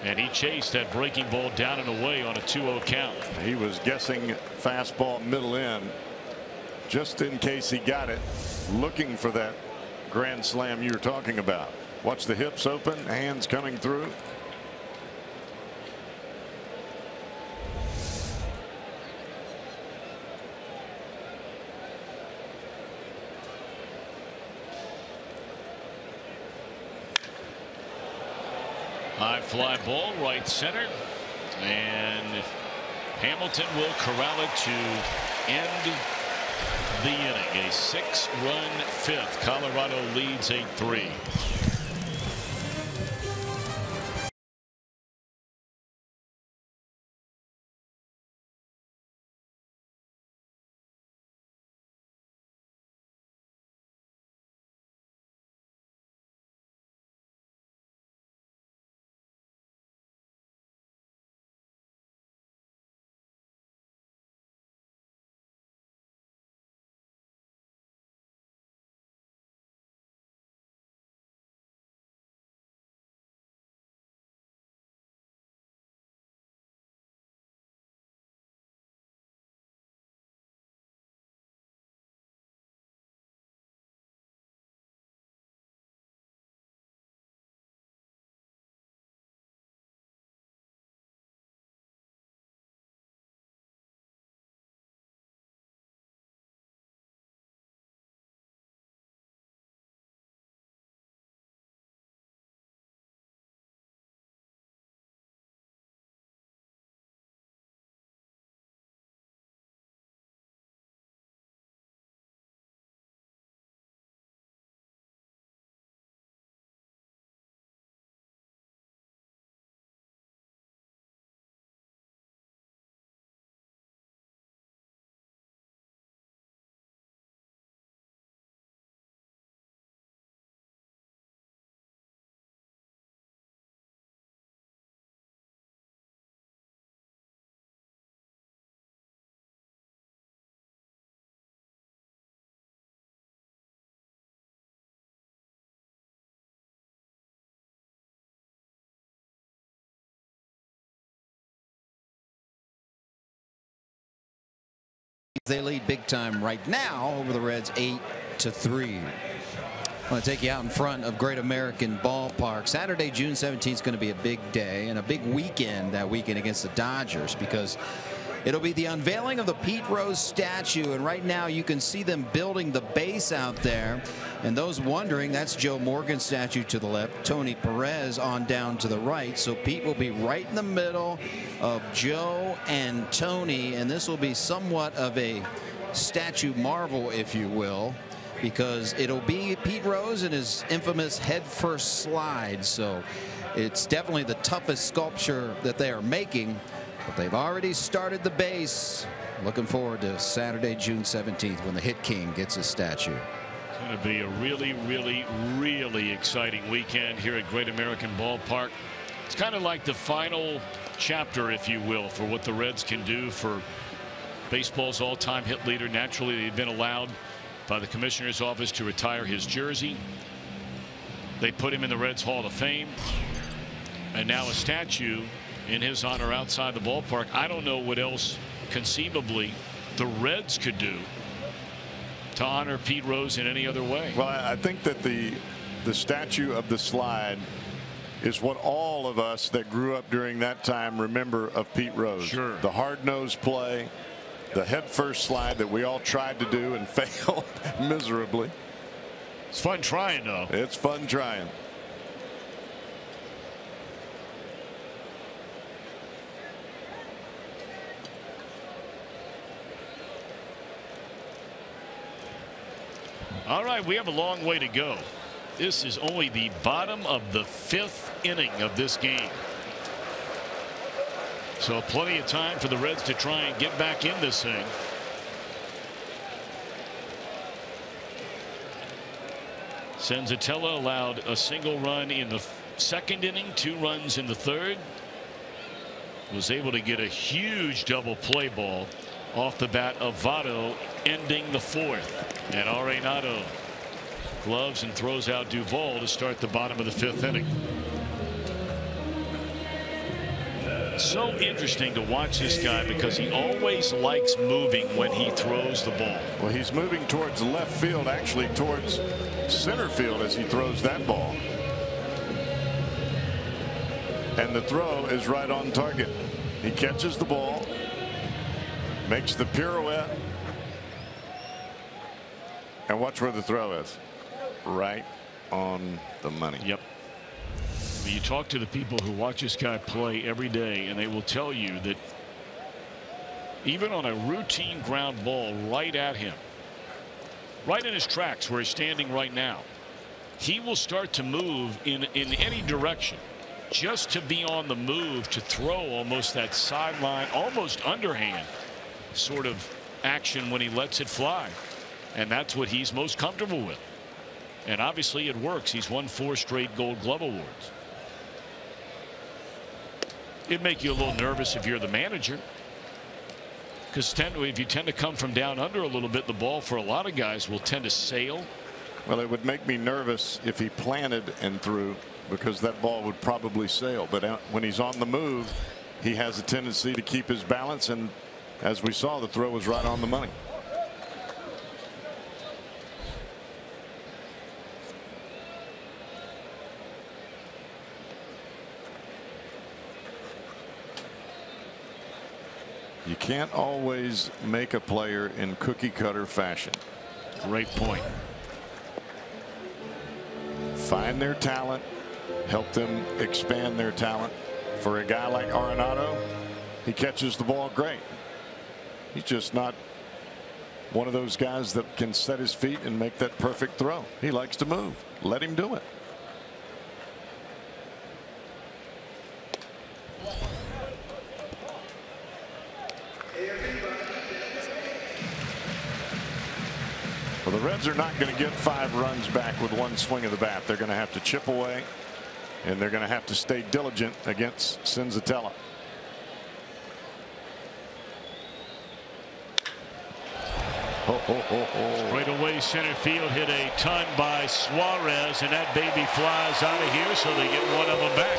And he chased that breaking ball down and away on a 2-0 count. He was guessing fastball middle in just in case he got it, looking for that grand slam you were talking about. Watch the hips open, hands coming through. High fly ball right center, and Hamilton will corral it to end the inning. A 6-run fifth. Colorado leads 8-3. They lead big time right now over the Reds 8-3. I want to take you out in front of Great American Ballpark. Saturday, June 17th is going to be a big day and a big weekend that weekend against the Dodgers, because it'll be the unveiling of the Pete Rose statue, and right now you can see them building the base out there. And those wondering, that's Joe Morgan's statue to the left, Tony Perez on down to the right. So Pete will be right in the middle of Joe and Tony, and this will be somewhat of a statue marvel, if you will, because it'll be Pete Rose and his infamous head-first slide. So it's definitely the toughest sculpture that they are making, but they've already started the base. Looking forward to Saturday, June 17th, when the Hit King gets his statue. It's going to be a really exciting weekend here at Great American Ballpark. It's kind of like the final chapter, if you will, for what the Reds can do for baseball's all-time hit leader. Naturally, they've been allowed by the commissioner's office to retire his jersey. They put him in the Reds Hall of Fame, and now a statue in his honor outside the ballpark. I don't know what else conceivably the Reds could do to honor Pete Rose in any other way. Well, I think that the statue of the slide is what all of us that grew up during that time remember of Pete Rose. Sure. The hard-nosed play, the head-first slide that we all tried to do and failed miserably. It's fun trying, though. It's fun trying. All right, we have a long way to go. This is only the bottom of the 5th inning of this game. So plenty of time for the Reds to try and get back in this thing. Senzatella allowed a single run in the 2nd inning, 2 runs in the 3rd. Was able to get a huge double play ball off the bat of Votto, ending the 4th. And Arenado gloves and throws out Duvall to start the bottom of the 5th inning. So interesting to watch this guy because he always likes moving when he throws the ball. Well, he's moving towards left field, actually towards center field as he throws that ball. And the throw is right on target. He catches the ball, makes the pirouette, and watch where the throw is. Right on the money. Yep. You talk to the people who watch this guy play every day, and they will tell you that even on a routine ground ball right at him, right in his tracks where he's standing right now, he will start to move in any direction just to be on the move to throw almost that sideline, almost underhand sort of action when he lets it fly. And that's what he's most comfortable with. And obviously it works. He's won 4 straight Gold Glove awards. It'd make you a little nervous if you're the manager, because if you tend to come from down under a little bit, the ball for a lot of guys will tend to sail. Well, it would make me nervous if he planted and threw, because that ball would probably sail. But when he's on the move, he has a tendency to keep his balance, and as we saw, the throw was right on the money. You can't always make a player in cookie cutter fashion. Great point. Find their talent, help them expand their talent. For a guy like Arenado, he catches the ball great. He's just not one of those guys that can set his feet and make that perfect throw. He likes to move. Let him do it. Well, the Reds are not going to get 5 runs back with one swing of the bat. They're going to have to chip away, and they're going to have to stay diligent against Senzatella. Straight away center field, hit a ton by Suarez, and that baby flies out of here, so they get one of them back.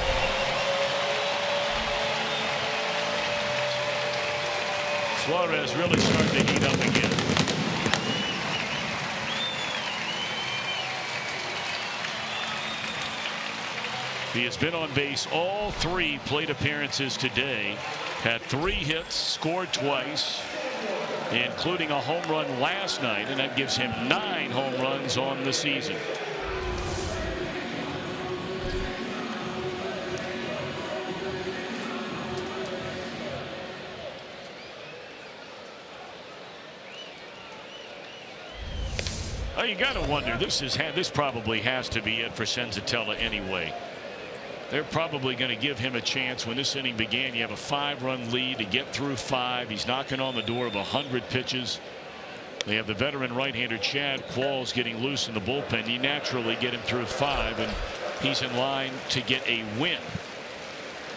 Suarez really starting to heat up again. He has been on base all 3 plate appearances today, had 3 hits, scored twice, including a home run last night, and that gives him 9 home runs on the season. Oh, you got to wonder, this probably has to be it for Senzatella anyway. They're probably going to give him a chance. When this inning began, you have a 5-run lead to get through 5. He's knocking on the door of 100 pitches. They have the veteran right-hander Chad Qualls getting loose in the bullpen. You naturally get him through 5, and he's in line to get a win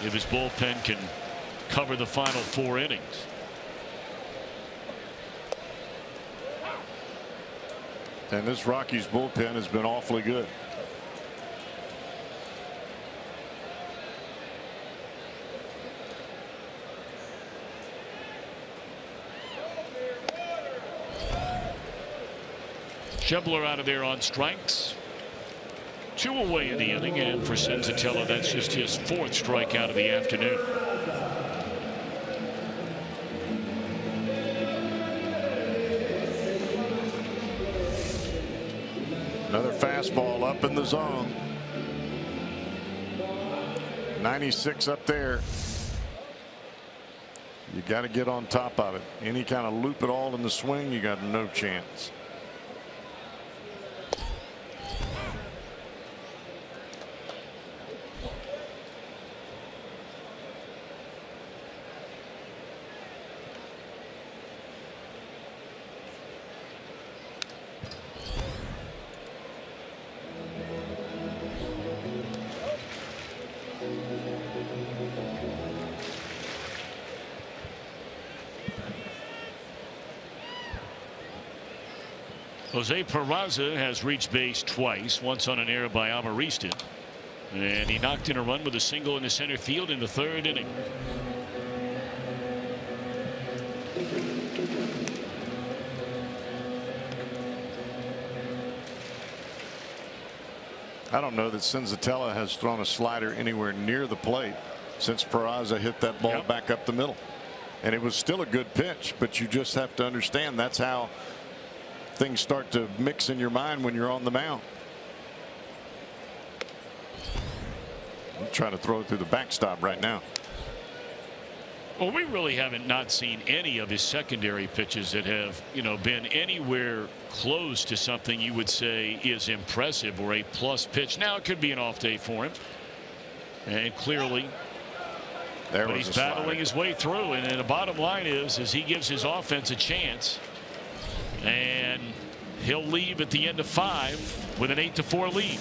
if his bullpen can cover the final 4 innings. And this Rockies bullpen has been awfully good. Schebler out of there on strikes. 2 away in the inning, and for Senzatella, that's just his 4th strikeout of the afternoon. Another fastball up in the zone. 96 up there. You got to get on top of it. Any kind of loop at all in the swing, you got no chance. Jose Peraza has reached base twice, once on an error by Amarista, and he knocked in a run with a single in the center field in the 3rd inning. I don't know that Cincinnati has thrown a slider anywhere near the plate since Peraza hit that ball back up the middle. And it was still a good pitch, but you just have to understand that's how things start to mix in your mind when you're on the mound. I'm trying to throw it through the backstop right now. Well, we really haven't not seen any of his secondary pitches that have, been anywhere close to something you would say is impressive or a plus pitch. Now it could be an off day for him, and clearly but he's battling his way through, and the bottom line is he gives his offense a chance, and he'll leave at the end of 5 with an 8-4 lead.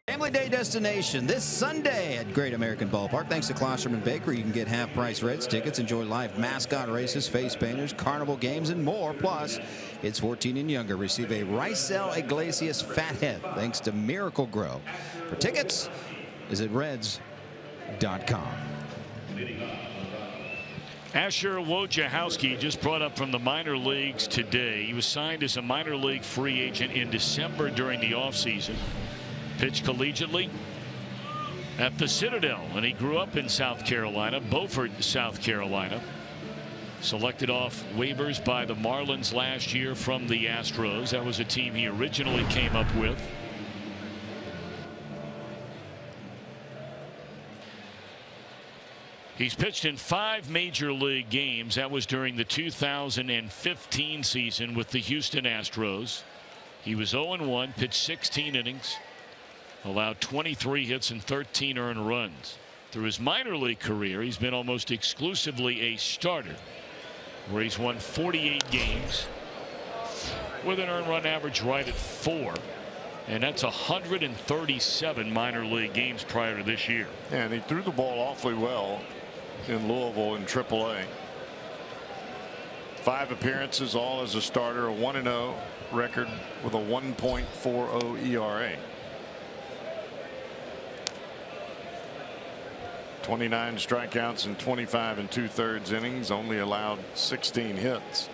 Family Day destination this Sunday at Great American Ballpark. Thanks to Klosterman Bakery, you can get half-price Reds tickets, enjoy live mascot races, face painters, carnival games, and more. Plus, it's 14 and younger. Receive a Ricel Iglesias Fathead thanks to Miracle Grow. For tickets, visit Reds.com. Asher Wojciechowski just brought up from the minor leagues today. He was signed as a minor league free agent in December during the offseason. Pitched collegiately at the Citadel, and he grew up in South Carolina, Beaufort, South Carolina. Selected off waivers by the Marlins last year from the Astros. That was a team he originally came up with. He's pitched in 5 major league games. That was during the 2015 season with the Houston Astros. He was 0-1, pitched 16 innings. Allowed 23 hits and 13 earned runs. Through his minor league career, he's been almost exclusively a starter, where he's won 48 games with an earned run average right at 4. And that's 137 minor league games prior to this year. And he threw the ball awfully well in Louisville in AAA. 5 appearances, all as a starter, a 1-0 record with a 1.40 ERA. 29 strikeouts in 25 2/3 innings, only allowed 16 hits.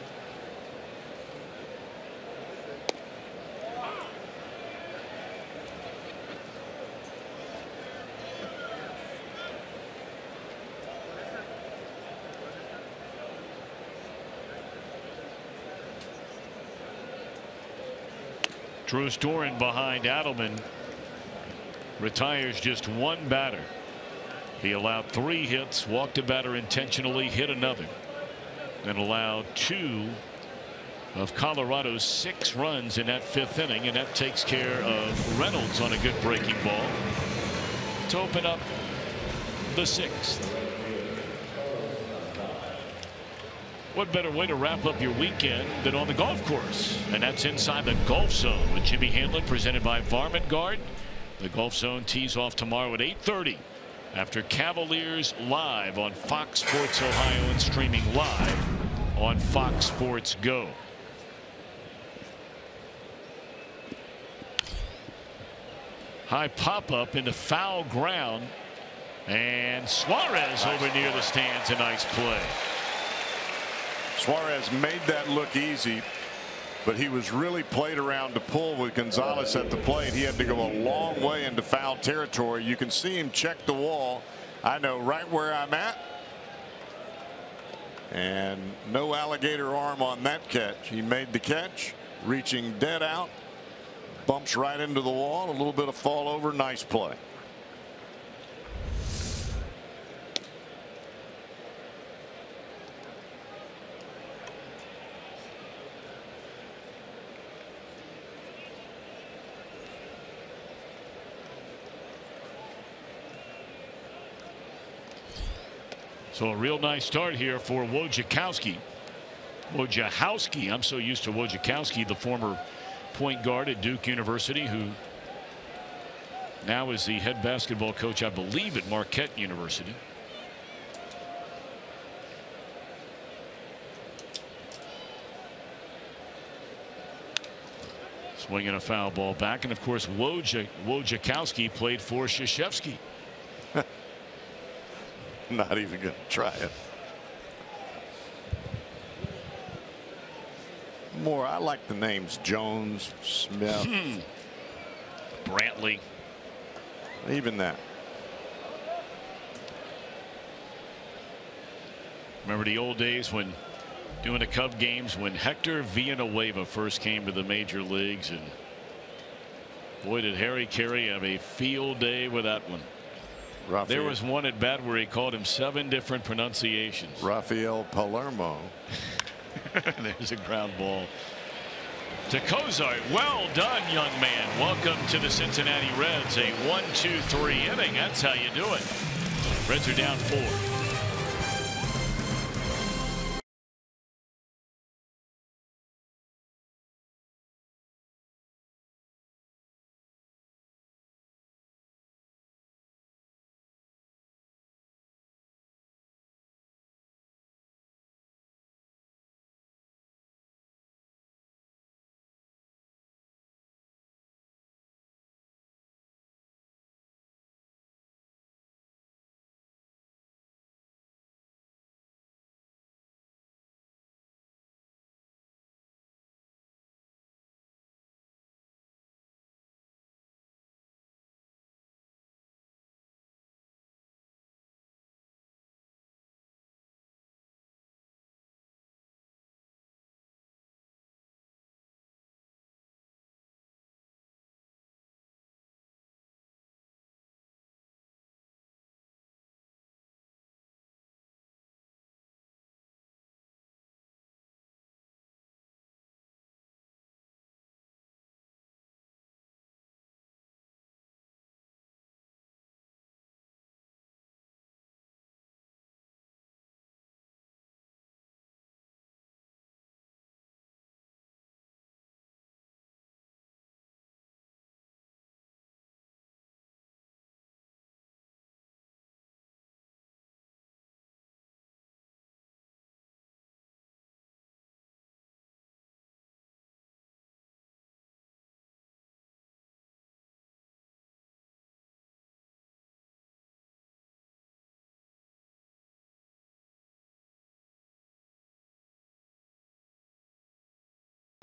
Drew Storen behind Adelman. Retires just 1 batter. He allowed 3 hits, walked a batter intentionally, hit another, and allowed 2 of Colorado's 6 runs in that 5th inning, and that takes care of Reynolds on a good breaking ball to open up the 6th. What better way to wrap up your weekend than on the golf course? And that's inside the Golf Zone with Jimmy Hanlon, presented by Varmint Guard. The Golf Zone tees off tomorrow at 8:30 after Cavaliers Live on Fox Sports Ohio and streaming live on Fox Sports Go. High pop-up into foul ground, and Suarez over near the stands. A nice play. Suarez made that look easy, but he was really played around to pull with Gonzalez at the plate. He had to go a long way into foul territory. You can see him check the wall. I know right where I'm at. And no alligator arm on that catch. He made the catch, reaching dead out, bumps right into the wall, a little bit of fall over. Nice play. So a real nice start here for Wojciechowski. Wojciechowski, I'm so used to Wojciechowski, the former point guard at Duke University, who now is the head basketball coach, I believe, at Marquette University. Swinging a foul ball back, and of course Wojciechowski played for Krzyzewski. Not even going to try it. More, I like the names Jones, Smith, Brantley. Even that. Remember the old days when doing the Cub games, when Hector Villanueva first came to the major leagues, and boy, did Harry Carey have a field day with that one. There was one at bat where he called him 7 different pronunciations. Rafael Palermo. There's a ground ball to Cozart. Well done, young man. Welcome to the Cincinnati Reds. A 1-2-3 inning. That's how you do it. Reds are down 4.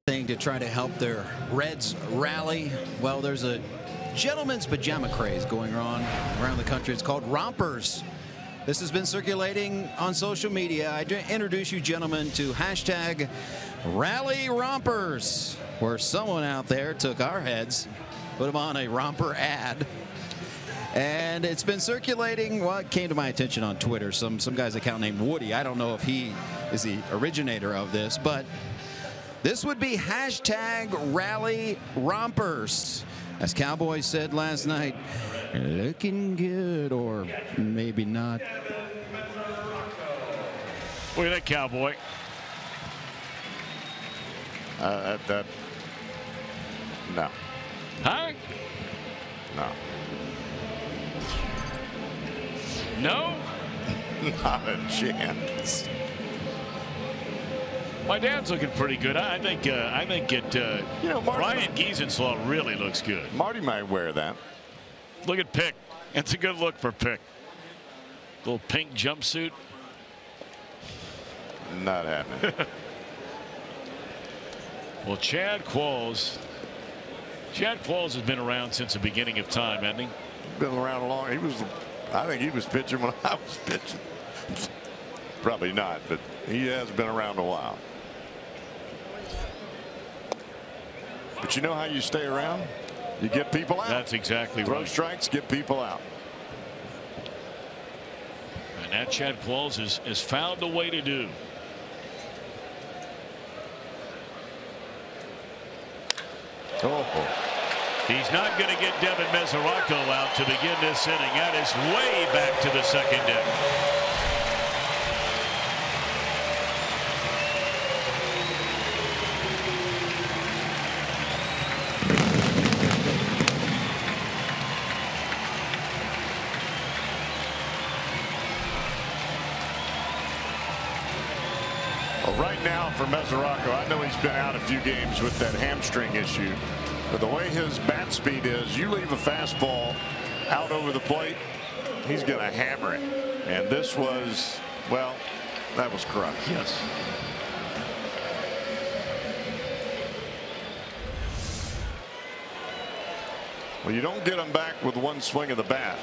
Thing to try to help their Reds rally. Well, there's a gentleman's pajama craze going on around the country. It's called rompers. This has been circulating on social media. I introduce you gentlemen to hashtag Rally Rompers, where someone out there took our heads, put them on a romper ad, And it's been circulating. Well, it came to my attention on Twitter. Some guy's account named Woody. I don't know if he is the originator of this, but this would be hashtag Rally Rompers. As Cowboys said last night, looking good, or maybe not. Look at that Cowboy. No. Huh? No. No? Not a chance. My dad's looking pretty good. I think Ryan Giesenslaw really looks good. Marty might wear that. Look at Pick. It's a good look for Pick. Little pink jumpsuit. Not happening. Well, Chad Qualls has been around since the beginning of time, hasn't he? Been around long. I think he was pitching when I was pitching. Probably not, but he has been around a while. But you know how you stay around? You get people out. That's exactly Throw right. strikes, get people out. And that Chad Qualls has found a way to do. Oh. He's not going to get Devin Mesoraco out to begin this inning. That is way back to the second deck. Well, right now for Mesoraco, I know he's been out a few games with that hamstring issue. But the way his bat speed is, you leave a fastball out over the plate, he's going to hammer it. And this was, well, that was crushed. Yes. Well, you don't get him back with one swing of the bat.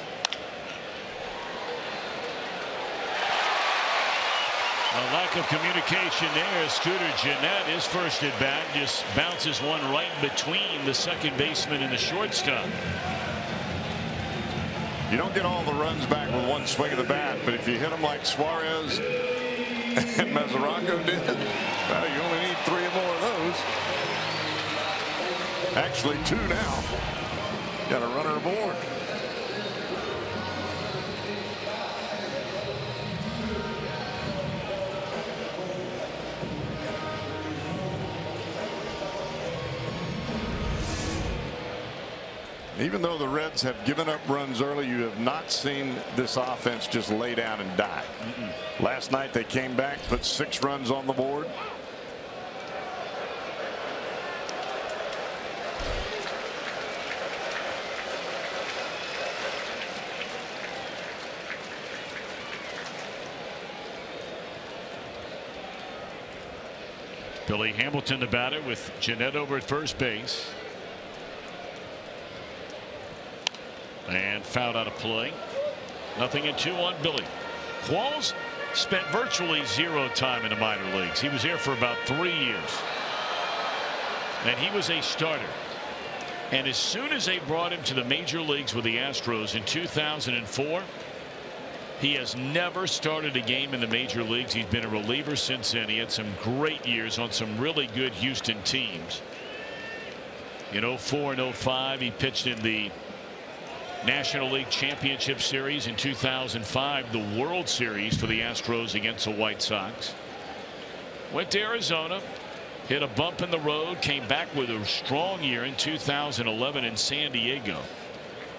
A lack of communication there. Scooter Gennett, his first at bat, just bounces one right between the second baseman and the shortstop. You don't get all the runs back with one swing of the bat, but if you hit them like Suarez and Mesoraco did, well, you only need 3 or more of those. Actually 2 now. Got a runner aboard. Even though the Reds have given up runs early, you have not seen this offense just lay down and die. Last night they came back, put 6 runs on the board. Billy Hamilton the batter with Gennett over at first base. And fouled out of play. 0-2 on Billy. Qualls spent virtually 0 time in the minor leagues. He was there for about 3 years. And he was a starter. And as soon as they brought him to the major leagues with the Astros in 2004, he has never started a game in the major leagues. He's been a reliever since then. He had some great years on some really good Houston teams. In 04 and 05, he pitched in the National League Championship Series. In 2005, the World Series for the Astros against the White Sox. Went to Arizona, hit a bump in the road, came back with a strong year in 2011 in San Diego.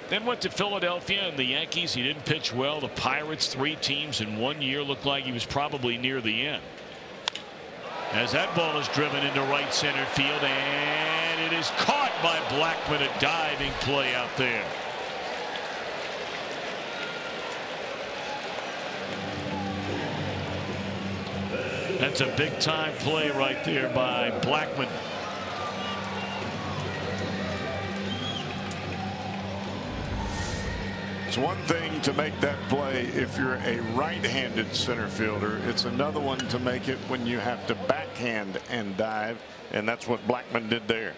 Then went to Philadelphia and the Yankees. He didn't pitch well. The Pirates, 3 teams in 1 year. Looked like he was probably near the end. As that ball is driven into right center field, and it is caught by Blackmon. A diving play out there. That's a big time play right there by Blackmon. It's one thing to make that play if you're a right-handed center fielder. It's another one to make it when you have to backhand and dive, and that's what Blackmon did there.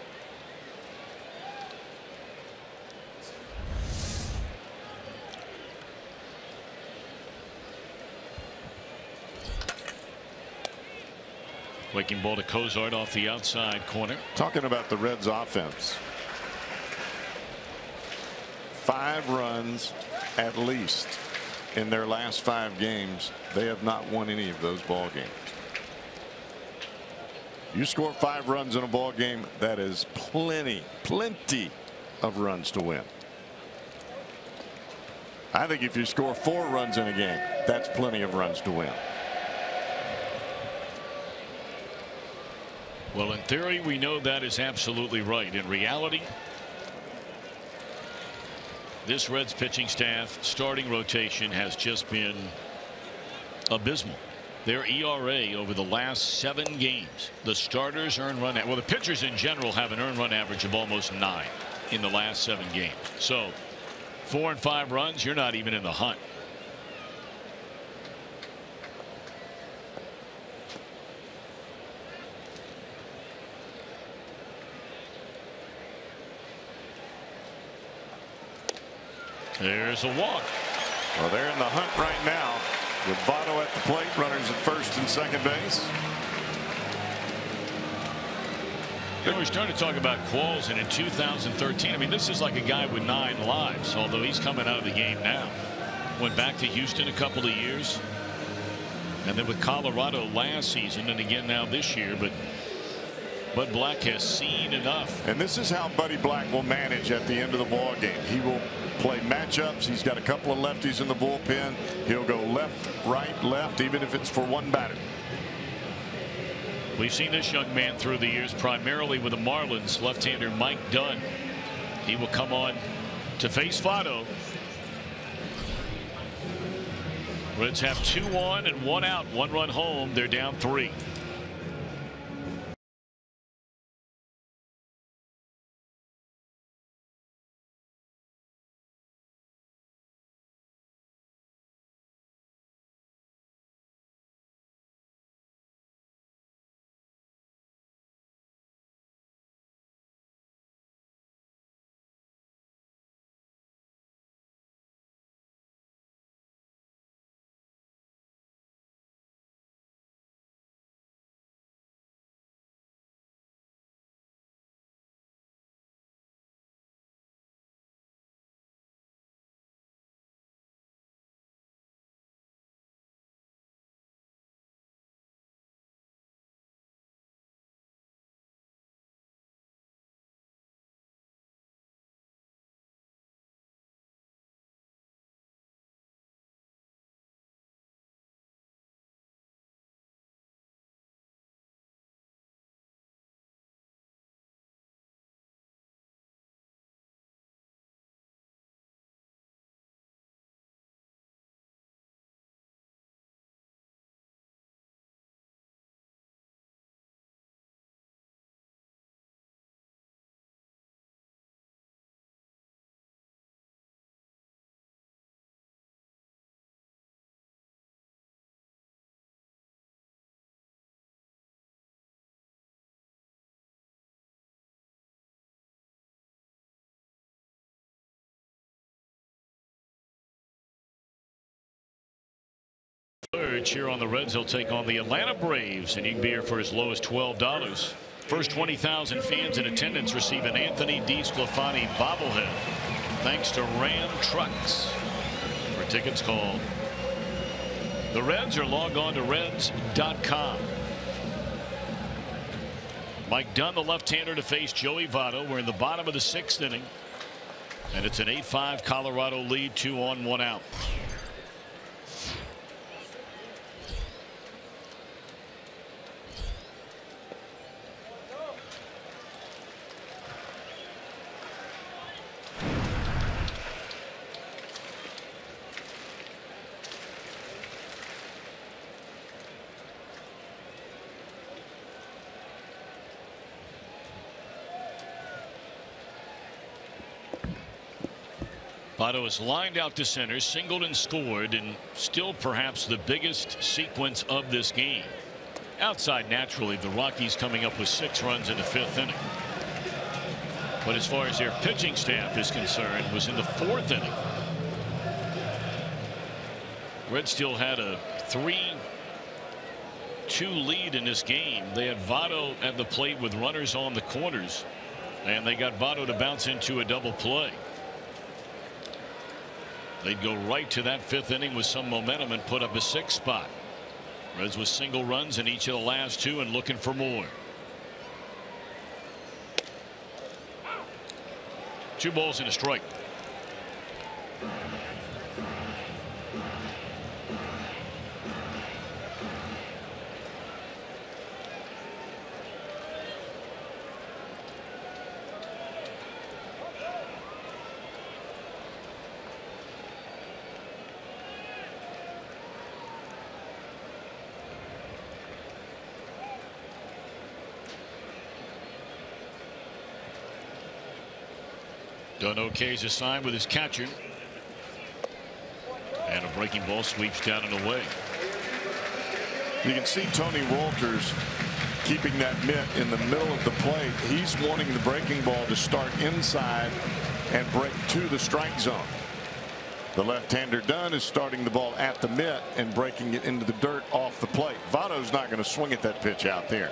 Breaking ball to Cozart off the outside corner. Talking about the Reds offense. 5 runs at least in their last 5 games. They have not won any of those ball games. You score 5 runs in a ball game, that is plenty of runs to win. I think if you score 4 runs in a game, that's plenty of runs to win. Well, in theory, we know that is absolutely right. In reality, this Reds pitching staff starting rotation has just been abysmal. Their ERA over the last 7 games, the starters earned run, well, the pitchers in general have an earned run average of almost 9 in the last 7 games. So 4 and 5 runs, you're not even in the hunt. There's a walk. Well, they're in the hunt right now with Votto at the plate, runners at first and second base. You know, we're starting to talk about Qualls, and in 2013, I mean, this is like a guy with 9 lives, although he's coming out of the game now. Went back to Houston a couple of years, and then with Colorado last season, and again now this year. But Bud Black has seen enough. And this is how Buddy Black will manage at the end of the ball game. He will play matchups. He's got a couple of lefties in the bullpen. He'll go left, right, left, even if it's for 1 batter. We've seen this young man through the years, primarily with the Marlins. Left-hander Mike Dunn. He will come on to face Votto. Reds have 2 on and 1 out. 1 run home. They're down 3. Here on the Reds, he'll take on the Atlanta Braves, and you can be here for as low as $12. First 20,000 fans in attendance receive an Anthony DeSclafani bobblehead, thanks to Ram Trucks. For tickets, call the Reds or log on to Reds.com. Mike Dunn, the left-hander, to face Joey Votto. We're in the bottom of the 6th inning, and it's an 8-5 Colorado lead, 2 on, 1 out. Votto is lined out to center, singled and scored, and still perhaps the biggest sequence of this game. Outside, naturally, the Rockies coming up with 6 runs in the 5th inning. But as far as their pitching staff is concerned, was in the 4th inning. Reds still had a 5-2 lead in this game. They had Votto at the plate with runners on the corners, and they got Votto to bounce into a double play. They'd go right to that 5th inning with some momentum and put up a 6th spot. Reds with single runs in each of the last 2 and looking for more. 2 balls and a strike. Done okay's assigned with his catcher. And a breaking ball sweeps down and away. You can see Tony Walters keeping that mitt in the middle of the plate. He's wanting the breaking ball to start inside and break to the strike zone. The left-hander Dunn is starting the ball at the mitt and breaking it into the dirt off the plate. Votto's not going to swing at that pitch out there.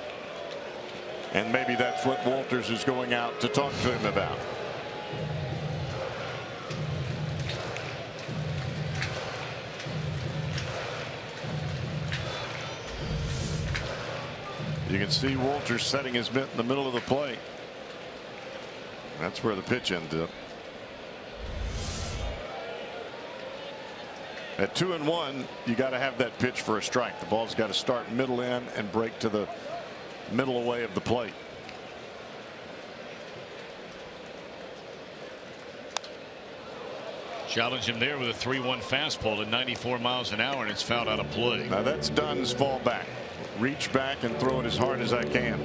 And maybe that's what Walters is going out to talk to him about. You can see Walters setting his mitt in the middle of the plate. That's where the pitch ended up. At 2-1, you got to have that pitch for a strike. The ball's got to start middle in and break to the middle away of the plate. Challenge him there with a 3-1 fastball at 94 miles an hour, and it's fouled out of play. Now that's Dunn's fallback. Reach back and throw it as hard as I can.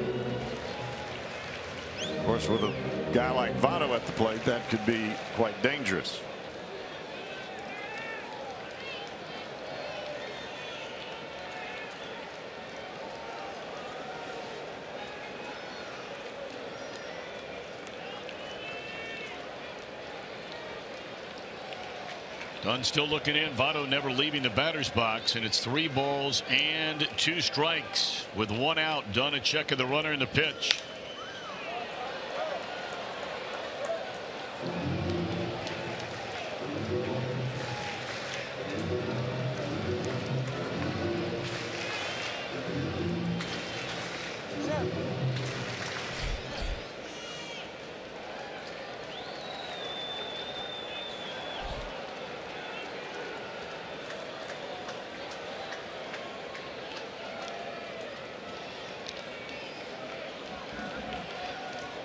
Of course, with a guy like Votto at the plate, that could be quite dangerous. Dunn still looking in. Votto never leaving the batter's box, and it's 3 balls and 2 strikes with 1 out. Dunn a check of the runner in the pitch.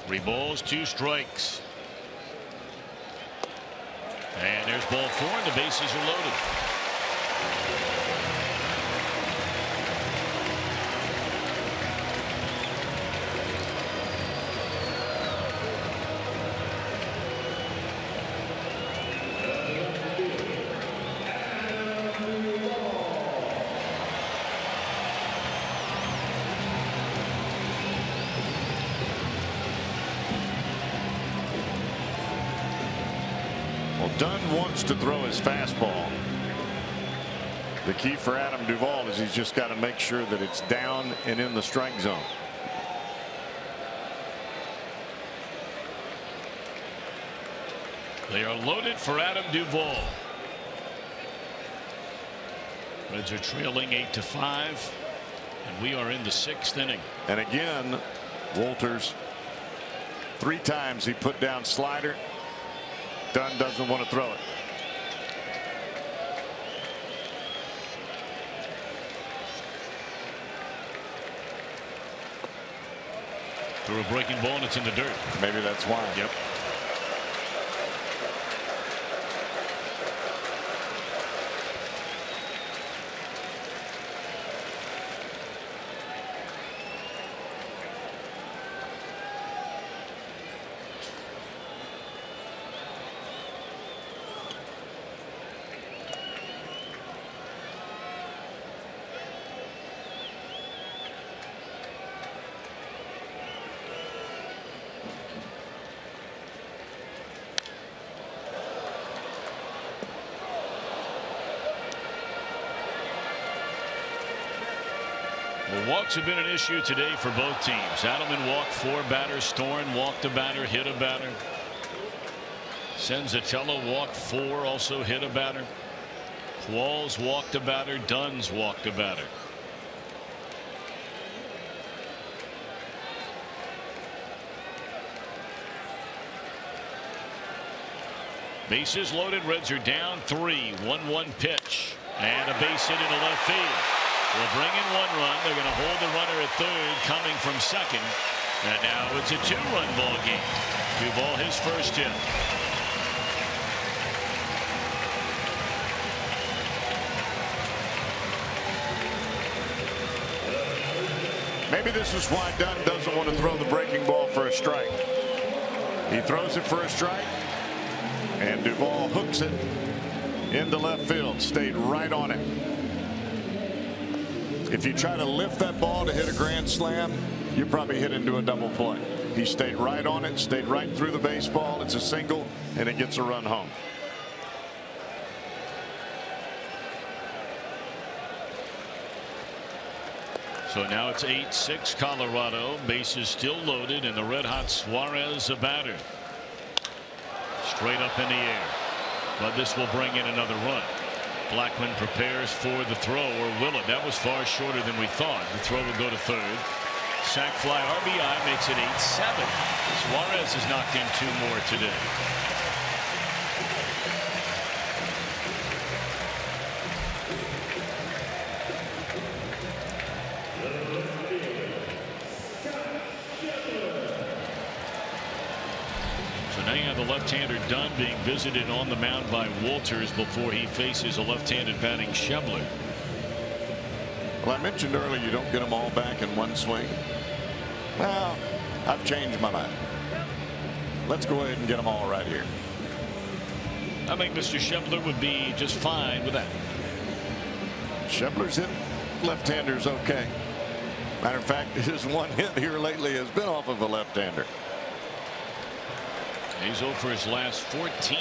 Three balls, 2 strikes. And there's ball 4, and the bases are loaded. Dunn wants to throw his fastball. The key for Adam Duvall is he's just got to make sure that it's down and in the strike zone. They are loaded for Adam Duvall. Reds are trailing 8-5, and we are in the 6th inning. And again, Walters, 3 times he put down slider. Dunn doesn't want to throw it. Threw a breaking ball and it's in the dirt. Maybe that's why. Yep. Walks have been an issue today for both teams. Adelman walked 4 batters. Storen walked a batter, hit a batter. Senzatella walked 4, also hit a batter. Qualls walked a batter. Duns walked a batter. Bases loaded. Reds are down 3. 1-1 pitch. And a base hit into left field. Will bring in 1 run. They're going to hold the runner at third, coming from second. And now it's a 2-run ball game. Duvall his first hit. Maybe this is why Dunn doesn't want to throw the breaking ball for a strike. He throws it for a strike, and Duvall hooks it into left field. Stayed right on it. If you try to lift that ball to hit a grand slam, you probably hit into a double play. He stayed right on it, stayed right through the baseball. It's a single, and it gets a run home. So now it's 8-6 Colorado. Bases still loaded, and the red hot Suarez a batter. Straight up in the air. But this will bring in another run. Blackman prepares for the throw, or will it? That was far shorter than we thought. The throw will go to third. Sac fly RBI makes it 8-7. Suarez has knocked in 2 more today. The left-hander Dunn being visited on the mound by Walters before he faces a left-handed batting Schebler. Well, I mentioned earlier you don't get them all back in one swing. Well, I've changed my mind. Let's go ahead and get them all right here. I think Mr. Schebler would be just fine with that. Schebler's hit left-handers okay. Matter of fact, his one hit here lately has been off of a left-hander. He's 0 for his last 14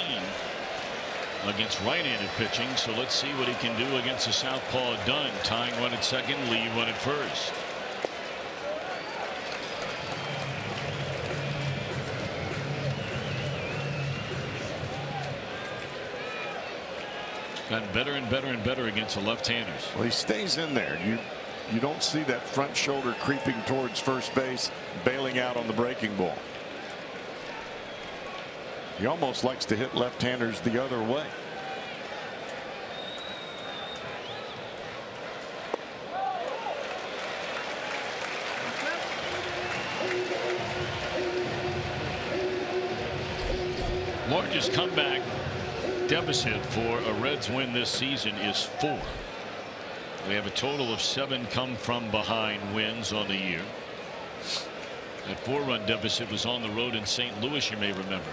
against right-handed pitching. So let's see what he can do against the southpaw Dunn. Tying one at second, lead one at first. Gotten better and better and better against the left-handers. Well, he stays in there. You don't see that front shoulder creeping towards first base, bailing out on the breaking ball. He almost likes to hit left-handers the other way. Largest comeback deficit for a Reds win this season is 4. We have a total of 7 come from behind wins on the year. That 4-run deficit was on the road in St. Louis, you may remember.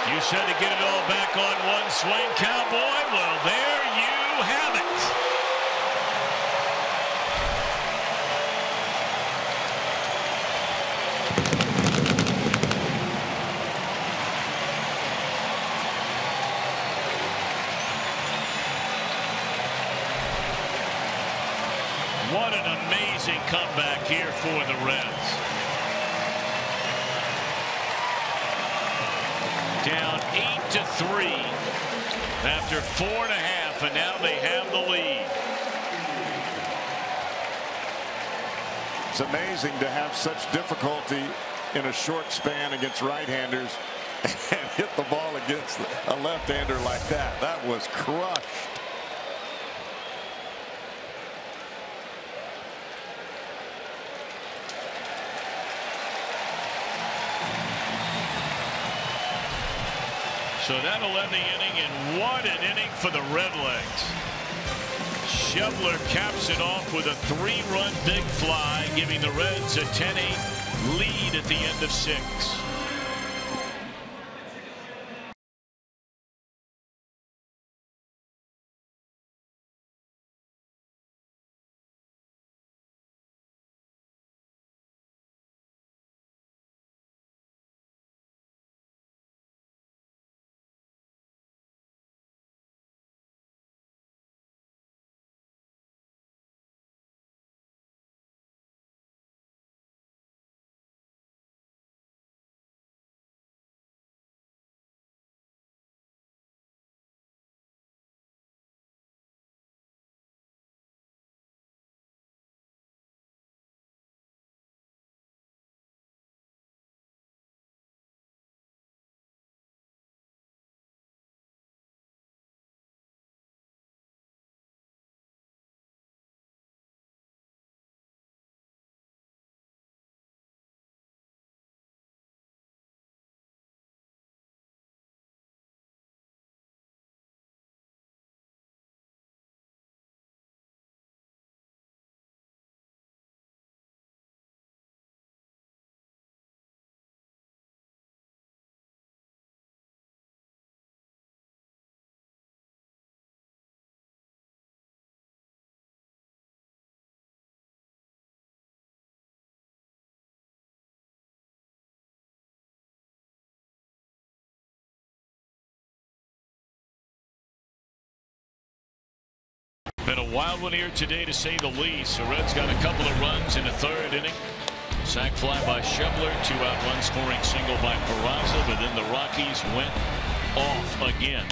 You said to get it all back on one swing, Cowboy. Well, there you have it. What an amazing comeback here for the Reds. Down 8-3 after 4.5, and now they have the lead. It's amazing to have such difficulty in a short span against right-handers and hit the ball against a left-hander like that. That was crushed. So that'll end the inning, and what an inning for the Redlegs. Schebler caps it off with a 3-run big fly, giving the Reds a 10-8 lead at the end of 6. Been a wild one here today, to say the least. The Reds got a couple of runs in the third inning. Sac fly by Schebler, 2-out run scoring single by Peraza, but then the Rockies went off again.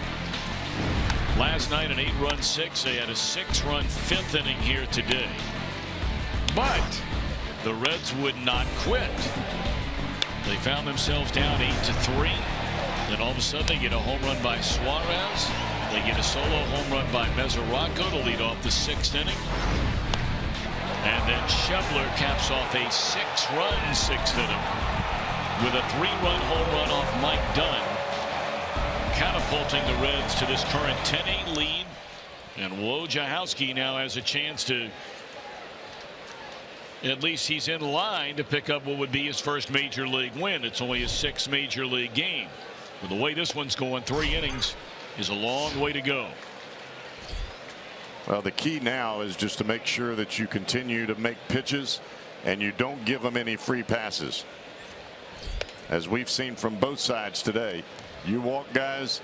Last night an 8-run six. They had a 6-run fifth inning here today. But the Reds would not quit. They found themselves down 8-3. Then all of a sudden they get a home run by Suarez. They get a solo home run by Mesoraco to lead off the 6th inning. And then Schebler caps off a 6-run 6th inning with a 3-run home run off Mike Dunn, catapulting the Reds to this current 10-8 lead. And Wojciechowski now has a chance to, at least he's in line to pick up what would be his first major league win. It's only his 6th major league game. But the way this one's going, 3 innings is a long way to go. Well, the key now is just to make sure that you continue to make pitches and you don't give them any free passes. As we've seen from both sides today, you walk guys,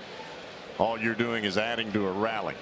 all you're doing is adding to a rally.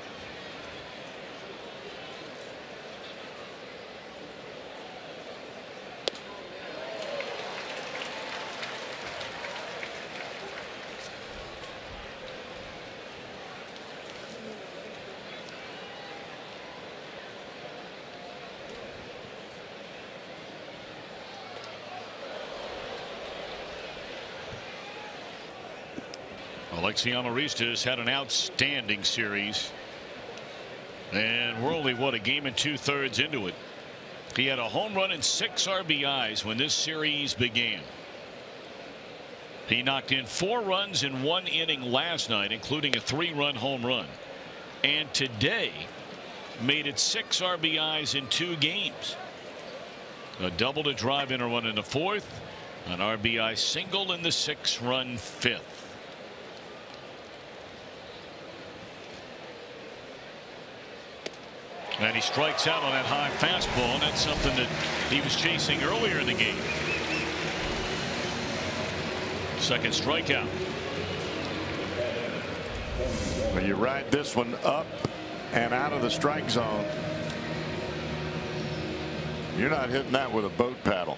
Alexi Amarista had an outstanding series, and we're only, what, a game and 2/3 into it. He had a home run and 6 RBIs when this series began. He knocked in 4 runs in 1 inning last night, including a 3-run home run, and today made it 6 RBIs in 2 games. A double to drive in a run in the 4th, an RBI single in the 6-run 5th. And he strikes out on that high fastball, and that's something that he was chasing earlier in the game. Second strikeout. Well, you ride this one up and out of the strike zone. You're not hitting that with a boat paddle.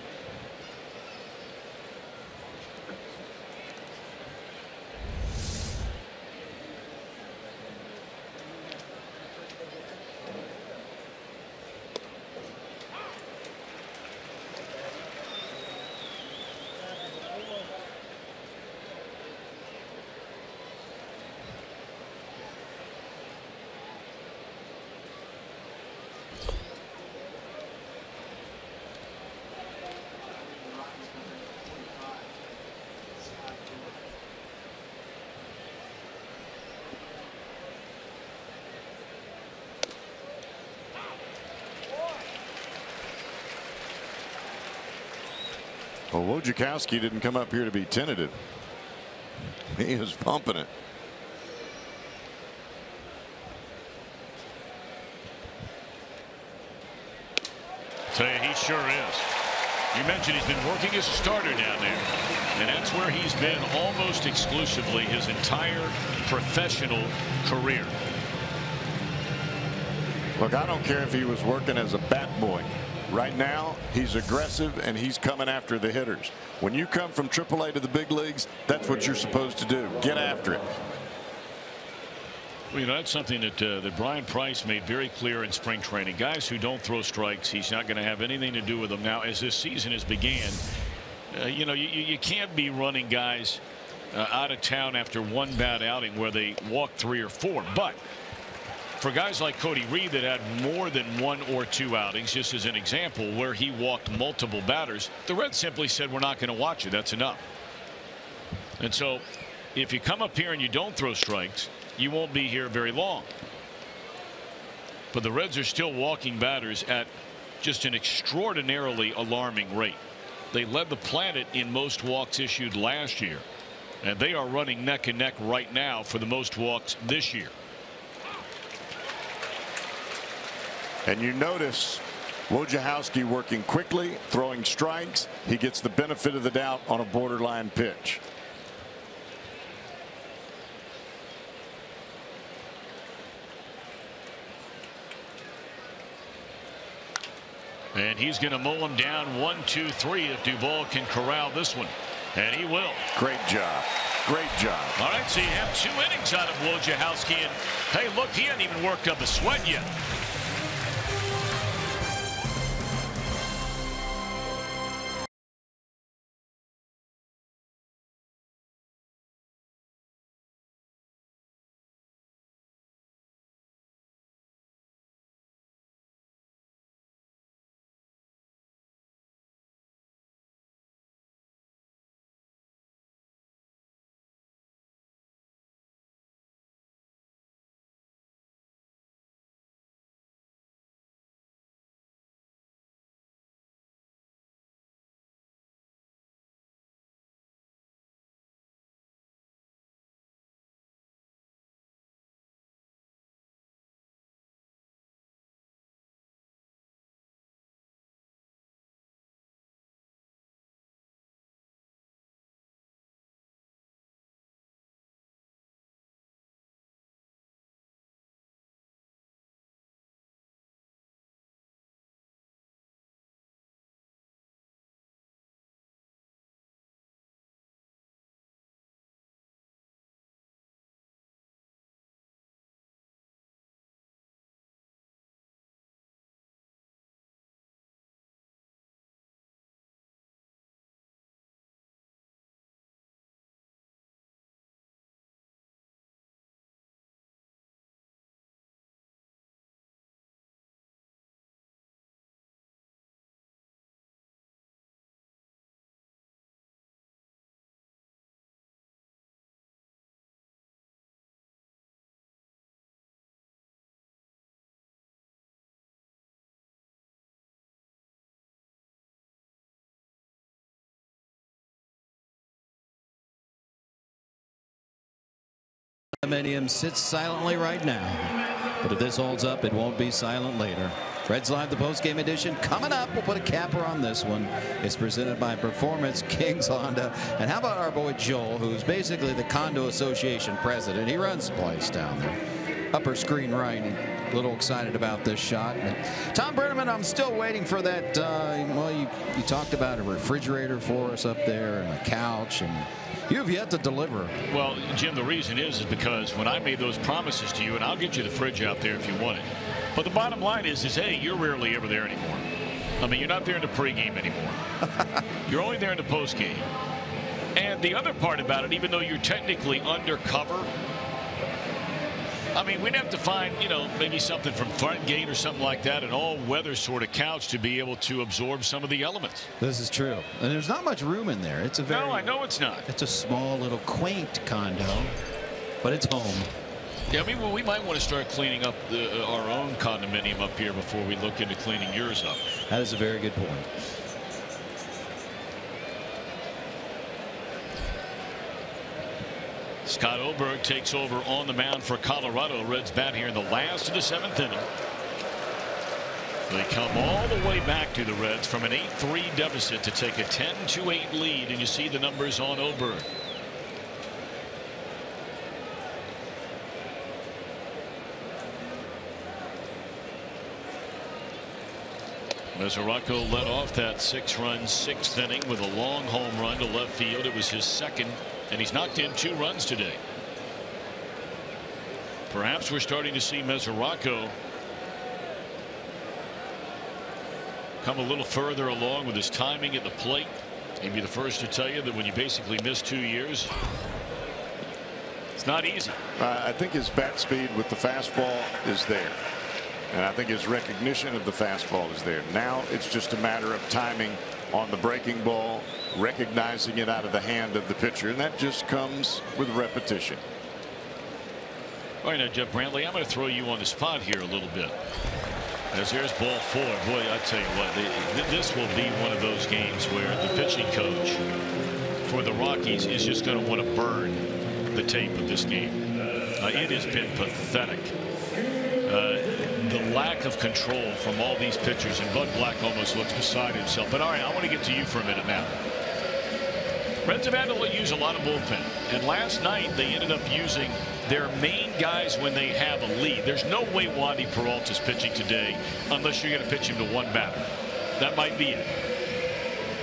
Well, Wojciechowski didn't come up here to be tentative. He is pumping it. Tell you, he sure is. You mentioned he's been working as a starter down there, and that's where he's been almost exclusively his entire professional career. Look, I don't care if he was working as a bat boy. Right now, he's aggressive and he's coming after the hitters. When you come from AAA to the big leagues, that's what you're supposed to do. Get after it. Well, you know, that's something that Brian Price made very clear in spring training. Guys who don't throw strikes, he's not going to have anything to do with them. Now, as this season has began, you know, you can't be running guys out of town after one bad outing where they walk 3 or 4. But for guys like Cody Reed that had more than 1 or 2 outings, just as an example, where he walked multiple batters, the Reds simply said, we're not going to watch you. That's enough. And so if you come up here and you don't throw strikes, you won't be here very long. But the Reds are still walking batters at just an extraordinarily alarming rate. They led the planet in most walks issued last year, and they are running neck and neck right now for the most walks this year. And you notice Wojciechowski working quickly, throwing strikes. He gets the benefit of the doubt on a borderline pitch. And he's going to mow him down 1-2-3 if Duvall can corral this one. And he will. Great job. Great job. All right, so you have 2 innings out of Wojciechowski. And, hey, look, he hasn't even worked up a sweat yet. Condominium sits silently right now, but if this holds up, it won't be silent later. Reds Live, the post-game edition, coming up. We'll put a capper on this one. It's presented by Performance Kings Honda. And how about our boy Joel, who's basically the Condo Association president? He runs the place down there. Upper screen right. A little excited about this shot. Tom Brenneman, I'm still waiting for that. Well, you talked about a refrigerator for us up there and a couch, and you've yet to deliver. Well, Jim, the reason is because when I made those promises to you, and I'll get you the fridge out there if you want it. But the bottom line is hey, you're rarely ever there anymore. I mean, you're not there in the pregame anymore. You're only there in the postgame. And the other part about it, even though you're technically undercover, I mean, we'd have to find, you know, maybe something from front gate or something like that, an all-weather sort of couch to be able to absorb some of the elements. This is true. And there's not much room in there. It's a very... No, I know it's not. It's a small little quaint condo, but it's home. Yeah, I mean, well, we might want to start cleaning up our own condominium up here before we look into cleaning yours up. That is a very good point. Scott Oberg takes over on the mound for Colorado. Reds bat here in the last of the 7th inning. They come all the way back to the Reds from an 8-3 deficit to take a 10-8 lead, and you see the numbers on Oberg. Mesoraco led off that 6-run 6th inning with a long home run to left field. It was his second, and he's knocked in 2 runs today. Perhaps we're starting to see Mesoraco come a little further along with his timing at the plate. He'd be the first to tell you that when you basically miss 2 years, it's not easy. I think his bat speed with the fastball is there. And I think his recognition of the fastball is there. Now it's just a matter of timing on the breaking ball, recognizing it out of the hand of the pitcher, and that just comes with repetition. All right, now, Jeff Brantley, I'm going to throw you on the spot here a little bit. As there's ball 4, boy, I tell you what, this will be one of those games where the pitching coach for the Rockies is just going to want to burn the tape of this game. It has been pathetic. The lack of control from all these pitchers, and Bud Black almost looks beside himself. But all right, I want to get to you for a minute now. Reds have had to use a lot of bullpen, and last night they ended up using their main guys when they have a lead. There's no way Wandy Peralta's pitching today unless you're going to pitch him to one batter. that might be it.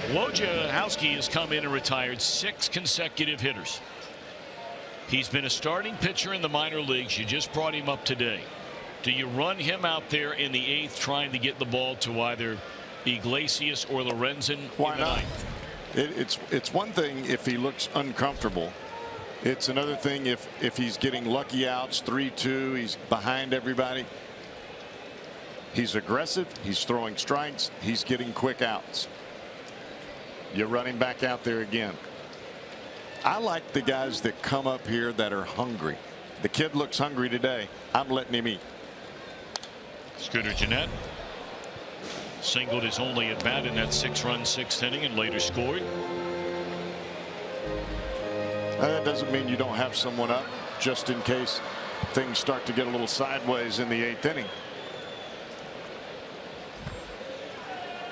Wojciechowski has come in and retired 6 consecutive hitters. He's been a starting pitcher in the minor leagues. You just brought him up today. Do you run him out there in the 8th trying to get the ball to either Iglesias or Lorenzen? Why not? It's one thing if he looks uncomfortable. It's another thing if he's getting lucky outs, 3-2, he's behind everybody. He's aggressive, he's throwing strikes, he's getting quick outs. You run him back out there again. I like the guys that come up here that are hungry. The kid looks hungry today. I'm letting him eat. Scooter Gennett singled his only at bat in that 6-run 6th inning and later scored. That doesn't mean you don't have someone up just in case things start to get a little sideways in the 8th inning.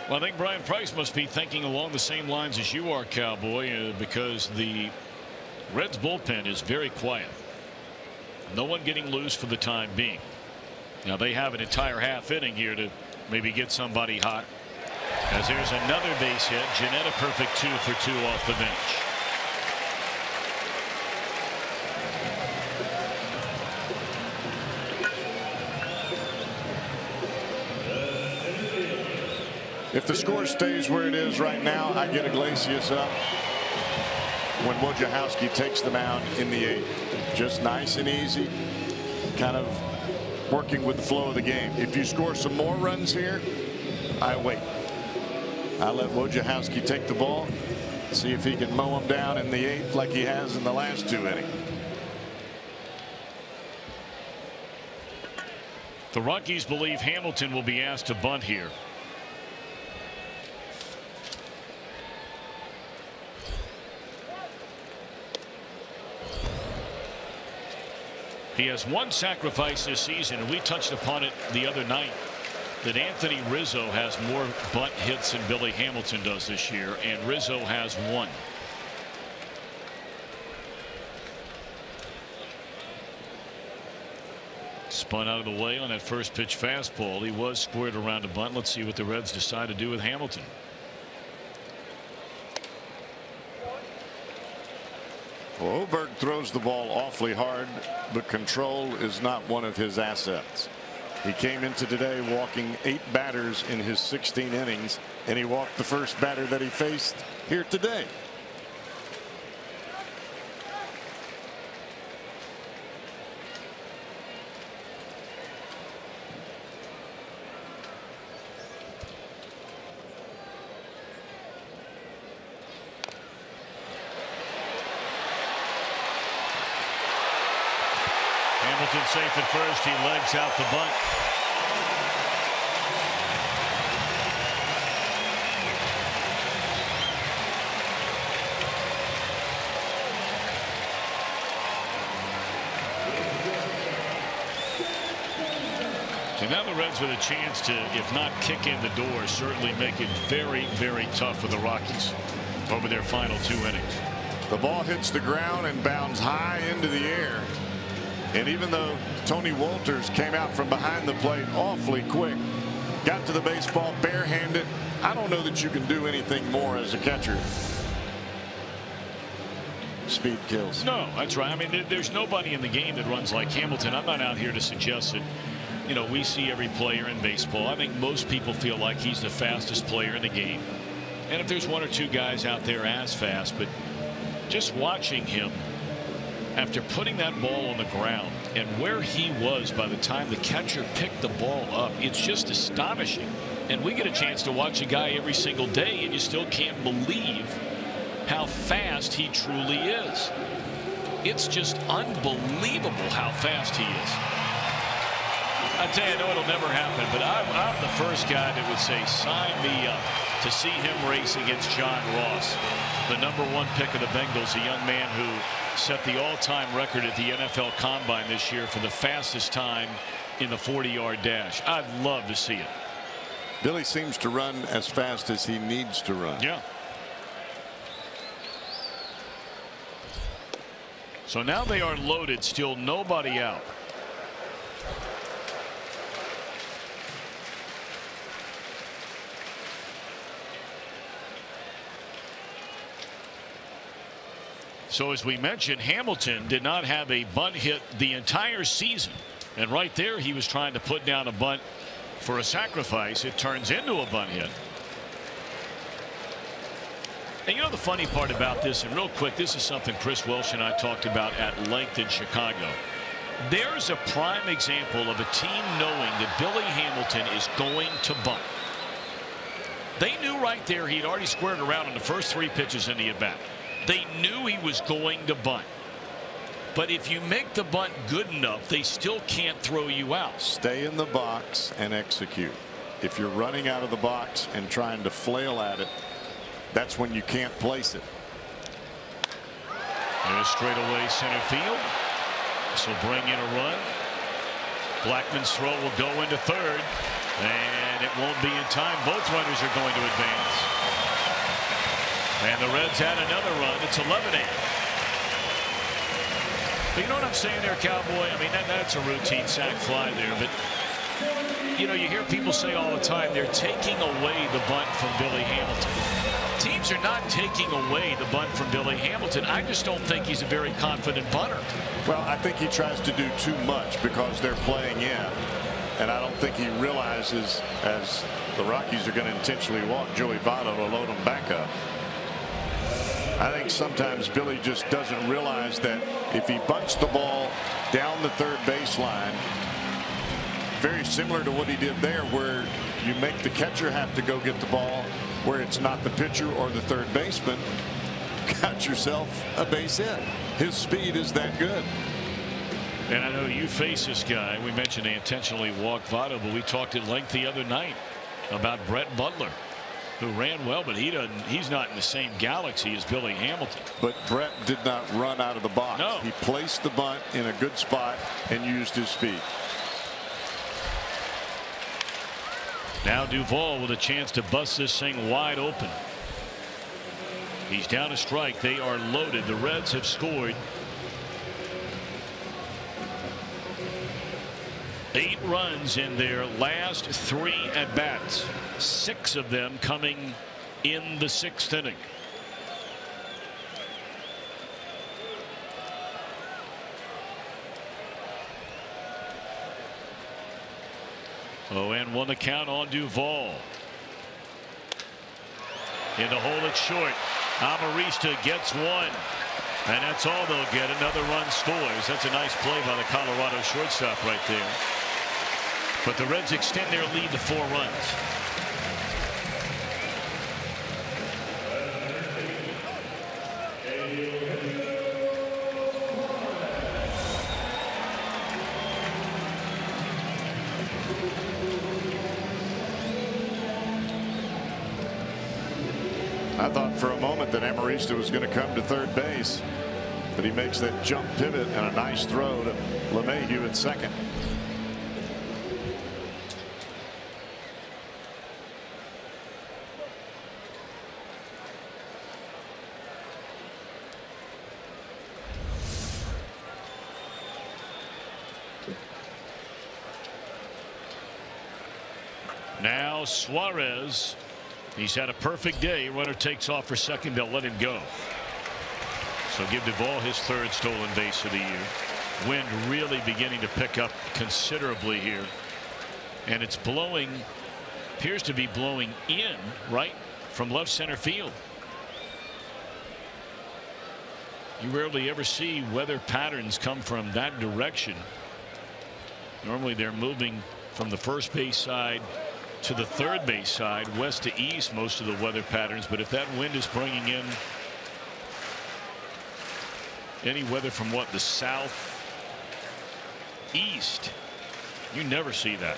Well, I think Brian Price must be thinking along the same lines as you are, Cowboy, because the Reds bullpen is very quiet. No one getting loose for the time being. Now they have an entire half inning here to maybe get somebody hot. As there's another base hit. Gennett a perfect 2 for 2 off the bench. If the score stays where it is right now, I get Iglesias up when Wojciechowski takes the mound in the 8th. Just nice and easy, kind of working with the flow of the game. If you score some more runs here, I wait. I let Wojciechowski take the ball, see if he can mow him down in the 8th like he has in the last 2 innings. The Rockies believe Hamilton will be asked to bunt here. He has 1 sacrifice this season, and we touched upon it the other night that Anthony Rizzo has more bunt hits than Billy Hamilton does this year, and Rizzo has 1. Spun out of the way on that first pitch fastball. He was squared around a bunt. Let's see what the Reds decide to do with Hamilton. Well, Oberg throws the ball awfully hard, but control is not one of his assets. He came into today walking 8 batters in his 16 innings, and he walked the first batter that he faced here today. Hamilton safe at first. He legs out the bunt. So now the Reds with a chance to, if not kick in the door, certainly make it very, very tough for the Rockies over their final 2 innings. The ball hits the ground and bounds high into the air. And even though Tony Walters came out from behind the plate awfully quick, got to the baseball barehanded, I don't know that you can do anything more as a catcher. Speed kills. No, that's right. I mean, there's nobody in the game that runs like Hamilton. I'm not out here to suggest that, you know, we see every player in baseball. I think most people feel like he's the fastest player in the game. And if there's 1 or 2 guys out there as fast, but just watching him after putting that ball on the ground and where he was by the time the catcher picked the ball up, it's just astonishing. And we get a chance to watch a guy every single day, and you still can't believe how fast he truly is. It's just unbelievable how fast he is. I tell you, I know it'll never happen, but I'm the first guy that would say sign me up to see him race against John Ross, the #1 pick of the Bengals, a young man who set the all-time record at the NFL Combine this year for the fastest time in the 40-yard dash. I'd love to see it. Billy seems to run as fast as he needs to run. Yeah. So now they are loaded, still nobody out. So as we mentioned, Hamilton did not have a bunt hit the entire season. And right there, he was trying to put down a bunt for a sacrifice. It turns into a bunt hit. And you know the funny part about this, and real quick, this is something Chris Welsh and I talked about at length in Chicago. There's a prime example of a team knowing that Billy Hamilton is going to bunt. They knew right there he'd already squared around on the first 3 pitches in the at-bat. They knew he was going to bunt. But if you make the bunt good enough, they still can't throw you out. Stay in the box and execute. If you're running out of the box and trying to flail at it, that's when you can't place it. There's straightaway center field. This will bring in a run. Blackman's throw will go into third, and it won't be in time. Both runners are going to advance. And the Reds add another run. It's 11-8. But you know what I'm saying there, Cowboy? I mean, that's a routine sac fly there. But, you know, you hear people say all the time they're taking away the bunt from Billy Hamilton. Teams are not taking away the bunt from Billy Hamilton. I just don't think he's a very confident bunter. Well, I think he tries to do too much because they're playing in. And I don't think he realizes, as the Rockies are going to intentionally walk Joey Votto to load him back up. I think sometimes Billy just doesn't realize that if he bunts the ball down the third baseline, very similar to what he did there, where you make the catcher have to go get the ball, where it's not the pitcher or the third baseman, got yourself a base hit. His speed is that good. And I know you face this guy. We mentioned they intentionally walked Votto, but we talked at length the other night about Brett Butler, who ran well, but he's not in the same galaxy as Billy Hamilton. But Brett did not run out of the box. No. He placed the bunt in a good spot and used his speed. Now Duvall with a chance to bust this thing wide open. He's down a strike. They are loaded. The Reds have scored 8 runs in their last 3 at-bats. 6 of them coming in the 6th inning. Oh, and 1 to count on Duvall. In the hole, it's short. Amarista gets 1. And that's all they'll get. Another run scores. That's a nice play by the Colorado shortstop right there. But the Reds extend their lead to 4 runs. I thought for a moment that Amarista was going to come to third base, but he makes that jump pivot and a nice throw to LeMahieu at second. Now Suarez. He's had a perfect day. Runner takes off for second. They'll let him go. So give Duvall his 3rd stolen base of the year. Wind really beginning to pick up considerably here. And it's blowing, appears to be blowing in right from left center field. You rarely ever see weather patterns come from that direction. Normally they're moving from the first base side to the third base side, west to east, most of the weather patterns. But if that wind is bringing in any weather from what, the south east, you never see that.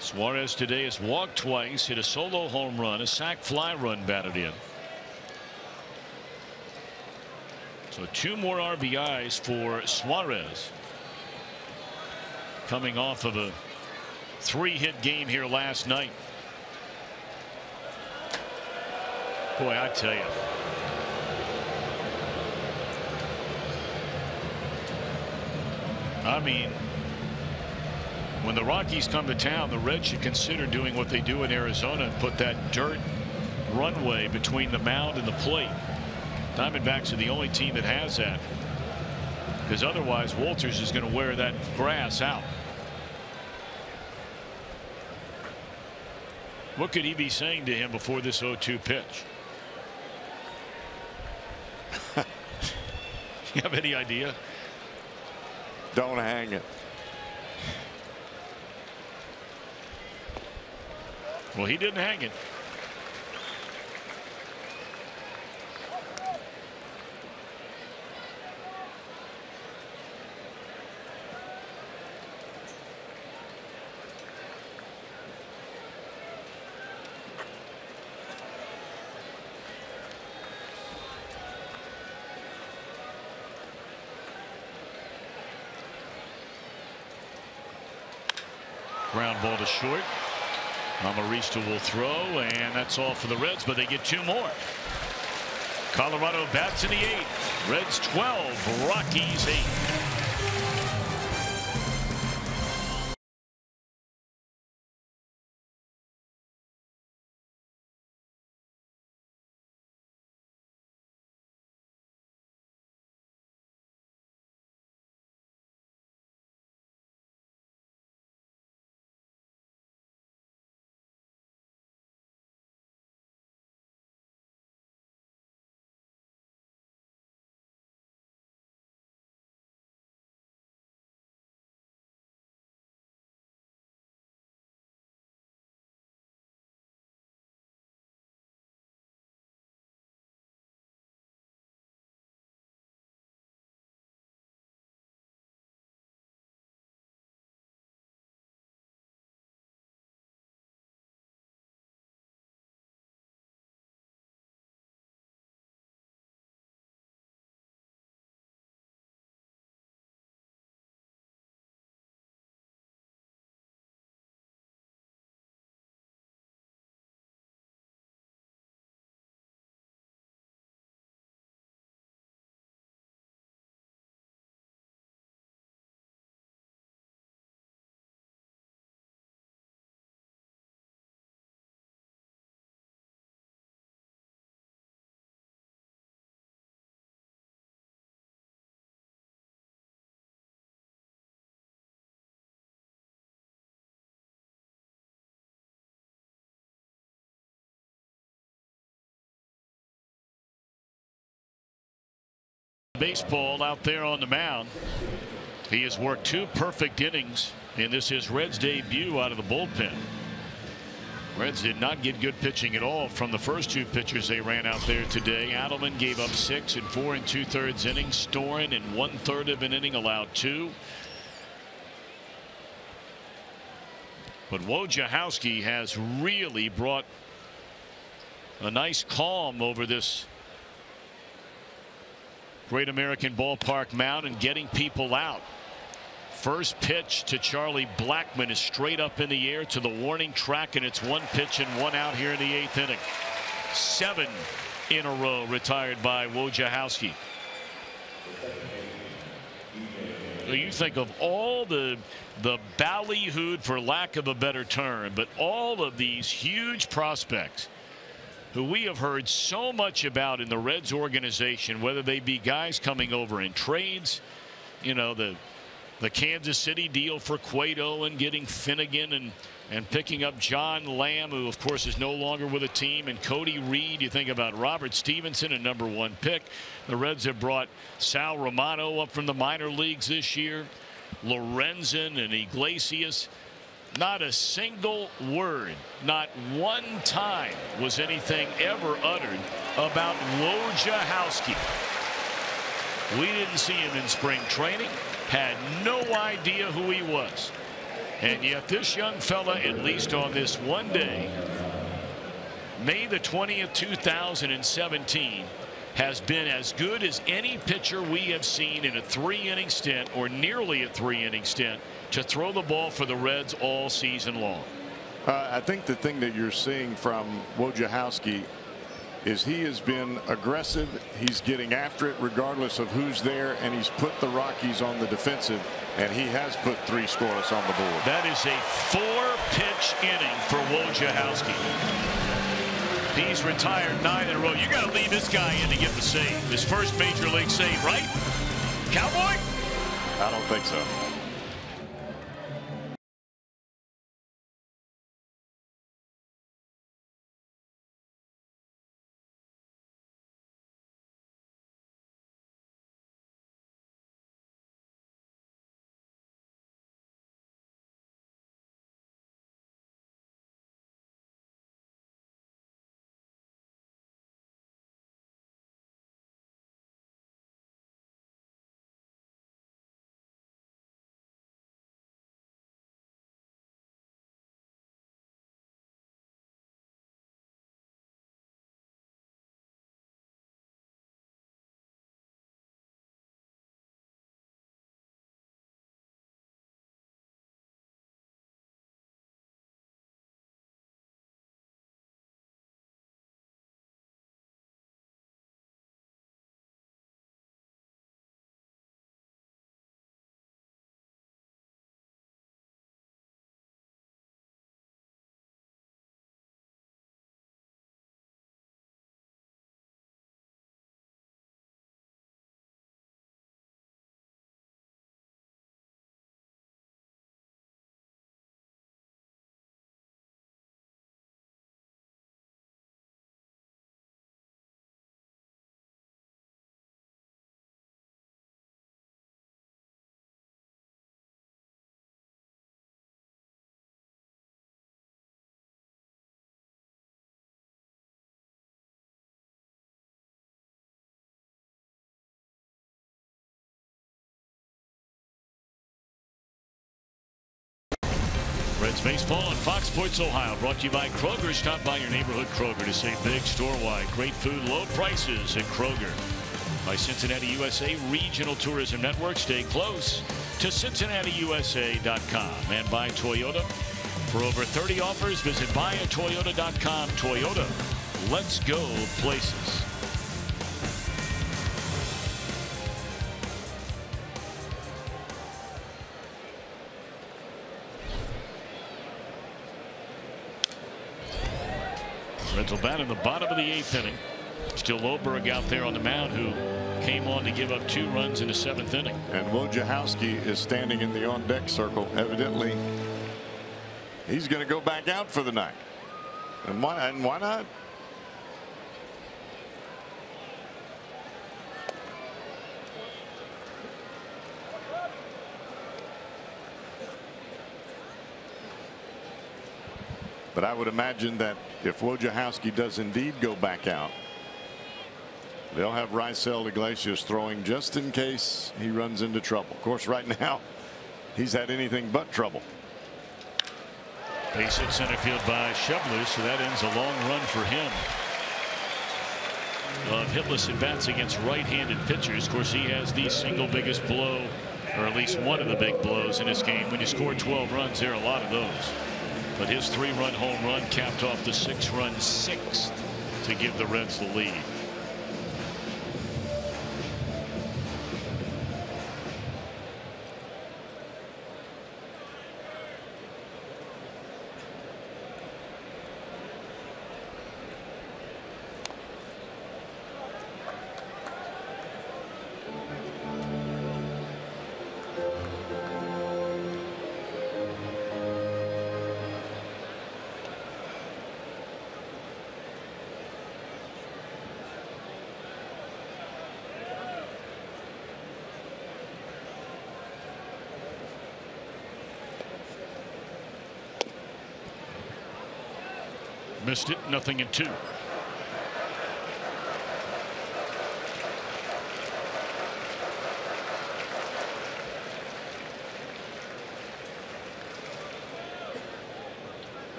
Suarez today has walked twice, hit a solo home run, a sac fly run batted in. So 2 more RBIs for Suarez, coming off of a 3-hit game here last night. Boy, I tell you, I mean, When the Rockies come to town, the Reds should consider doing what they do in Arizona and put that dirt runway between the mound and the plate. Diamondbacks are the only team that has that, because otherwise Walters is going to wear that grass out. What could he be saying to him before this 0-2 pitch? You have any idea? Don't hang it. Well, he didn't hang it. Ground ball to short. Amarista will throw, and that's all for the Reds, but they get 2 more. Colorado bats in the 8th. Reds 12, Rockies 8. Baseball out there on the mound. He has worked 2 perfect innings in this his Reds debut out of the bullpen. Reds did not get good pitching at all from the first 2 pitchers they ran out there today. Adelman gave up 6 in 4 2/3 innings. Storin in 1/3 of an inning allowed 2. But Wojciechowski has really brought a nice calm over this Great American Ballpark mound and getting people out. First pitch to Charlie Blackmon is straight up in the air to the warning track, and it's 1 pitch and 1 out here in the 8th inning. 7 in a row retired by Wojciechowski. You think of all the ballyhooed, for lack of a better term, but all of these huge prospects who we have heard so much about in the Reds organization, whether they be guys coming over in trades, you know, the Kansas City deal for Cueto and getting Finnegan and picking up John Lamb, who of course is no longer with the team, and Cody Reed. You think about Robert Stevenson, a #1 pick. The Reds have brought Sal Romano up from the minor leagues this year. Lorenzen and Iglesias. Not a single word, not one time was anything ever uttered about Wojciechowski. We didn't see him in spring training, had no idea who he was. And yet this young fella, at least on this one day, May the 20th, 2017, has been as good as any pitcher we have seen in a 3-inning stint, or nearly a 3-inning stint, to throw the ball for the Reds all season long. I think the thing that you're seeing from Wojciechowski is he has been aggressive. He's getting after it regardless of who's there, and he's put the Rockies on the defensive, and he has put 3 scoreless on the board. That is a 4-pitch inning for Wojciechowski. He's retired 9 in a row. You got to leave this guy in to get the save. His first major league save, right? Cowboy? I don't think so. Reds baseball on Fox Sports Ohio, brought to you by Kroger. Stop by your neighborhood Kroger to save big store-wide. Great food, low prices at Kroger. By Cincinnati USA Regional Tourism Network. Stay close to CincinnatiUSA.com. And by Toyota. For over 30 offers, visit buyatoyota.com. Toyota, let's go places. Reds will bat in the bottom of the 8th inning. Still Oberg out there on the mound, who came on to give up 2 runs in the 7th inning. And Wojciechowski is standing in the on-deck circle. Evidently, he's going to go back out for the night. And why not? But I would imagine that if Wojciechowski does indeed go back out, they'll have Raisel Iglesias throwing just in case he runs into trouble. Of course, right now, he's had anything but trouble. Base hit center field by Shevler, so that ends a long run for him. Of hitless at bats against right-handed pitchers. Of course, he has the single biggest blow, or at least one of the big blows in this game. When you score 12 runs, there are a lot of those. But his 3-run home run capped off the 6-run 6th to give the Reds the lead. Missed it, 0-2.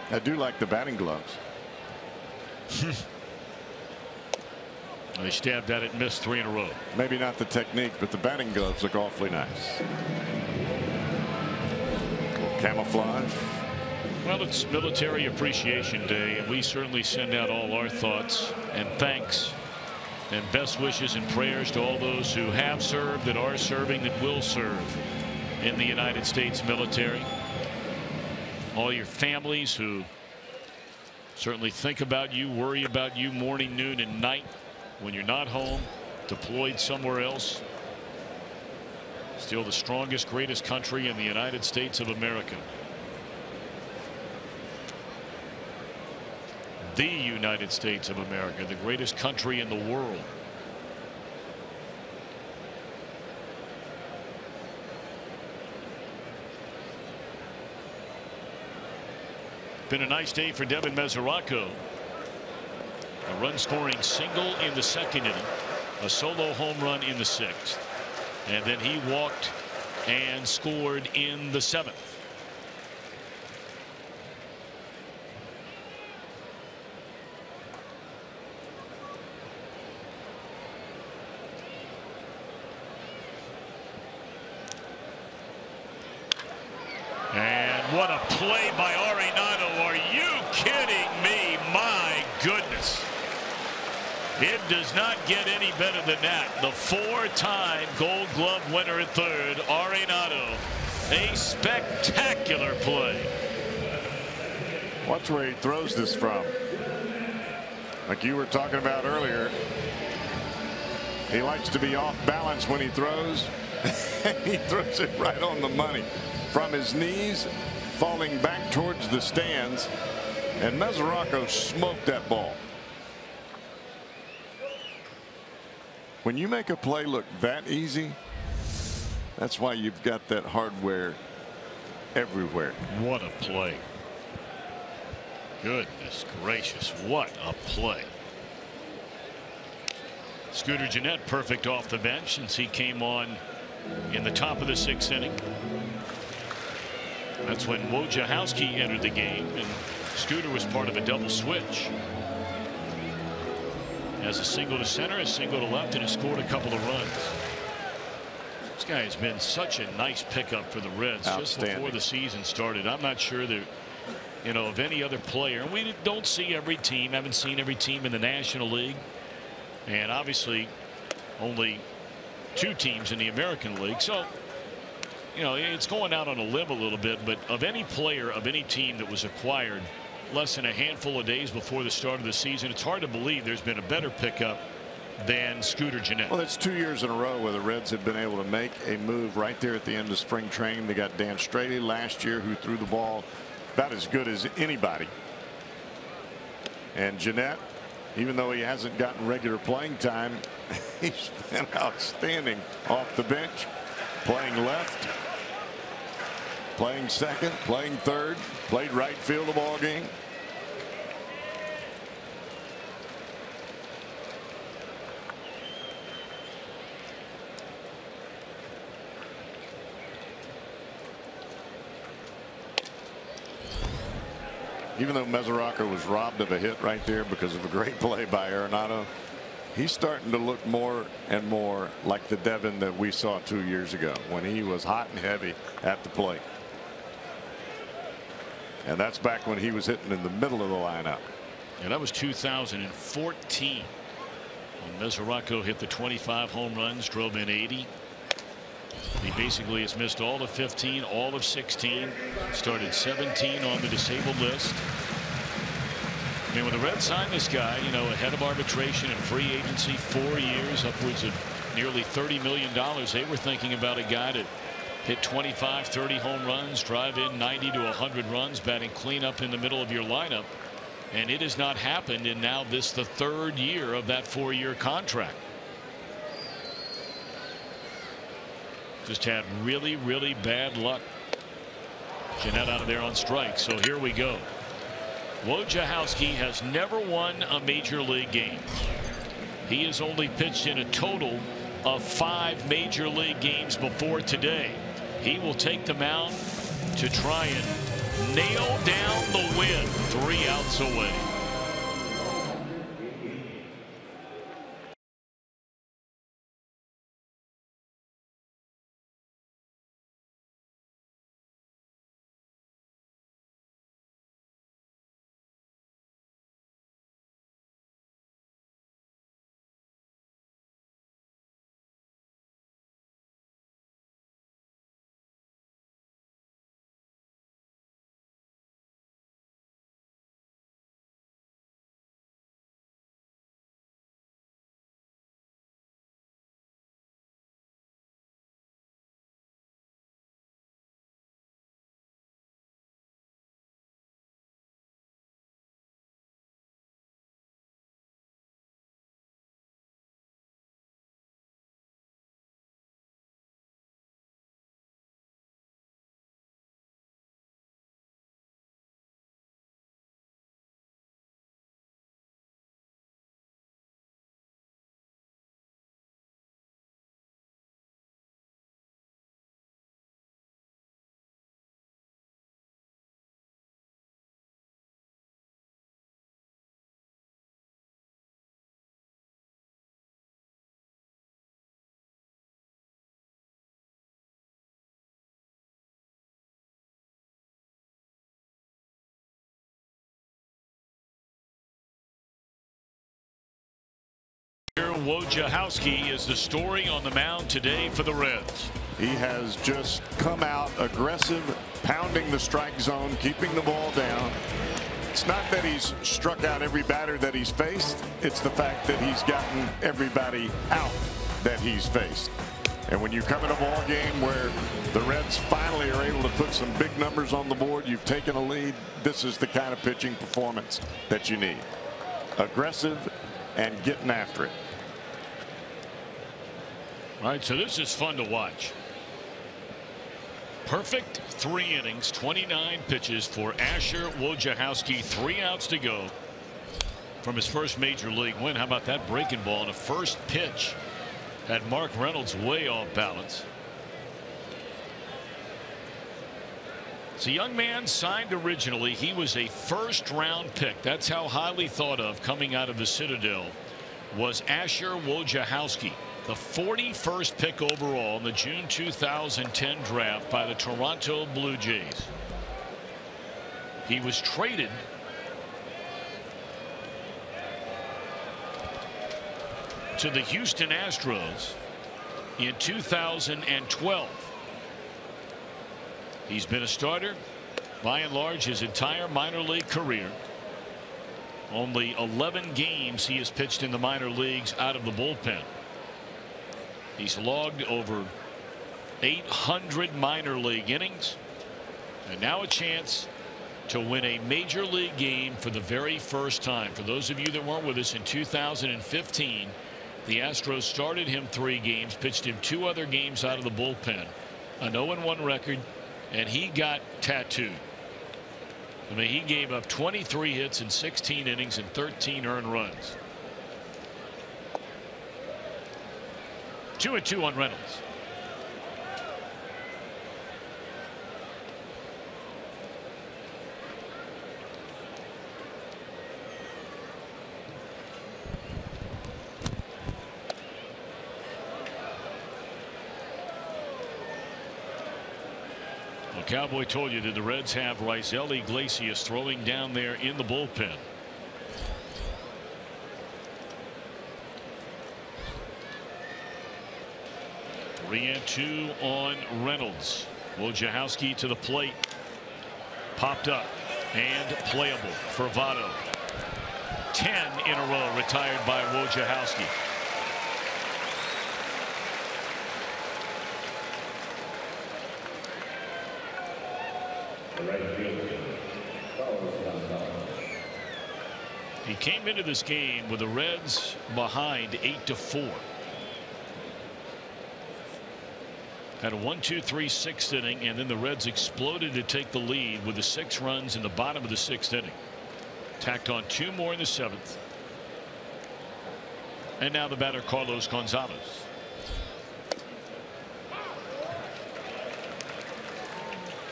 I do like the batting gloves. They stabbed at it and missed 3 in a row. Maybe not the technique, but the batting gloves look awfully nice. Camouflage. Well, it's Military Appreciation Day, and we certainly send out all our thoughts and thanks and best wishes and prayers to all those who have served, that are serving, that will serve in the United States military. All your families who certainly think about you, worry about you morning, noon, and night when you're not home, deployed somewhere else. Still the strongest, greatest country in the United States of America. The United States of America, the greatest country in the world. Been a nice day for Devin Mesoraco. A run scoring single in the second inning, a solo home run in the sixth, and then he walked and scored in the seventh. And what a play by Arenado. Are you kidding me? My goodness. It does not get any better than that. The four-time Gold Glove winner at third, Arenado. A spectacular play. Watch where he throws this from. Like you were talking about earlier, he likes to be off balance when he throws. He throws it right on the money. From his knees, falling back towards the stands, and Mesoraco smoked that ball. When you make a play look that easy, that's why you've got that hardware everywhere. What a play. Goodness gracious, what a play. Scooter Gennett perfect off the bench since he came on in the top of the sixth inning. That's when Wojciechowski entered the game, and Scooter was part of a double switch. Has a single to center, a single to left, and has scored a couple of runs. This guy has been such a nice pickup for the Reds just before the season started. I'm not sure that, you know, of any other player. And we don't see every team, haven't seen every team in the National League. And obviously only 2 teams in the American League. So, you know, it's going out on a limb a little bit, but of any player of any team that was acquired less than a handful of days before the start of the season, it's hard to believe there's been a better pickup than Scooter Gennett. Well, it's 2 years in a row where the Reds have been able to make a move right there at the end of spring training. They got Dan Straley last year, who threw the ball about as good as anybody. And Gennett, even though he hasn't gotten regular playing time, he's been outstanding off the bench, playing left, playing second, playing third, played right field the ball game. Even though Mesoraco was robbed of a hit right there because of a great play by Arenado, he's starting to look more and more like the Devin that we saw 2 years ago when he was hot and heavy at the plate. And that's back when he was hitting in the middle of the lineup. And that was 2014 when Mesoraco hit the 25 home runs, drove in 80. He basically has missed all of 15, all of 16, started 17 on the disabled list. I mean, when the Reds signed this guy, you know, ahead of arbitration and free agency, 4 years, upwards of nearly $30 million, they were thinking about a guy to hit 25, 30 home runs, drive in 90 to 100 runs, batting cleanup in the middle of your lineup. And it has not happened, and now this the 3rd year of that 4-year contract. Just had really, really bad luck. Gennett out of there on strike. So here we go. Wojciechowski has never won a major league game. He has only pitched in a total of 5 major league games before today. He will take the mound to try and nail down the win 3 outs away. Wojciechowski is the story on the mound today for the Reds. He has just come out aggressive, pounding the strike zone, keeping the ball down. It's not that he's struck out every batter that he's faced. It's the fact that he's gotten everybody out that he's faced. And when you come in a ball game where the Reds finally are able to put some big numbers on the board, you've taken a lead, this is the kind of pitching performance that you need. Aggressive and getting after it. All right, so this is fun to watch. Perfect 3 innings, 29 pitches for Asher Wojciechowski. 3 outs to go from his first major league win. How about that breaking ball? And a first pitch had Mark Reynolds way off balance. It's a young man signed originally. He was a first-round pick. That's how highly thought of coming out of the Citadel was Asher Wojciechowski. The 41st pick overall in the June 2010 draft by the Toronto Blue Jays. He was traded to the Houston Astros in 2012. He's been a starter by and large his entire minor league career. Only 11 games he has pitched in the minor leagues out of the bullpen. He's logged over 800 minor league innings, and now a chance to win a major league game for the very first time. For those of you that weren't with us in 2015, the Astros started him 3 games, pitched him 2 other games out of the bullpen, an 0-1 record, and he got tattooed. I mean, he gave up 23 hits in 16 innings and 13 earned runs. 2-2 on Reynolds. Well, Cowboy told you that the Reds have Raisel Iglesias throwing down there in the bullpen. Three and 2 on Reynolds. Wojciechowski to the plate. Popped up and playable for Votto. 10 in a row retired by Wojciechowski. He came into this game with the Reds behind 8-4. Had a 1-2-3 6th inning, and then the Reds exploded to take the lead with the 6 runs in the bottom of the 6th inning. Tacked on 2 more in the 7th. And now the batter, Carlos Gonzalez.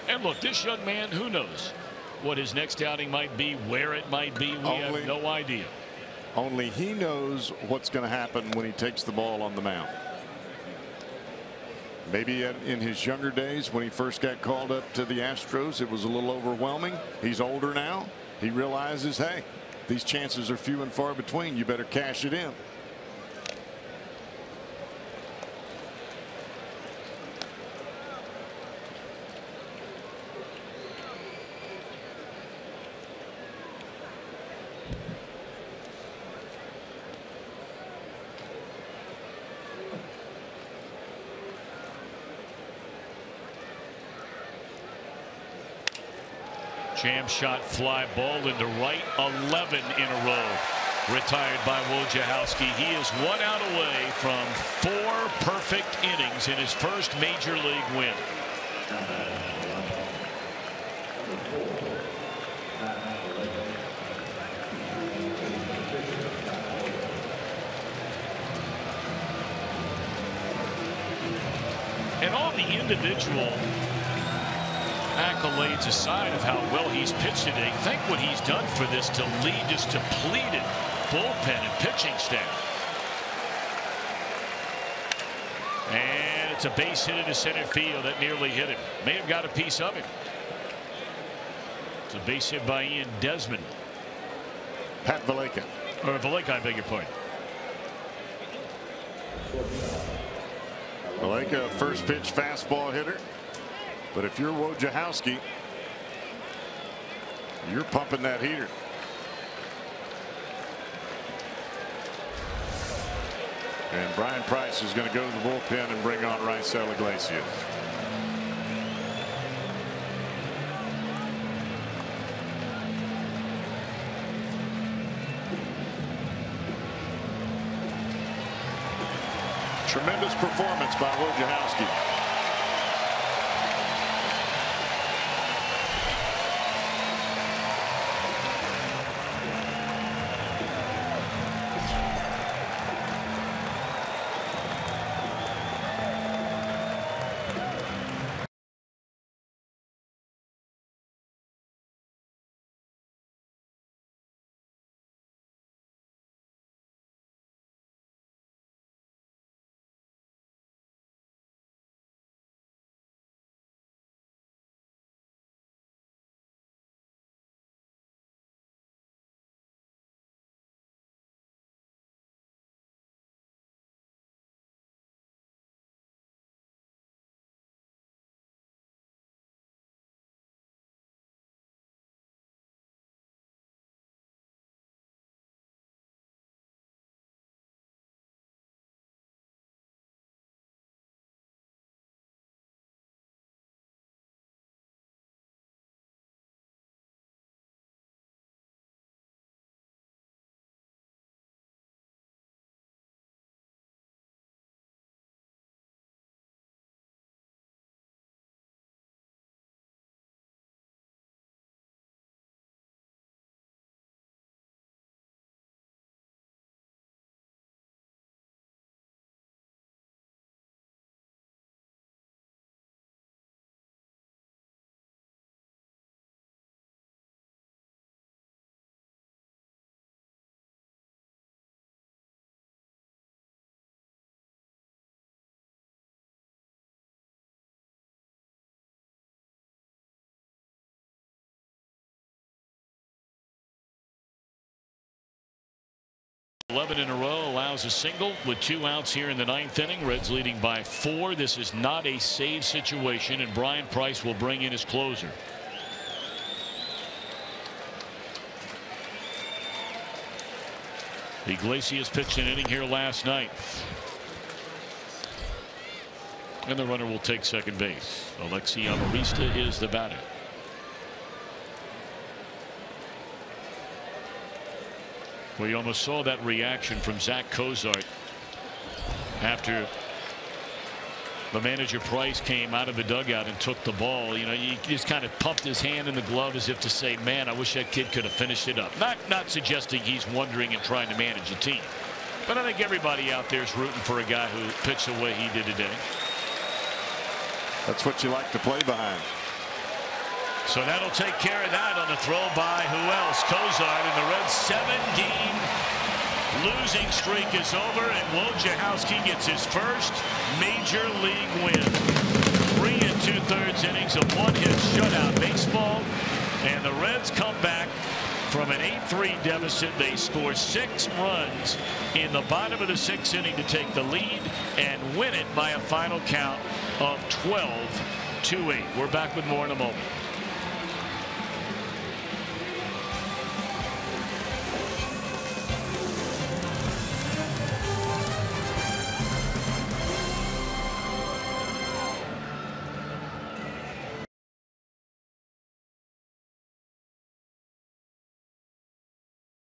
And look, this young man, who knows what his next outing might be, where it might be. We have no idea. Only he knows what's going to happen when he takes the ball on the mound. Maybe in his younger days when he first got called up to the Astros, it was a little overwhelming. He's older now. He realizes, hey, these chances are few and far between. You better cash it in. Jam shot fly ball into right. 11 in a row retired by Wojciechowski. He is 1 out away from 4 perfect innings in his first major league win. And all the individual accolades aside of how well he's pitched today, think what he's done for this to lead this depleted bullpen and pitching staff. And it's a base hit into center field that nearly hit him. May have got a piece of it. It's a base hit by Ian Desmond. Pat Valleca. Or Valleca, I beg your pardon. Like a first pitch fastball hitter. But if you're Wojciechowski, you're pumping that heater. And Brian Price is going to go to the bullpen and bring on Raisel Iglesias. Tremendous performance by Wojciechowski. Eleven in a row, allows a single with 2 outs here in the 9th inning. Reds leading by 4. This is not a save situation, and Brian Price will bring in his closer. Iglesias pitched an inning here last night. And the runner will take second base. Alexi Amarista is the batter. We almost saw that reaction from Zach Cozart after the manager Price came out of the dugout and took the ball. You know, he just kind of pumped his hand in the glove as if to say, man, I wish that kid could have finished it up. Not suggesting he's wondering and trying to manage a team, but I think everybody out there is rooting for a guy who pitched the way he did today. That's what you like to play behind. So that'll take care of that on the throw by who else? Cozart, and the Reds' 7-game losing streak is over, and Wojciechowski gets his first major league win. 3 2/3 innings of one-hit shutout baseball, and the Reds come back from an 8-3 deficit. They score 6 runs in the bottom of the 6th inning to take the lead and win it by a final count of 12-8. We're back with more in a moment.